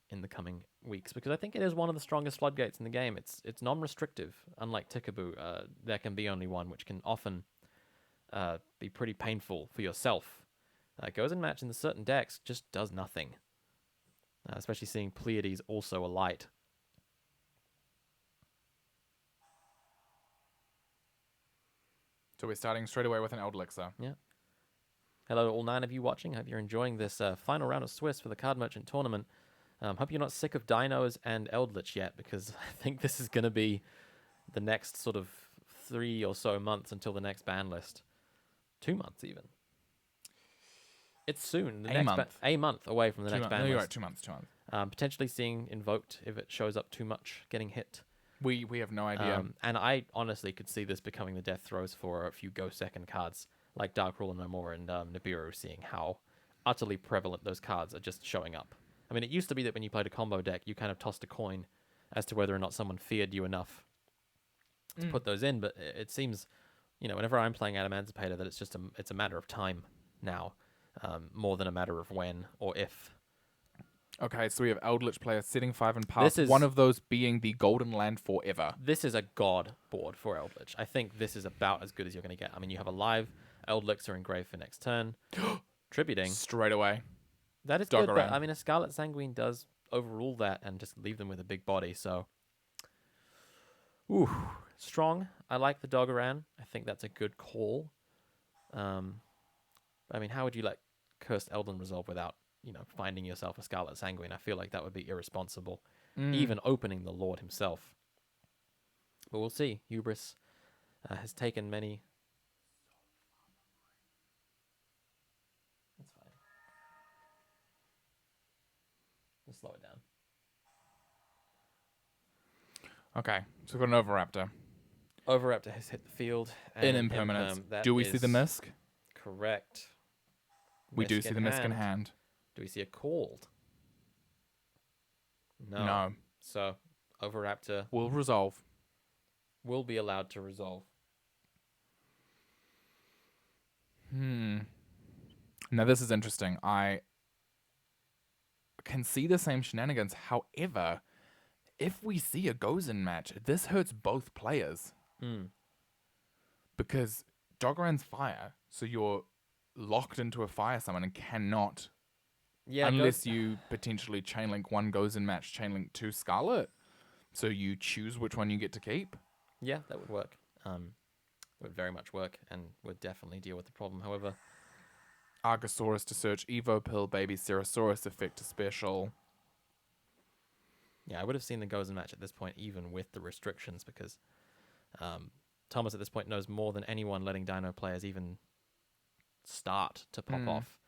in the coming weeks, because I think it is one of the strongest floodgates in the game. It's non-restrictive, unlike Tikaboo. There can be only one, which can often be pretty painful for yourself. Gozen Match in the certain decks just does nothing, especially seeing Pleiades also a light. So we're starting straight away with an Elixir. Hello to all 9 of you watching. Hope you're enjoying this final round of Swiss for the Card Merchant Tournament. Hope you're not sick of Dinos and Eldritch yet, because I think this is going to be the next sort of 3 or so months until the next ban list. 2 months even. It's soon. A month away from the next ban No, you're list. right. 2 months. 2 months. Potentially seeing Invoked if it shows up too much, getting hit. We have no idea. And I honestly could see this becoming the death throes for a few Go Second cards, like Dark Ruler No More and Nibiru, seeing how utterly prevalent those cards are just showing up. I mean, it used to be that when you played a combo deck, you kind of tossed a coin as to whether or not someone feared you enough to put those in, but it seems, whenever I'm playing Adamantipator, that it's a matter of time now, more than a matter of when or if. Okay, so we have Eldritch players sitting 5 and pass. This is- one of those being the Golden Land Forever. This is a god board for Eldritch. I think this is about as good as you're going to get. I mean, you have a live Eldritch engraved for next turn. Tributing. Straight away. That is good, but Doggerang. I mean, a Scarlet Sanguine does overrule that and just leave them with a big body, so... Ooh, strong. I like the Doggeran. I think that's a good call. I mean, how would you let Cursed Eldin resolve without, finding yourself a Scarlet Sanguine? I feel like that would be irresponsible. Even opening the Lord himself. But we'll see. Hubris has taken many... That's fine. Just slow it down. Okay, so we've got an Overraptor. Overraptor has hit the field. In and impermanence. that Do we see the is Misk? Correct. We do see the Misk in hand. Do we see a called? No. No. So, Overraptor We'll resolve. will be allowed to resolve. Now this is interesting. can see the same shenanigans. However, if we see a Gozen match, this hurts both players. Because Dogoran's fire, so you're locked into a fire summon and cannot, Yeah, unless you potentially chainlink one Gozen match, chainlink two Scarlet, so you choose which one you get to keep. Yeah, that would work. Would very much work and would definitely deal with the problem. However, Argosaurus to search Evo Pill, Baby Cerosaurus effect to special. yeah, I would have seen the Gozen match at this point, even with the restrictions, because Thomas at this point knows more than anyone letting Dino players even start to pop off.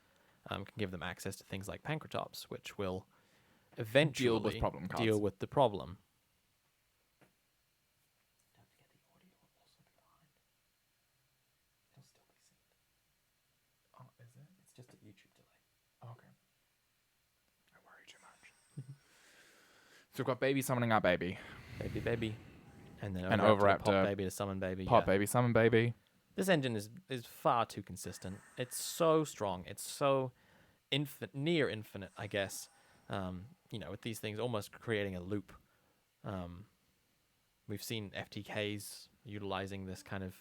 Can give them access to things like Pancratops, which will eventually Deal with problem cards. deal with the problem. Oh, is it? It's just a YouTube delay. Okay. I worry too much. So we've got Baby summoning our Baby. Baby. And then And Overraptor, Pop Overraptor, Baby to summon Baby. Pop yeah. Baby, summon Baby. This engine is far too consistent. It's so strong. It's so near infinite, I guess. With these things almost creating a loop. We've seen FTKs utilizing this kind of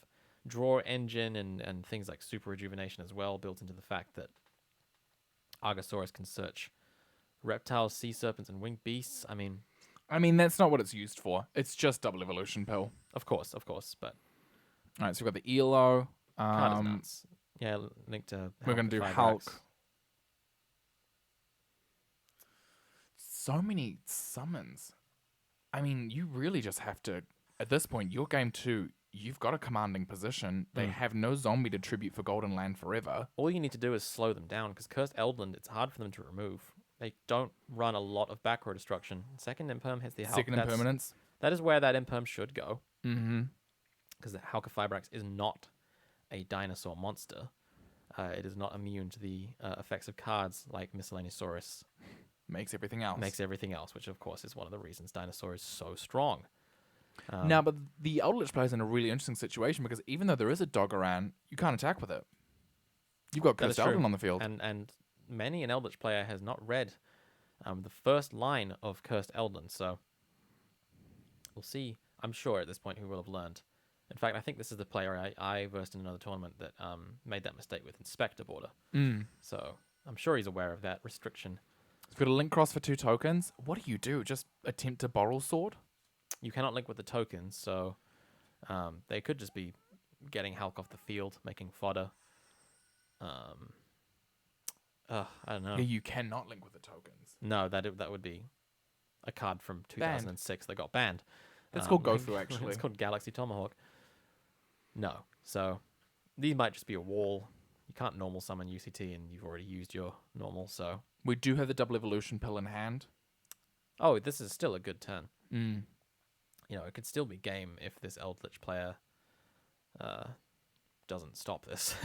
draw engine and things like super rejuvenation as well, built into the fact that Argosaurus can search reptiles, sea serpents, and winged beasts. I mean, that's not what it's used for. It's just double evolution pill. of course, but All right, so we've got the Elo. card is nuts. Yeah, link to. We're going to do Fibrax. Hulk. So many summons. I mean, you really just have to. At this point, your game 2, you've got a commanding position. They have no zombie to tribute for Golden Land forever. All you need to do is slow them down, because Cursed Eldland, it's hard for them to remove. They don't run a lot of back row destruction. Second Imperm hits the Hulk. Second impermanence. That is where that Imperm should go, Mm-hmm. because the Halka Fibrax is not a dinosaur monster. It is not immune to the effects of cards like Miscellaneousaurus. Makes everything else. Makes everything else, which of course is one of the reasons Dinosaur is so strong. Now, but the Eldritch player is in a really interesting situation because even though there is a Dogoran, you can't attack with it. You've got That is Cursed true. Eldon on the field. And many an Eldritch player has not read the first line of Cursed Eldon, so we'll see. I'm sure at this point who will have learned. In fact, I think this is the player I versed in another tournament that made that mistake with Inspector Border. So I'm sure he's aware of that restriction. You've got a Link Cross for 2 tokens. What do? Just attempt to Boral Sword? You cannot link with the tokens, so they could just be getting Hulk off the field, making fodder. I don't know. Yeah, you cannot link with the tokens. No, that would be a card from 2006 that got banned. That's called Gofu, actually. It's called Galaxy Tomahawk. No, so these might just be a wall. You can't normal summon UCT, and you've already used your normal, so... We do have the double evolution pill in hand. Oh, this is still a good turn. Mm. It could still be game if this Eldritch player doesn't stop this.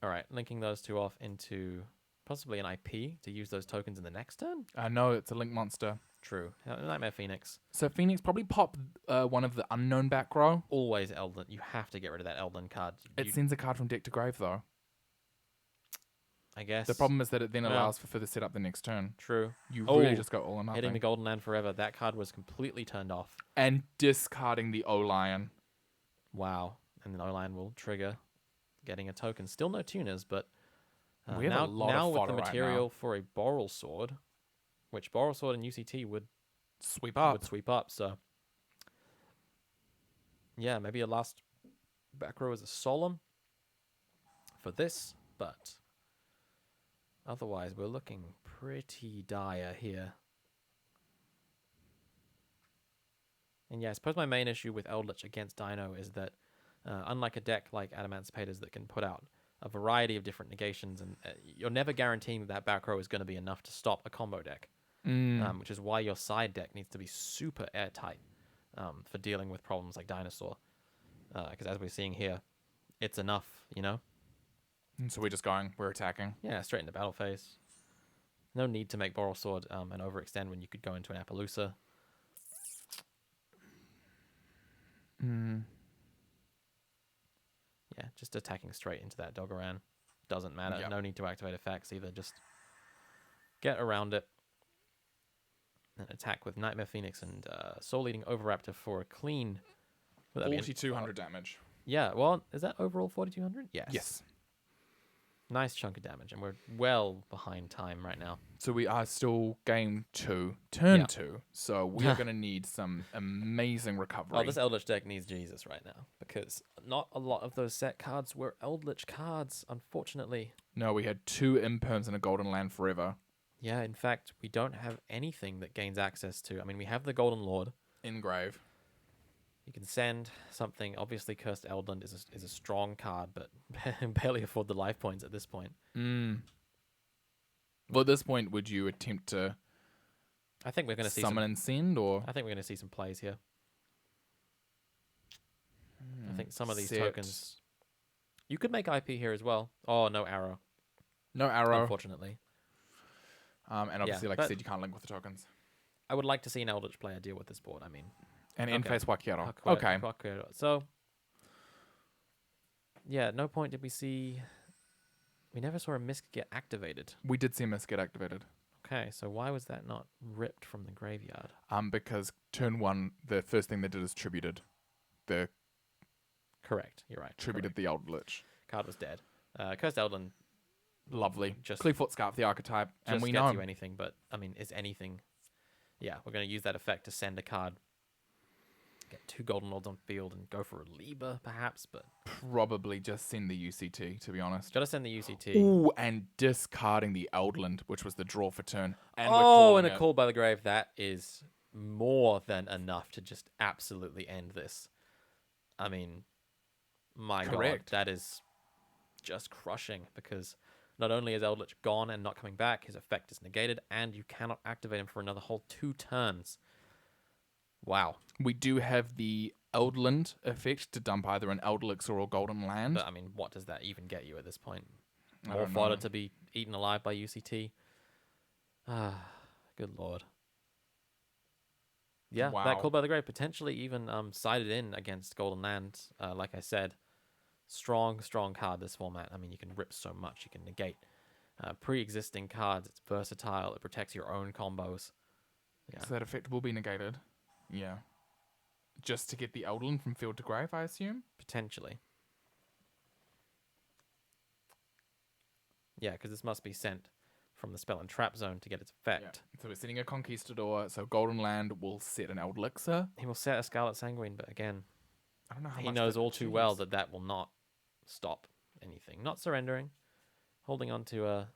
All right, linking those two off into possibly an IP to use those tokens in the next turn? No, it's a Link monster. True. Nightmare Phoenix. So Phoenix probably pop one of the unknown back row. Always Eldland. You have to get rid of that Eldland card. It sends a card from deck to grave, though. I guess. The problem is that it then Yeah. allows for further setup the next turn. True. You Oh, really just go all or nothing. Hitting the Golden Land forever. That card was completely turned off. And discarding the O-Lion. Wow. And then O-Line will trigger getting a token. Still no tuners, but We have a lot of now with fodder the right material now. for a Boral Sword, which Boral Sword and UCT would Sweep up. sweep up. So yeah, maybe a last back row is a Solemn for this, but otherwise we're looking pretty dire here. And yeah, I suppose my main issue with Eldritch against Dino is that unlike a deck like Adamancipators that can put out a variety of different negations, and you're never guaranteeing that back row is going to be enough to stop a combo deck. Which is why your side deck needs to be super airtight for dealing with problems like Dinosaur. Because as we're seeing here, it's enough, And so we're just going, we're attacking. Yeah, straight into battle phase. No need to make Boral Sword and overextend when you could go into an Appaloosa. Yeah, just attacking straight into that Dogoran. Doesn't matter. Yep. No need to activate effects either. Just get around it, and attack with Nightmare Phoenix and Soul Eating Overraptor for a clean. Would that be 4,200 damage. yeah, well, is that overall 4,200? Yes. Yes. Nice chunk of damage, and we're well behind time right now. So we are still game 2, turn Yeah. 2. So we are going to need some amazing recovery. Oh, this Eldritch deck needs Jesus right now, because not a lot of those set cards were Eldritch cards, unfortunately. No, we had 2 imperms and a Golden Land Forever. Yeah, in fact, we don't have anything that gains access to. I mean, we have the Golden Lord. Engrave. You can send something. Obviously, Cursed Eldland is a strong card, but barely afford the life points at this point. Well, at this point, would you attempt to I think we're going to see summon and send, or I think we're going to see some plays here. I think some of these Set. tokens. You could make IP here as well. Oh, no arrow, no arrow? unfortunately. And obviously, like I but- said, you can't link with the tokens. I would like to see an Eldritch player deal with this board. I mean, And Okay. in-face Wakiaro. Quite- Okay. So, yeah, at no point did we see. We never saw a Misk get activated. We did see Miss get activated. Okay, so why was that not ripped from the graveyard? Because turn 1, the first thing they did is tributed. The Correct, you're right. tributed the old lich. Card was dead. Cursed Eldland Lovely. Just- Clearfoot Scarf, the archetype, and just we gets know. you anything, but I mean, is anything? Yeah, we're going to use that effect to send a card, get 2 Golden Lords on field, and go for a Liber, perhaps. But Probably just send the UCT, to be honest. got to send the UCT. Ooh, and discarding the Eldland, which was the draw for turn. And we're Oh, calling and a it. Call by the Grave. That is more than enough to just absolutely end this. I mean, my Correct. God, that is just crushing, because not only is Eldritch gone and not coming back, his effect is negated, and you cannot activate him for another whole 2 turns. Wow. We do have the Eldland effect to dump either an Eldlix or a Golden Land. But I mean, what does that even get you at this point? I More don't fodder know. to be eaten alive by UCT? Ah, good lord. Yeah, Wow. that Call by the Grave potentially even sided in against Golden Land. Like I said, strong card this format. I mean, you can rip so much. You can negate pre-existing cards. It's versatile. It protects your own combos. Yeah. So that effect will be negated. Yeah. Just to get the Eldland from field to grave, I assume? Potentially. Yeah, because this must be sent from the spell and trap zone to get its effect. So we're setting a Conquistador, so Golden Land will set an Eldlixir. He will set a Scarlet Sanguine, but again, I don't know how he much knows that all too well achieves. that that will not stop anything. Not surrendering, holding on to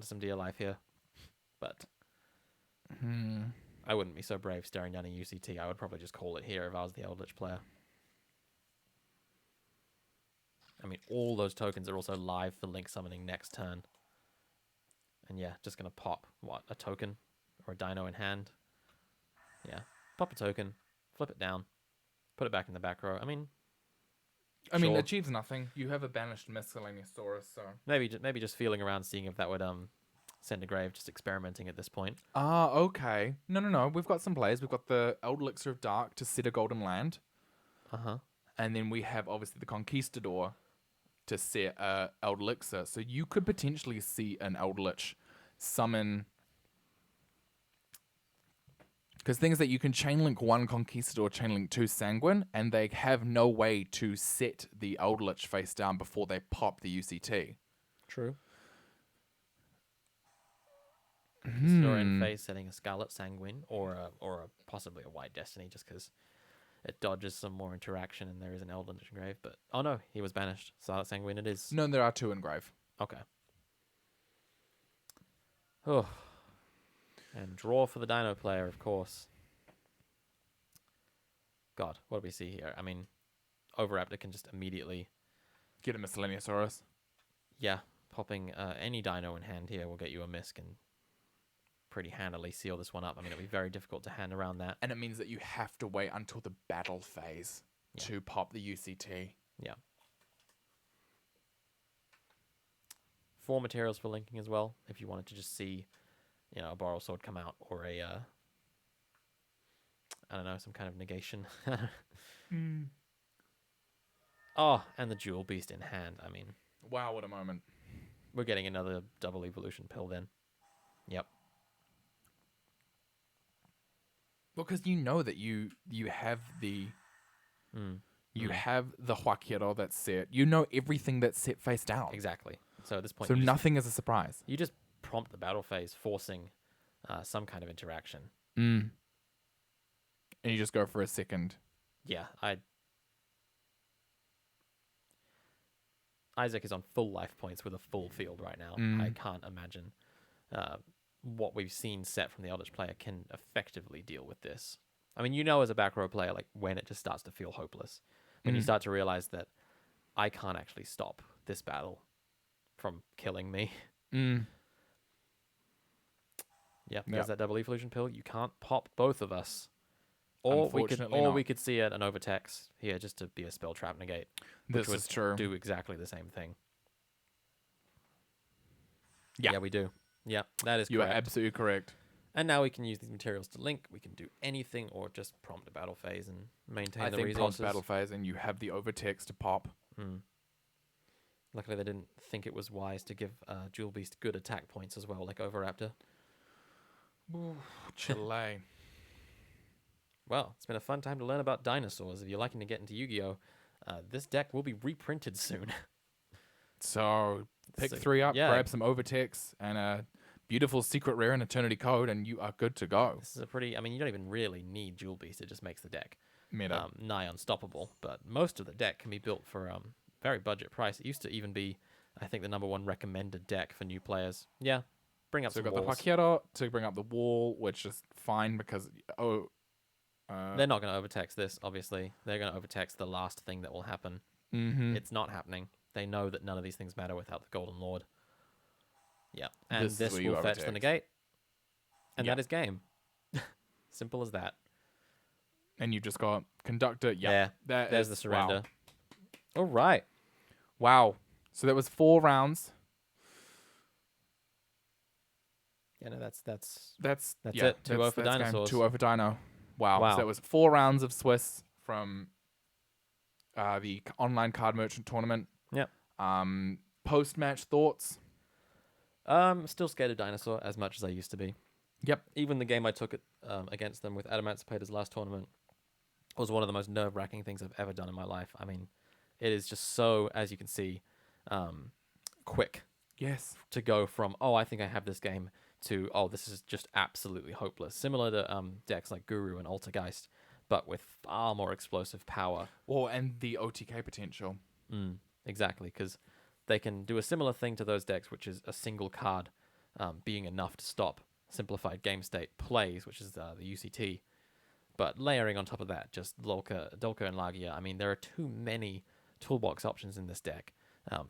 some dear life here, but I wouldn't be so brave staring down a UCT. I would probably just call it here if I was the Eldritch player. I mean, all those tokens are also live for Link summoning next turn. And yeah, just gonna pop what, a token or a dino in hand. Yeah, pop a token, flip it down, put it back in the back row. I mean, I mean, Sure. achieves nothing. You have a banished Miscellaneousaurus, so. maybe just feeling around, seeing if that would send a grave. Just experimenting at this point. Ah, okay. No. We've got some plays. We've got the Eldlixir of Dark to set a Golden Land. And then we have, obviously, the Conquistador to set Eldlixir. So you could potentially see an Eldritch summon. Because things that you can chainlink 1 Conquistador, chainlink 2 Sanguine, and they have no way to set the Eldritch face down before they pop the UCT. True. You're in phase setting a Scarlet Sanguine or possibly a White Destiny, just because it dodges some more interaction and there is an Eldritch Grave. But oh no, he was banished. Scarlet Sanguine it is. No, there are 2 in grave. Okay. Oh. And draw for the Dino player, of course. God, what do we see here? I mean, Overraptor can just immediately, Get a Miscellaneousaurus. yeah, popping any Dino in hand here will get you a Misk and pretty handily seal this one up. I mean, it'll be very difficult to hand around that. And it means that you have to wait until the battle phase Yeah. to pop the UCT. Yeah. 4 materials for linking as well, if you wanted to just see, you know, a Boral Sword come out, or a, I don't know, some kind of negation. Oh, and the Jewel Beast in hand. I mean, Wow, what a moment. we're getting another double evolution pill then. Yep. Because you know that you have the Mm. you have the Huaquero that's set. You know everything that's set face down. Exactly. So at this point, So you just, nothing is a surprise. you just prompt the battle phase, forcing some kind of interaction. Mm. And you just go for a second. Yeah, Isaac is on full life points with a full field right now. I can't imagine what we've seen set from the Eldritch player can effectively deal with this. I mean, you know, as a back row player, like when it just starts to feel hopeless, when you start to realize that I can't actually stop this battle from killing me. Mm. Yep, Yep. there's that double evolution pill. You can't pop both of us. Or Unfortunately we not. could see an overtext here just to be a spell trap negate, which This would is true. do exactly the same thing. Yeah. Yeah, we do. Yeah, that is You are correct. absolutely correct. And now we can use these materials to link. We can do anything or just prompt a battle phase and maintain I the think resources. prompt battle phase and you have the overtext to pop. Mm. Luckily, they didn't think it was wise to give Jewel Beast good attack points as well, like Overraptor. Chile. Well, it's been a fun time to learn about dinosaurs. If you're liking to get into Yu-Gi-Oh, this deck will be reprinted soon. So pick So, 3 up, yeah. grab some overtext and a beautiful secret rare and eternity code, and you are good to go. This is a pretty... I mean, you don't even really need Jewel Beast. It just makes the deck Meta. nigh unstoppable. But most of the deck can be built for very budget price. It used to even be, I think, the #1 recommended deck for new players. Yeah, bring up So some we've got walls. the Huaquero to bring up the wall, which is fine because They're not going to overtext this, obviously. They're going to overtext the last thing that will happen. mhm. It's not happening. They know that none of these things matter without the Golden Lord. Yeah. And This is this where you will fetch the overtext. negate. And Yeah. that is game. Simple as that. And you've just got conductor. Yeah, Yeah. that There's is- the surrender. Wow. All right. Wow. So that was 4 rounds. Yeah, no, that's That's That's it. 2-0 for game. dinosaurs. 2-0 for Dino. Wow. Wow. So that was 4 rounds of Swiss from the online card merchant tournament. Yep. Post match thoughts. Still scared of Dinosaur as much as I used to be. Yep. Even the game I took against them with Adamantipator's last tournament was one of the most nerve-wracking things I've ever done in my life. I mean, it is just so, as you can see, quick Yes. to go from, oh, I think I have this game, to, oh, this is just absolutely hopeless. Similar to decks like Guru and Altergeist, but with far more explosive power. Well, and the OTK potential. Exactly, because they can do a similar thing to those decks, which is a single card being enough to stop simplified game state plays, which is the UCT. But layering on top of that, just Dolka and Lagia. I mean, there are too many toolbox options in this deck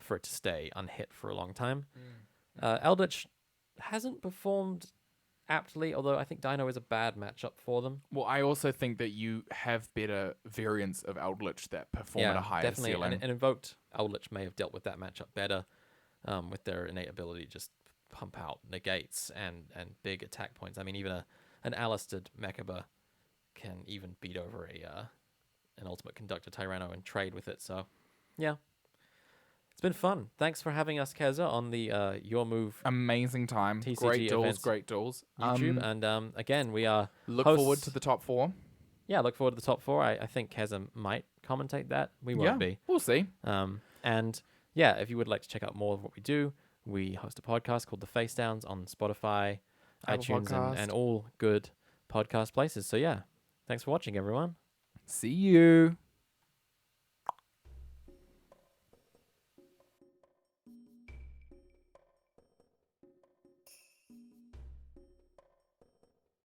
for it to stay unhit for a long time. Eldritch hasn't performed aptly, although I think Dino is a bad matchup for them. Well, I also think that you have better variants of Eldritch that perform at a higher definitely. ceiling. And Invoked Eldritch may have dealt with that matchup better with their innate ability to just pump out negates and big attack points. I mean, even an Alisted Mechaba can even beat over an Ultimate Conductor Tyranno and trade with it. So, yeah. It's been fun. Thanks for having us, Keza, on the Your Move Amazing time. TCG Great duels, events. great duels. YouTube. And again, we are Look hosts- forward to the top 4. Yeah, look forward to the top 4. I think Keza might commentate that. We won't be. We'll see. And yeah, if you would like to check out more of what we do, we host a podcast called The Face Downs on Spotify, Apple iTunes, Podcast. and all good podcast places. So yeah, thanks for watching, everyone. See you.